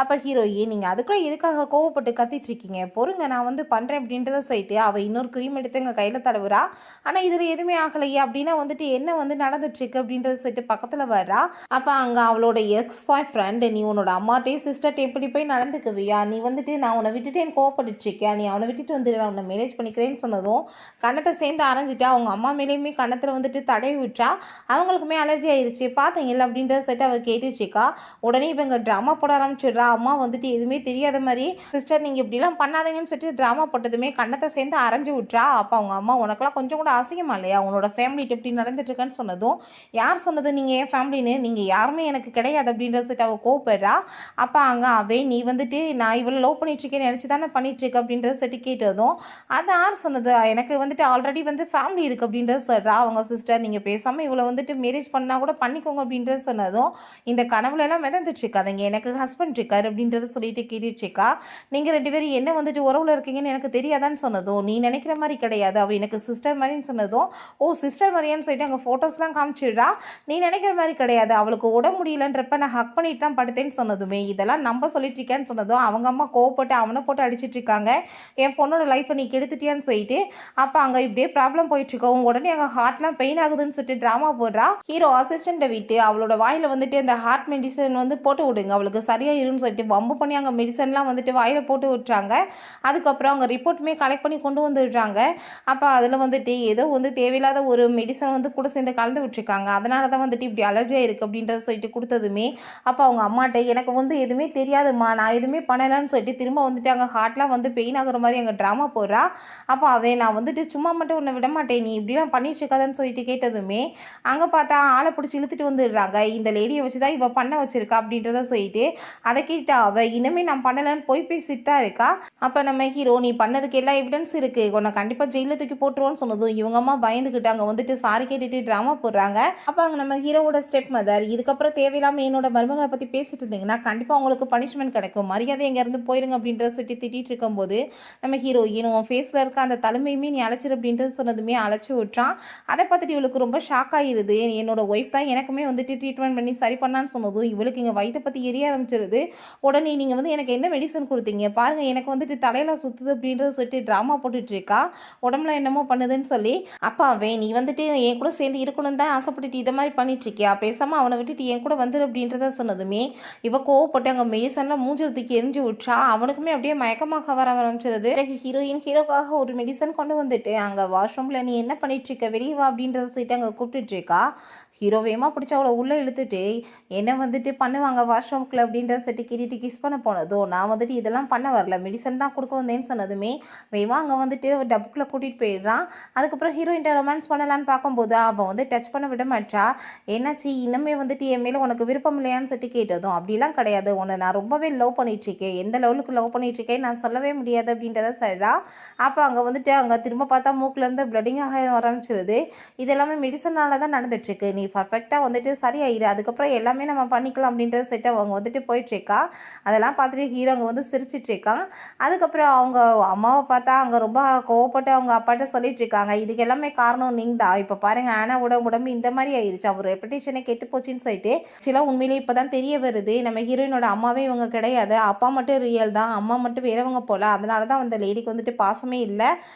அப்போ ஹீரோயின் நீங்கள் அதுக்குள்ளே எதுக்காக கோவப்பட்டு கத்திட்டு இருக்கீங்க, பொறுங்க நான் வந்து பண்ணுறேன் அப்படின்றத சொல்லிட்டு அவள் இன்னொரு க்ரீம் எடுத்து எங்கள் கையில் தடவுறா. ஆனால் இதில் எதுவுமே ஆகலையே அப்படின்னா வந்துட்டு என்ன வந்து நடந்துட்டுருக்கு அப்படின்றத சொல்லிட்டு பக்கத்தில் வர்றா. அப்போ அங்கே அவளோட எக்ஸ் பாய் ஃப்ரெண்டு நீ உன்னோட அம்மாட்டையும் சிஸ்டர்கிட்ட எப்படி போய் நடந்துக்குவியா, நீ வந்துட்டு நான் உன்னை விட்டுட்டு எனக்கு கோவப்பட்டுருக்கியா, நீ அவனை விட்டுட்டு வந்து நான் உன்னை மேரேஜ் பண்ணிக்கிறேன்னு சொன்னதும் கன்னத்தை சேர்ந்து அரைஞ்சிட்டா. அவங்க அம்மா மேலேயுமே கன்னத்தில் வந்துட்டு தடவி விட்டா, அவங்களுக்குமே அலர்ஜி ஆயிடுச்சு பார்த்தீங்கல்ல அப்படின்றத சொல்லிட்டு அவள் கேட்டுட்ருக்கா. உடனே இவங்க ட்ராமா போட ஆரம்பிச்சிடுறா. அம்மா வந்துட்டு எதுவுமே தெரியாத மாதிரி சிஸ்டர் நீங்கள் இப்படிலாம் பண்ணாதீங்கன்னு சொல்லிட்டு ட்ராமா போட்டதுமே கன்னத்தை சேர்ந்து அரைஞ்சி விட்றா. அப்போ அவங்க அம்மா உனக்கெல்லாம் கொஞ்சம் கூட அசிங்கமா இல்லையா, உன்னோட ஃபேமிலிட்டு எப்படி நடந்துட்டுருக்குன்னு சொன்னதும் யார் சொன்னது நீங்கள் ஏன் ஃபேமிலின்னு, நீங்கள் யாருமே எனக்கு கிடையாது அப்படின்றத சொல்லிட்டு அவள் கோவப்படுறா. அப்போ அங்கே நீ வந்துட்டு நான் இவ்வளோ லவ் பண்ணிட்டுருக்கேன்னு நினச்சி தானே பண்ணிட்டுருக்க அப்படின்றத சொல்லி கேட்டதும் அது யார் சொன்னது, எனக்கு வந்துட்டு ஆல்ரெடி வந்து ஃபேமிலி இருக்குது அப்படின்றத சொல்கிறா. அவங்க சிஸ்டர் நீங்கள் பேசாமல் இவ்வளோ வந்துட்டு மேரேஜ் பண்ணால் கூட பண்ணிக்கோங்க அப்படின்றத சொன்னதும் இந்த கனவுலெல்லாம் மிதந்துட்டுருக்காதீங்க, எனக்கு ஹஸ்பண்ட் இருக்காரு அப்படின்றத சொல்லிட்டு கேட்டுட்ருக்கா. நீங்கள் 2 பேரும் என்ன வந்துட்டு உறவில் இருக்கீங்கன்னு எனக்கு தெரியாதான்னு சொன்னதும் நீ நினைக்கிற மாதிரி கிடையாது, அவள் எனக்கு சிஸ்டர் மாதிரின்னு சொன்னதும் ஓ சிஸ்டர் மாதிரியான்னு சொல்லிட்டு அங்கே ஃபோட்டோஸ்லாம் காமிச்சிடுறா. நீ நினைக்கிற மாதிரி கிடையாது, அவளுக்கு உடம்பு முடியலன்றப்ப நான் ஹக் பண்ணிட்டு தான் படுத்தேன்னு சொன்னதுமே இதெல்லாம் நம்ப சொல்லிட்டு இருக்கேன்னு சொன்னதும் அவங்க அம்மா கோவப்பட்டு அவனை போட்டு அடிச்சிட்டு இருக்காங்க. என் பொண்ணோட லைஃப்பை நீ கெடுத்துட்டியான்னு சொல்லிட்டு அப்போ அங்கே இப்படியே ப்ராப்ளம் போயிட்டுருக்கோம். உடனே அங்கே ஹார்ட்லாம் பெயின் ஆகுதுன்னு சொல்லிட்டு ட்ராமா போடுறா. ஹீரோ அசிஸ்டண்ட்டை விட்டு அவளோட வாயில் வந்துட்டு அந்த ஹார்ட் மெடிசன் வந்து போட்டு விடுங்க அவளுக்கு சரியாக இருன்னு சொல்லிட்டு வம்பு பண்ணி அங்கே மெடிசன்லாம் வந்துட்டு வாயில் போட்டு விட்டுறாங்க. அதுக்கப்புறம் அவங்க ரிப்போர்ட்டுமே கலெக்ட் பண்ணி கொண்டு வந்து விடுறாங்க. அப்போ அதில் வந்துட்டு ஏதோ வந்து தேவையில்லாத ஒரு மெடிசன் வந்து கூட சேர்ந்து கலந்து விட்டுருக்காங்க, அதனால தான் வந்துட்டு இப்படி அலர்ஜியாக இருக்குது அப்படின்றத சொல்லிட்டு கொடுத்ததுமே அப்போ அவங்க அம்மாட்ட எனக்கு வந்து எதுவுமே தெரியாதுமா நான் எதுவுமே பண்ணலைன்னு சொல்லிட்டு திரும்ப வந்துட்டு அங்கே ஹார்ட்லாம் வந்து பெயின் ஆகுற மாதிரி அங்கே ட்ராமா போடுறா. கூப்பிட்றா. அப்போ அவன் நான் வந்துட்டு சும்மா மட்டும் உன்னை விட மாட்டேன், நீ இப்படிலாம் பண்ணிட்டு இருக்காதான்னு சொல்லிட்டு கேட்டதுமே அங்கே பார்த்தா ஆளை பிடிச்சி இழுத்துட்டு வந்துடுறாங்க. இந்த லேடியை வச்சு தான் இவ பண்ண வச்சிருக்கா அப்படின்றத சொல்லிட்டு அதை கேட்டு அவள் இனிமே நான் பண்ணலைன்னு போய் பேசிட்டு தான் இருக்கா. அப்போ நம்ம ஹீரோ நீ பண்ணதுக்கு எல்லா எவிடன்ஸ் இருக்குது, உன்னை கண்டிப்பாக ஜெயிலில் தூக்கி போட்டுருவோன்னு சொன்னதும் இவங்க அம்மா பயந்துக்கிட்டு அங்கே வந்துட்டு சாரி கேட்டுட்டு ட்ராமா போடுறாங்க. அப்போ அங்கே நம்ம ஹீரோவோட ஸ்டெப் மதர் இதுக்கப்புறம் தேவையில்லாமல் என்னோட மருமகளை பற்றி பேசிட்டு இருந்தீங்கன்னா கண்டிப்பாக உங்களுக்கு பனிஷ்மெண்ட் கிடைக்கும், மரியாதை எங்கேருந்து போயிருங்க அப்படின்றத சுட்டி திட்டிகிட்டு இருக்கும்போது நம்ம ஹீரோயின் உன் ஃபேஸில் இருக்க அந்த தலைமையுமே நீ அழைச்சிரு அப்படின்றது சொன்னதுமே அழைச்சி விட்றான். அதை பார்த்துட்டு இவளுக்கு ரொம்ப ஷாக் ஆகிடுது. என்னோட ஒய்ஃப் தான் எனக்குமே வந்துட்டு ட்ரீட்மெண்ட் பண்ணி சரி பண்ணான்னு சொன்னதும் இவளுக்கு இங்கே வயிற்றை பற்றி எரிய ஆரம்பிச்சிருது. உடனே நீங்கள் வந்து எனக்கு என்ன மெடிசன் கொடுத்தீங்க பாருங்கள், எனக்கு வந்துட்டு தலையில் சுற்றுது அப்படின்றத சொல்லிட்டு ட்ராமா போட்டுட்ருக்கா, உடம்புல என்னமோ பண்ணுதுன்னு சொல்லி. அப்பா அவன் நீ வந்துட்டு என் கூட சேர்ந்து இருக்கணும்னு தான் ஆசைப்பட்டுட்டு இதை மாதிரி பண்ணிட்டுருக்கியா, பேசாமல் அவனை விட்டுட்டு என் கூட வந்துடு அப்படின்றத சொன்னதுமே இவ கோவப்பட்டு அங்கே மெடிசன்லாம் மூஞ்சில் தூக்கி எரிஞ்சு விட்றா. அவனுக்குமே அப்படியே மயக்கமாக வர ஆரம்பிச்சிருது. ஹீரோக்காக ஒரு மெடிசன் கொண்டு வந்துட்டு அங்கே வாஷ்ரூமில் நீ என்ன பண்ணிட்டு இருக்க வெளியே வா அப்படின்றத சொல்லிட்டு அங்கே கூப்பிட்டுட்டு இருக்கா. ஹீரோ வேகமாக பிடிச்சி அவளை உள்ளே இழுத்துட்டு என்ன வந்துட்டு பண்ணுவாங்க வாஷ்ரூம்குள்ள அப்படின்ற செட்டு கேட்டுட்டு கிஸ் பண்ண போனதோ நான் வந்துட்டு இதெல்லாம் பண்ண வரல, மெடிசன் தான் கொடுக்க வந்தேன்னு சொன்னதுமே வேகமாக அங்கே வந்துட்டு டப்புக்குள்ளே கூட்டிகிட்டு போயிடுறான். அதுக்கப்புறம் ஹீரோயின்ட்ட ரொமான்ஸ் பண்ணலான்னு பார்க்கும்போது அவன் வந்து டச் பண்ண விட மாட்டா. என்னாச்சு இன்னமே வந்துட்டு என் மேலே உனக்கு விருப்பம் இல்லையான்னு சொல்லி கேட்டதும் அப்படிலாம் கிடையாது, உன்னை நான் ரொம்பவே லவ் பண்ணிகிட்ருக்கேன், எந்த லெவலுக்கு லவ் பண்ணிகிட்ருக்கேன் நான் சொல்லவே முடியாது அப்படின்றத சரிடா. அப்போ அங்கே வந்துட்டு அங்கே திரும்ப பார்த்தா மூக்கிலேருந்து ப்ளட்டிங் ஆக ஆரம்பிச்சிருது. இது எல்லாமே மெடிசனால தான் நடந்துட்டுருக்கு, நீ பர்ஃபெக்டாக வந்துட்டு சரியாயிரு, அதுக்கப்புறம் எல்லாமே நம்ம பண்ணிக்கலாம் அப்படின்றத செட்டு அவங்க வந்துட்டு போயிட்டுருக்கா. அதெல்லாம் பார்த்துட்டு ஹீரோ அங்கே வந்து சிரிச்சிட்ருக்கான். அதுக்கப்புறம் அவங்க அம்மாவை பார்த்தா அங்கே ரொம்ப கோவப்பட்டு அவங்க அப்பாட்ட சொல்லிட்டு இருக்காங்க, இதுக்கு எல்லாமே காரணம் நீங்கள் தான், இப்போ பாருங்கள் ஆனாவோட உடம்பு இந்த மாதிரி ஆயிடுச்சு, அவர் ரெப்புடேஷனே கெட்டு போச்சுன்னு சொல்லிட்டு ஆக்சுவலாக உண்மையிலே இப்போ தான் தெரிய வருது நம்ம ஹீரோயினோட அம்மாவே இவங்க கிடையாது, அப்பா மட்டும் ரியல் தான், அம்மா மட்டும் வேறவங்க போல், அதனால தான் அந்த லேடிக்கு வந்துட்டு பாசமே இல்லை.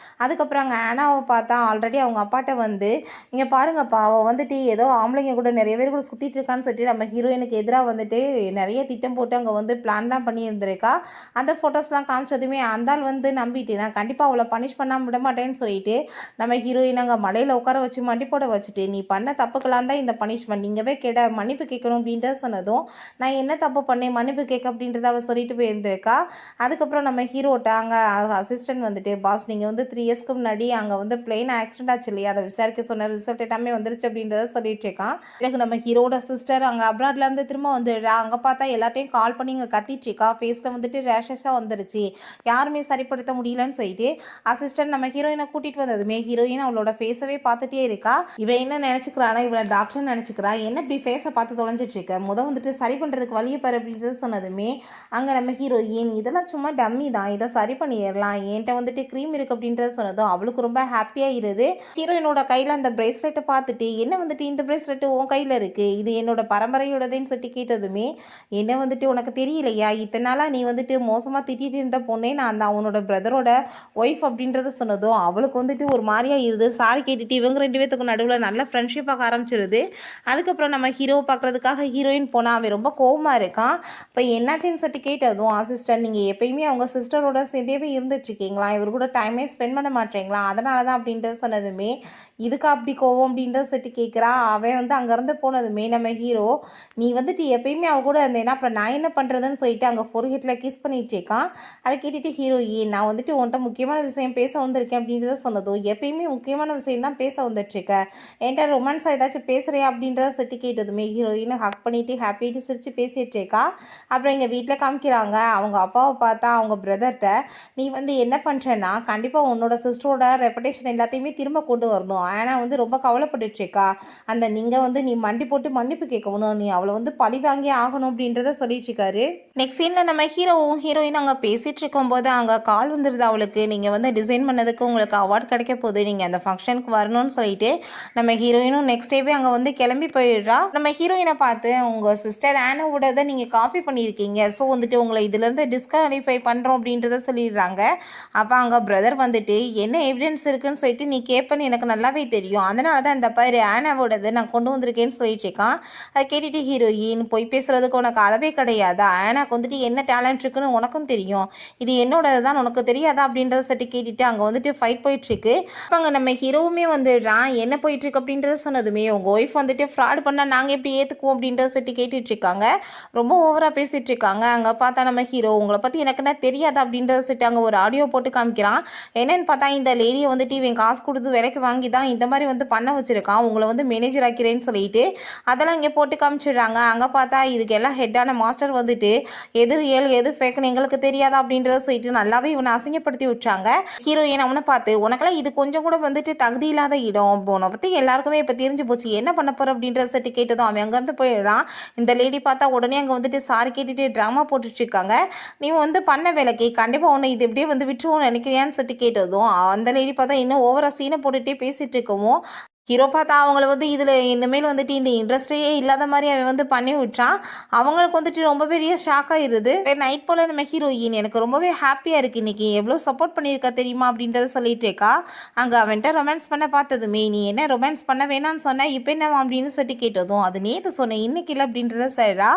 அதுக்கப்புறம் அங்கே ஆனாவை பார்த்தா ஆல்ரெடி அவங்க அப்பாட்ட வந்து இங்கே பாருங்கப்பா அவள் வந்துட்டு ஏதோ ஆம்பளைங்க கூட நிறைய பேர் கூட சுற்றிட்டு இருக்கான்னு சொல்லிட்டு நம்ம ஹீரோயினுக்கு எதிராக வந்துட்டு நிறைய திட்டம் போட்டு அங்கே வந்து பிளான்லாம் பண்ணி இருந்திருக்கா. அந்த ஃபோட்டோஸ்லாம் காமிச்சதுமே அந்தாள் வந்து நம்பிட்டு நான் கண்டிப்பாக அவளை பனிஷ் பண்ணாமல் விட மாட்டேன்னு சொல்லிட்டு நம்ம ஹீரோயின் அங்கே மலையில் உட்கார வச்சு மண்டி போட வச்சுட்டு நீ பண்ண தப்புக்கெல்லாம் தான் இந்த பனிஷ்மெண்ட், நீங்கவே கேட மன்னிப்பு கேட்கணும் அப்படின்றத சொன்னதும் நான் என்ன தப்பு பண்ணேன் மன்னிப்பு கேட்க அப்படின்றத அவள் சொல்லிட்டு போயிருந்திருக்கா. அதுக்கப்புறம் நம்ம ஹீரோட்ட அங்கே அசிஸ்டன்ட் வந்துட்டு பாஸ் நீங்கள் வந்து 3 இயர்ஸ்க்கு முன்னாடி அங்கே வந்து பிளெயின் ஆக்சிடென்ட் ஆச்சு இல்லையா, அதை விசாரிக்க சொன்ன ரிசல்ட் எல்லாமே வந்துருச்சு அப்படின்றத சொல்லிட்டு இருக்கான். எனக்கு நம்ம ஹீரோட சிஸ்டர் அங்கே அப்ராட்லேருந்து திரும்ப வந்துடுறா. அங்கே பார்த்தா எல்லாத்தையும் கால் பண்ணி இங்கே கத்திட்டுருக்கா, ஃபேஸில் வந்துட்டு ரேஷஸாக வந்துருச்சு, யாருமே சரிப்படுத்த முடியலன்னு சொல்லிட்டு அசிஸ்டன்ட் நம்ம ஹீரோயினை கூட்டிகிட்டு வந்ததுமே ஹீரோயின் அவளோட ஃபேஸவே பார்த்துட்டே இருக்கா. இவன் என்ன நினச்சிக்கிறானா இவளை டாக்டர்னு நினச்சிக்கிறா, என்ன இப்படி ஃபேஸை பார்த்து தொலைஞ்சிட்ருக்க, வந்துட்டு சரி பண்ணுறதுக்கு வழியை பாரு அப்படின்றது சொன்னதுமே அங்கே நம்ம ஹீரோயின் இதெல்லாம் சும்மா டம்மி தான், இதை சரி பண்ணிடலாம், என்கிட்ட வந்துட்டு க்ரீம் இருக்குது அப்படின்றத சொன்னதும் அவளுக்கு ரொம்ப ஹாப்பியாக இருது. ஹீரோயினோட கையில் அந்த பிரேஸ்லெட்டை பார்த்துட்டு என்ன வந்துட்டு இந்த பிரேஸ்லெட்டு உன் கையில் இருக்குது, இது என்னோட பரம்பரையோடதுன்னு சொல்லி கேட்டதுமே என்ன வந்துட்டு உனக்கு தெரியலையா, இத்தனை நாளாக நீ வந்துட்டு மோசமாக திட்டிகிட்டு இருந்த பொண்ணே நான் தான் உன்னோட பிரதரோட ஒய்ஃப் அப்படின்றத சொன்னதும் அவளுக்கு வந்துட்டு ஒரு மாதிரியாக இருது. சாரி கேட்டுட்டு இவங்க 2 பேத்துக்கும் நடுவில் நல்ல ஃப்ரெண்ட்ஷிப்பாக ஆரம்பிச்சிருது. அதுக்கப்புறம் நம்ம ஹீரோவை பார்க்குறதுக்காக ஹீரோயின் போனால் அவன் ரொம்ப கோவமாக இருக்கான். இப்போ என்னாச்சுன்னு சொல்லிட்டு கேட்டதும் அசிஸ்டன்ட் நீங்கள் எப்பயுமே அவங்க சிஸ்டரோட சேர்ந்தேவே இருந்துட்டுருக்கீங்களா, இவர் கூட டைமே ஸ்பெண்ட் பண்ண மாட்டேங்களா, அதனால தான் அப்படின்றத சொன்னதுமே இதுக்கு அப்படி கோவம் அப்படின்றத சொல்லிட்டு கேட்குறா. அவன் வந்து அங்கேருந்து போனதுமே நம்ம ஹீரோ நீ வந்துட்டு எப்பயுமே அவ கூட இருந்தேன்னா அப்புறம் நான் என்ன பண்ணுறதுன்னு சொல்லிட்டு அங்கே ஃபோர்ஹெட்டில் கிஸ் பண்ணிட்டு இருக்கான். அதை கேட்டுட்டு ஹீரோயின் நான் வந்துட்டு உன்கிட்ட முக்கியமான விஷயம் பேச வந்திருக்கேன் அப்படின்றத சொன்னதும் எப்பயுமே முக்கியமான விஷயம் தான் பேச வந்துட்டுருக்கேன், என்கிட்ட ரொமான்ஸாக ஏதாச்சும் பேசுகிறியா அப்படின்றத சொல்லிட்டு கேட்டதுமே ஹீரோயின் ஹக் பண்ணிவிட்டு ஹாப்பிட்டு சிரித்து பேசிகிட்டு இருக்கா. அப்புறம் எங்கள் வீட்டில் காமிக்கிறாங்க அவங்க அப்பாவை பார்த்தா அவங்க பிரதர்கிட்ட நீ வந்து என்ன பண்ணுறேன்னா கண்டிப்பாக உன்னோட சிஸ்டரோட ரெப்புடேஷன் எல்லாத்தையுமே திரும்ப கொண்டு வரணும், ஆனால் வந்து ரொம்ப கவலைப்பட்டுருக்கா, அந்த நீங்கள் வந்து நீ மண்டி போட்டு மன்னிப்பு கேட்கணும், நீ அவளை வந்து பழி வாங்கி ஆகணும் அப்படின்றத சொல்லிட்டு இருக்காரு. நெக்ஸ்ட் சீனில் நம்ம ஹீரோவும் ஹீரோயின் அங்கே பேசிகிட்டு இருக்கும்போது அங்கே கால் வந்துடுது அவளுக்கு, நீங்கள் வந்து டிசைன் பண்ணதுக்கு உங்களுக்கு அவார்ட் கிடைக்க போகுது, நீங்கள் அந்த ஃபங்க்ஷனுக்கு வரணும்னு சொல்லிட்டு நம்ம ஹீரோயினும் நெக்ஸ்ட் டேவே அங்கே வந்து கிளம்பி போயிடுறா. நம்ம ஹீரோயினை பார்த்து உங்கள் சிஸ்டர் ஆனாவோட நீங்கள் காப்பி பண்ணியிருக்கீங்க, ஸோ வந்துட்டு உங்களை இதுலேருந்து டிஸ்குவாலிஃபை பண்ணுறோம் அப்படின்றத சொல்லிடுறாங்க. அப்போ அங்கே பிரதர் வந்துட்டு என்ன எவிடன்ஸ் இருக்குன்னு சொல்லிட்டு நீ கேட்பேன்னு எனக்கு நல்லாவே தெரியும், அதனால தான் இந்த பாரு ஆனாவோடது நான் கொண்டு வந்திருக்கேன்னு சொல்லிட்டு இருக்கான். அதை கேட்டுட்டு ஹீரோயின், பொய் பேசுறதுக்கு உனக்கு அளவே கிடையாதா? ஆனாக்கு வந்துட்டு என்ன டேலண்ட் இருக்குன்னு உனக்கும் தெரியும், இது என்னோடது தான் உனக்கு தெரியாதா அப்படின்றத சட்டி கேட்டுட்டு அங்கே வந்துட்டு ஃபைட் போயிட்டுருக்கு. அங்கே நம்ம ஹீரோவுமே வந்துடுறான். என்ன போயிட்டுருக்கு அப்படின்றத சொன்னதுமே, உங்கள் ஒய்ஃப் வந்துட்டு ஃப்ராட் பண்ணால் நாங்கள் எப்படி ஏற்றுக்குவோம் அப்படின்றத சட்டி கேட்டுட்ருக்காங்க. ரொம்ப ஓவராக பேசிகிட்டு இருக்காங்க. அங்கே பார்த்தா நம்ம ஹீரோ, உங்களை பற்றி எனக்கு என்ன தெரியாதா அப்படின்றத சட்டி அங்கே ஒரு ஆடியோ போட்டு காமிக்கிறான். என்னன்னு பார்த்தா இந்த லேடியை வந்துட்டு இவன் காசு கொடுத்து விலைக்கு வாங்கி தான் இந்த மாதிரி வந்து பண்ண வச்சுருக்கான், உங்களை வந்து மேனேஜர் ஆக்கிறேன்னு சொல்லிட்டு அதெல்லாம் இங்கே போட்டு காமிச்சிடுறாங்க. அங்கே பார்த்தா இதுக்கு எல்லாம் ஹெட்டான மாஸ்டர் வந்துட்டு எது ரியல் எது ஃபேக்குன்னு எங்களுக்கு தெரியாதா அப்படின்றத சொல்லிட்டு நல்லாவே இவனை அசிங்கப்படுத்தி விட்டாங்க. ஹீரோயின் அவனை பார்த்து, உனக்கெல்லாம் இது கொஞ்சம் கூட வந்துட்டு தகுதி இல்லாத இடம், உன்னை பற்றி எல்லாருக்குமே இப்போ தெரிஞ்சு போச்சு, என்ன பண்ண போகிற அப்படின்றத சொல்லிட்டு கேட்டதும் அவன் அங்கேருந்து போயிடுறான். இந்த லேடி பார்த்தா உடனே அங்கே வந்துட்டு சாரி கேட்டுட்டு ட்ராமா போட்டுட்ருக்காங்க. நீ வந்து பண்ண வேலைக்கு கண்டிப்பாக உன்னை இது எப்படியே வந்து விட்டுருவோன்னு நினைக்கிறியான்னு சொல்லிட்டு கேட்டதும் அந்த லேடி பார்த்தா இன்னும் ஓவராக சீனை போட்டுகிட்டே பேசிகிட்டு இருக்கவும் ஹீரோ பார்த்தா அவங்கள வந்து இதில் இனிமேல் வந்துட்டு இந்த இன்ட்ரெஸ்டே இல்லாத மாதிரி அவன் வந்து பண்ணி விட்டான். அவங்களுக்கு வந்துட்டு ரொம்ப பெரிய ஷாக் ஆகிடுது. நைட் போல் நம்ம ஹீரோயின், எனக்கு ரொம்பவே ஹாப்பியாக இருக்குது, இன்றைக்கி எவ்வளோ சப்போர்ட் பண்ணியிருக்கா தெரியுமா அப்படின்றத சொல்லிட்டேக்கா. அங்கே அவன்கிட்ட ரொமான்ஸ் பண்ண பார்த்ததுமே, நீ என்ன ரொமான்ஸ் பண்ண வேணான்னு சொன்னேன், இப்போ என்ன அப்படின்னு சொல்லிட்டு கேட்டதும், அது நேற்று சொன்னேன் இன்னைக்கு இல்லை அப்படின்றத சரிடா.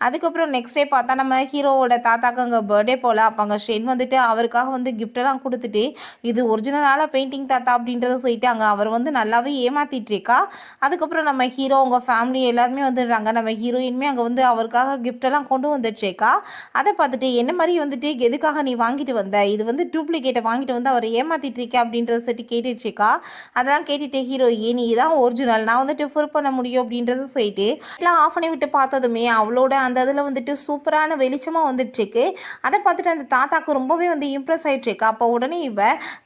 அதுக்கப்புறம் நெக்ஸ்ட் டே பார்த்தா நம்ம ஹீரோவோட தாத்தாக்கு அங்கே பர்த்டே போல். அப்போ அங்கே ஷென் வந்துட்டு அவருக்காக வந்து கிஃப்டெல்லாம் கொடுத்துட்டு, இது ஒரிஜினலான பெயிண்டிங் தாத்தா அப்படின்றத சொல்லிட்டு அங்கே அவர் வந்து நல்லாவே ஏமாத்திட்டு இருக்கா. அதுக்கப்புறம் நம்ம ஹீரோ அவங்க ஃபேமிலி எல்லாருமே வந்துடுறாங்க. நம்ம ஹீரோயின்மே அங்கே வந்து அவருக்காக கிஃப்டெல்லாம் கொண்டு வந்துட்டுருக்கா. அதை பார்த்துட்டு, என்ன மாதிரி வந்துட்டு எதுக்காக நீ வாங்கிட்டு வந்த, இது வந்து டூப்ளிகேட்டை வாங்கிட்டு வந்து அவர் ஏமாத்திட்டு இருக்கா அப்படின்றத சொல்லி கேட்டுட்ருக்கா. அதெல்லாம் கேட்டுட்டு ஹீரோயின், நீ தான் ஒரிஜினல், நான் வந்துட்டு ப்ரூவ் பண்ண முடியும் அப்படின்றத சொல்லிட்டு எல்லாம் ஆஃப் பண்ணி விட்டு பார்த்ததுமே அவளோட அந்த இதில் வந்துட்டு சூப்பரான வெளிச்சமாக வந்துட்டுருக்கு. அதை பார்த்துட்டு அந்த தாத்தாக்கு ரொம்பவே வந்து இம்ப்ரெஸ் ஆகிட்டுருக்கா. அப்போ உடனே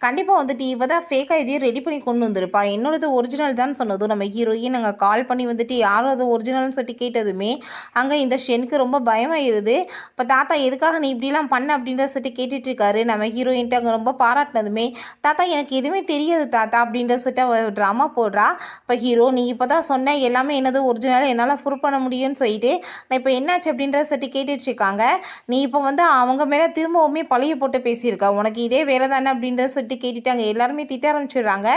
கண்டிப்பாக வந்துட்டு இவ தான் ஃபேக்காக இதையும் ரெடி பண்ணி கொண்டு வந்திருப்பா, என்னோடது ஒரிஜினல் தான் சொன்னதும் நம்ம ஹீரோயின் அங்கே கால் பண்ணி வந்துட்டு யாரும் அது ஒரிஜினல்னு சொல்லிட்டு கேட்டதுமே அங்கே இந்த ஷெனுக்கு ரொம்ப பயமாயிருது. இப்போ தாத்தா எதுக்காக நீ இப்படிலாம் பண்ண அப்படின்றத சொல்லிட்டு கேட்டுட்ருக்காரு. நம்ம ஹீரோயின்ட்டு அங்கே ரொம்ப பாராட்டினதுமே, தாத்தா எனக்கு எதுவுமே தெரியாது தாத்தா அப்படின்ற சொல்லிட்டு ட்ராமா போடுறா. இப்போ ஹீரோ, நீ இப்போ தான் சொன்ன எல்லாமே என்னது ஒரிஜினல், என்னால் ப்ரூவ் பண்ண முடியும்னு சொல்லிட்டு நான் இப்போ என்னாச்சு அப்படின்றத சொல்லிட்டு கேட்டுட்ருக்காங்க. நீ இப்போ வந்து அவங்க மேலே திரும்பவுமே பழைய போட்டு பேசியிருக்கா, உனக்கு இதே வேலை தானே அப்படின்றத சொல்லிட்டு கேட்டுட்டாங்க. எல்லாருமே திட்ட ஆரம்பிச்சிடுறாங்க.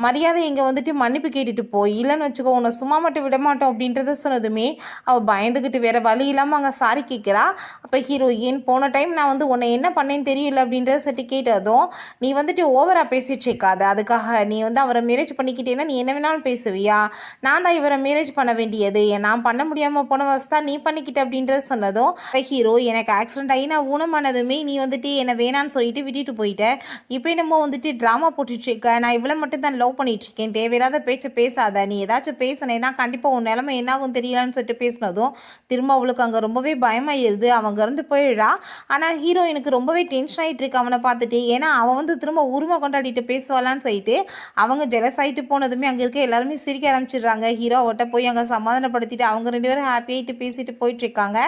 மரியாதை இங்கே வந்துட்டு மன்னிப்பு கேட்டுட்டு போய், இல்லைன்னு வச்சுக்கோ உன்னை சும்மா மட்டும் விட மாட்டோம் அப்படின்றத சொன்னதுமே அவள் பயந்துக்கிட்டு வேறு வழி இல்லாமல் அங்கே சாரி கேட்குறா. அப்போ ஹீரோயின், போன டைம் நான் வந்து உன்னை என்ன பண்ணேன்னு தெரியல அப்படின்றத சொல்லிட்டு கேட்டதும், நீ வந்துட்டு ஓவராக பேசிட்டு இருக்காது, அதுக்காக நீ வந்து அவரை மேரேஜ் பண்ணிக்கிட்டேன்னா நீ என்ன வேணாலும் பேசுவியா, நான் தான் இவரை மேரேஜ் பண்ண வேண்டியது, நான் பண்ண முடியாமல் போன வசதி நீ பண்ணிக்கிட்ட அப்படின்றத சொன்னதும் ஹீரோ, எனக்கு ஆக்சிடென்ட் ஆகி நான் ஊனமானதுமே நீ வந்துட்டு என்னை வேணான்னு சொல்லிட்டு விட்டுட்டு போயிட்டேன், இப்போ நம்ம வந்துட்டு ட்ராமா போட்டுட்ருக்க, நான் இவ்வளோ மட்டும் தான் லவ் பண்ணிகிட்ருக்கேன், தேவையில்லாத பேச்சை பேசாத, நீ ஏதாச்சும் பேசினேன்னா கண்டிப்பாக உன் நிலைமை என்னாகும் தெரியலான்னு சொல்லிட்டு பேசினதும் திரும்ப அவளுக்கு அங்கே ரொம்பவே பயமாயிருது. அவங்க இருந்து போயிடுறா. ஆனால் ஹீரோயினுக்கு ரொம்பவே டென்ஷன் ஆகிட்டு இருக்கு அவனை பார்த்துட்டு. ஏன்னா அவன் வந்து திரும்ப உரிமை கொண்டாடிட்டு பேசுவாளான்னு சொல்லிட்டு அவங்க ஜெலஸ் ஆகிட்டு போனதுமே அங்கே இருக்க எல்லாருமே சிரிக்க ஆரம்பிச்சிடுறாங்க. ஹீரோ அவட்ட போய் அங்கே சமாதானப்படுத்திட்டு அவங்க ரெண்டு பேரும் ஹாப்பியாகிட்டு பேசிட்டு போயிட்டுருக்காங்க.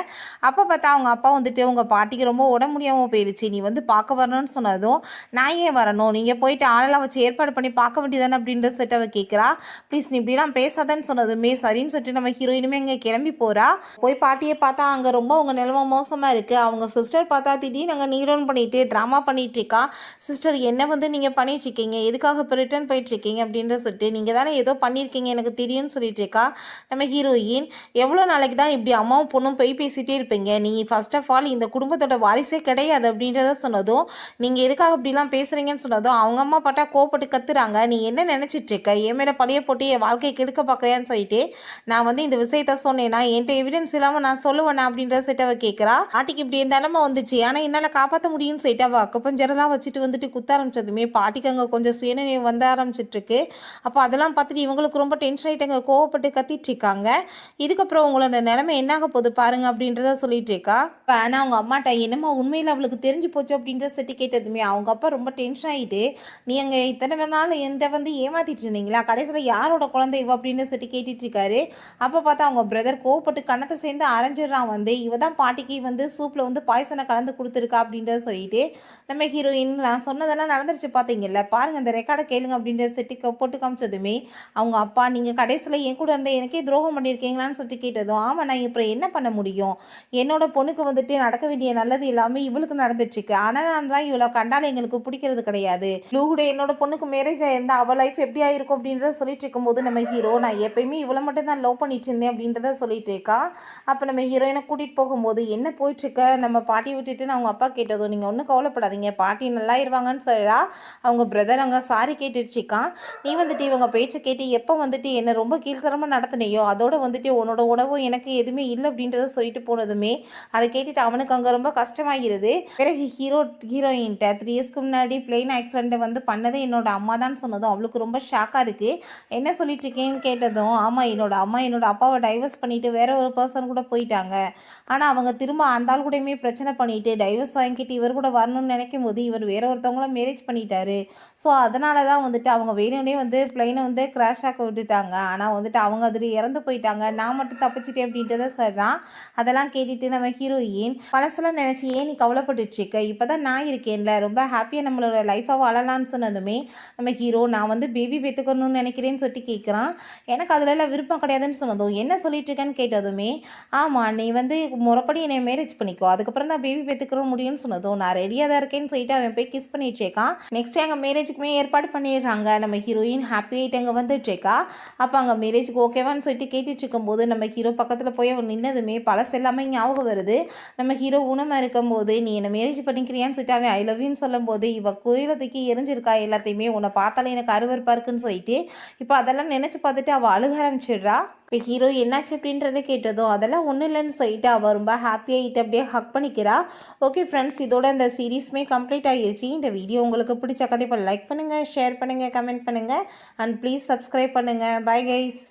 அப்போ பார்த்தா அவங்க அப்பா வந்துட்டு, உங்கள் பாட்டிக்கு ரொம்ப உடம்பு முடியாமல் போயிடுச்சு, நீ வந்து பார்க்க வரணும்னு சொன்னதும், நான் ஏன் வரணும், நீங்கள் போயிட்டு ஆளெல்லாம் வச்சு ஏற்பாடு பண்ணி பார்க்க வேண்டியதானே அப்படின்ற சொல்லிட்டு அவள் கேட்குறா. ப்ளீஸ் நீ இப்படிலாம் பேசாதன்னு சொன்னதுமே சரின்னு சொல்லிட்டு நம்ம ஹீரோயினுமே அங்கே கிளம்பி போகிறா. போய் பாட்டியை பார்த்தா அங்கே ரொம்ப அவங்க நிலமை மோசமாக இருக்குது. அவங்க சிஸ்டர் பார்த்தா திடீர்னு நாங்கள் நீடோன் பண்ணிட்டு ட்ராமா பண்ணிகிட்டு இருக்கா. சிஸ்டர், என்ன வந்து நீங்கள் பண்ணிகிட்ருக்கீங்க, எதுக்காக இப்போ ரிட்டர்ன் போயிட்டுருக்கீங்க அப்படின்ற சொல்லிட்டு, நீங்கள் தானே ஏதோ பண்ணியிருக்கீங்க எனக்கு தெரியும்னு சொல்லிட்டு இருக்கா. நம்ம ஹீரோயின், எவ்வளோ நாளைக்கு தான் இப்படி அம்மாவும் பொண்ணும் போய் பேசிகிட்டே இருப்பீங்க, நீ ஃபர்ஸ்ட் ஆஃப் ஆல் இந்த குடும்பத்தோட வாரிசே கிடையாது அப்படின்றத சொன்னதும், நீங்கள் எதுக்காக இப்படிலாம் பேசுகிறீங்கன்னு சொன்னதும் அவங்க அம்மா பாட்டா கோப்பட்டு கத்துறாங்க. நீ என்ன நினச்சிட்டு இருக்க, என் மேலே பழைய போட்டு என் வாழ்க்கையை கெடுக்க பார்க்குறியான்னு சொல்லிட்டு நான் வந்து இந்த விஷயத்த சொன்னேன்னா என்கிட்ட எவிடன்ஸ் இல்லாமல் நான் சொல்லுவேன் அப்படின்றத சொல்லிட்டு அவள் கேட்குறா. பாட்டிக்கு இப்படி இந்த நிலமை வந்துச்சு, ஆனால் என்னால் காப்பாற்ற முடியும்னு சொல்லிட்டு அவள் அக்கப்பஞ்சரெல்லாம் வச்சுட்டு வந்துட்டு குத்த ஆரம்பிச்சதுமே பாட்டிக்கு அங்கே கொஞ்சம் சுயநினைவு வந்து ஆரம்பிச்சிட்ருக்கு. அப்போ அதெல்லாம் பார்த்துட்டு இவங்களுக்கு ரொம்ப டென்ஷன் ஆகிட்டு அங்கே கோவப்பட்டு கத்திட்டு இருக்காங்க. இதுக்கப்புறம் உங்களோட நிலைமை என்னாக போகுது பாருங்க அப்படின்றத சொல்லிட்டு இருக்கா. இப்போ ஆனால் அவங்க அம்மாட்ட என்னம்மா உண்மையில் அவளுக்கு தெரிஞ்சு போச்சு அப்படின்றத சொல்லி கேட்டதுமே அவங்க அப்பா ரொம்ப டென்ஷன் ஆகிட்டு, நீ அங்கே இத்தனை நாள் எந்த வந்து ஏமாத்திட்டு இருந்தீங்களா, கடைசியில் யாரோட குழந்தை இவ அப்படின்னு சொல்லி கேட்டுட்டு இருக்காரு. அப்போ பார்த்தா அவங்க பிரதர் கோவப்பட்டு கணத்தை சேர்ந்து அரைஞ்சிடுறான். வந்து இவ தான் பாட்டிக்கு வந்து சூப்பில் வந்து பாய்சனை கலந்து கொடுத்துருக்கா அப்படின்றத சொல்லிட்டு நம்ம ஹீரோயின், நான் சொன்னதெல்லாம் நடந்துருச்சு பார்த்தீங்கல்ல, பாருங்கள் அந்த ரெக்கார்டை கேளுங்க அப்படின்றத செட்டி போட்டு காமிச்சதுமே அவங்க அப்பா, நீங்கள் கடைசியில் என் கூட இருந்த எனக்கே துரோகம் பண்ணியிருக்கீங்களான்னு சொல்லிட்டு கேட்டதும், ஆமாம் நான் இப்போ என்ன பண்ண முடியும், என்னோட பொண்ணுக்கு வந்துட்டு நடக்க வேண்டிய நல்லது இல்லாமல் இவளுக்கு நடந்துட்டுருக்கு, ஆனால் தான் இவ்வளோ கண்டாலும் எங்களுக்கு பிடிக்கிறது கிடையாது, இவ்வளோ கூட என்னோட பொண்ணுக்கு மேரேஜ் ஆகிருந்தா அவள் லைஃப் எப்படி ஆயிருக்கும் அப்படின்றத அப்படின்றத சொல்லிட்டு இருக்கும்போது நம்ம ஹீரோ நான் எப்பயுமே இவ்வளோ மட்டும் தான் லவ் பண்ணிட்டு இருந்தேன் அப்படின்றத சொல்லிட்டு இருக்கா. அப்போ நம்ம ஹீரோயினை கூட்டிகிட்டு போகும்போது என்ன போயிட்டுருக்க நம்ம பாட்டி விட்டுட்டு நான் அவங்க அப்பா கேட்டதும் நீங்கள் ஒன்றும் கவலைப்படாதீங்க பாட்டி நல்லாயிருவாங்கன்னு சொல்கிறா. அவங்க பிரதர் அங்கே சாரி கேட்டுட்ருக்கான். நீ வந்துட்டு இவங்க பேச்சை கேட்டு எப்போ வந்துட்டு என்னை ரொம்ப கீழ்த்தரமாக நடத்தினையோ அதோட வந்துட்டு உன்னோட உணவும் எனக்கு எதுவுமே இல்லை அப்படின்றத சொல்லிட்டு போனதுமே அதை கேட்டுட்டு அவனுக்கு அங்கே ரொம்ப கஷ்டமாகிறது. பிறகு ஹீரோயின்ட்ட 3 இயர்ஸ்க்கு முன்னாடி பிளெயின் ஆக்சிடென்ட்டை வந்து பண்ணதே என்னோட அம்மா தான் சொன்னதும் அவளுக்கு ரொம்ப ஷாக்காக இருக்குது. என்ன சொல்லிட்டு இருக்கேன்னு கேட்டதும் ஆமாம் என்னோட அம்மா என்னோட அப்பாவை டைவர்ஸ் பண்ணிவிட்டு வேற ஒரு பர்சன் கூட போயிட்டாங்க. ஆனால் அவங்க திரும்ப அந்த ஆள் கூடயுமே பிரச்சனை பண்ணிவிட்டு டைவர்ஸ் வாங்கிட்டு இவர் கூட வரணும்னு நினைக்கும் போது இவர் வேற ஒருத்தவங்கள மேரேஜ் பண்ணிட்டாரு. ஸோ அதனால தான் வந்துட்டு அவங்க வேணும்னே வந்து பிளைனை வந்து கிராஷ் ஆக்க விட்டுட்டாங்க. ஆனால் வந்துட்டு அவங்க அதில் இறந்து போயிட்டாங்க. நான் மட்டும் தப்பிச்சிட்டேன் அப்படின்றத சொல்கிறான். அதெல்லாம் கேட்டுட்டு நம்ம ஹீரோயின் பழசெல்லாம் நினச்சி ஏன் நீ கவலைப்பட்டுருக்க இப்போ தான் நான் இருக்கேன்ல ரொம்ப ஹாப்பியாக நம்மளோட லைஃபாக வாழலான்னு சொன்னதுமே நம்ம ஹீரோ நான் வந்து பேபி பெற்றுக்கணும்னு நினைக்கிறேன்னு சொல்லிட்டு கேட்குறான். எனக்கு அதிலெல்லாம் விருப்பம் கிடையாதுன்னு சொன்னதும் என்ன சொல்லிட்டு இருக்கேன்னு கேட்டதுமே ஆமாம் நீ வந்து முறைப்படி என்னை மேரேஜ் பண்ணிக்கோ அதுக்கப்புறம் தான் பேபி பெற்றுக்கிற முடியும்னு சொன்னதும் நான் ரெடியாக தான் இருக்கேன்னு சொல்லிட்டு அவன் போய் கிஸ் பண்ணிட்டுருக்கான். நெக்ஸ்ட் அங்கே மேரேஜுக்குமே ஏற்பாடு பண்ணிடுறாங்க. நம்ம ஹீரோயின் ஹாப்பி ஆகிட்டு அங்கே வந்துட்டுருக்கா. அப்போ அங்கே மேரேஜுக்கு ஓகேவான்னு சொல்லிட்டு கேட்டுட்டு இருக்கும்போது நம்ம ஹீரோ பக்கத்தில் போய் அவன் நின்னதுமே பழசு எல்லாமே ஞாபகம் வருது. நம்ம ஹீரோ ஊனமாக இருக்கும்போது நீ என்னை மேரேஜ் பண்ணிக்கிறியான்னு சொல்லிட்டு அவன் ஐ லவ் யூன்னு சொல்லும் போது இவ கோயிலை தூக்கி எரிஞ்சிருக்கா எல்லாத்தையுமே உன்னை பார்த்தாலே எனக்கு அருவருப்பாக இருக்குன்னு சொல்லிட்டு இப்போ அதெல்லாம் நினச்சி பார்த்துட்டு அவள் அழுக ஆரம்பிச்சிடுறா. இப்போ ஹீரோ என்னாச்சு அப்படின்றத கேட்டதோ அதெல்லாம் ஒன்றும் இல்லைன்னு சொல்லிட்டு அவள் ரொம்ப ஹாப்பியாகிட்டு அப்படியே ஹக் பண்ணிக்கிறா. ஓகே ஃப்ரெண்ட்ஸ் இதோட இந்த சீரீஸுமே கம்ப்ளீட் ஆகிடுச்சு. இந்த வீடியோ உங்களுக்கு பிடிச்ச கண்டிப்பாக லைக் பண்ணுங்கள் ஷேர் பண்ணுங்கள் கமெண்ட் பண்ணுங்கள் அண்ட் ப்ளீஸ் சப்ஸ்கிரைப் பண்ணுங்கள். Bye guys.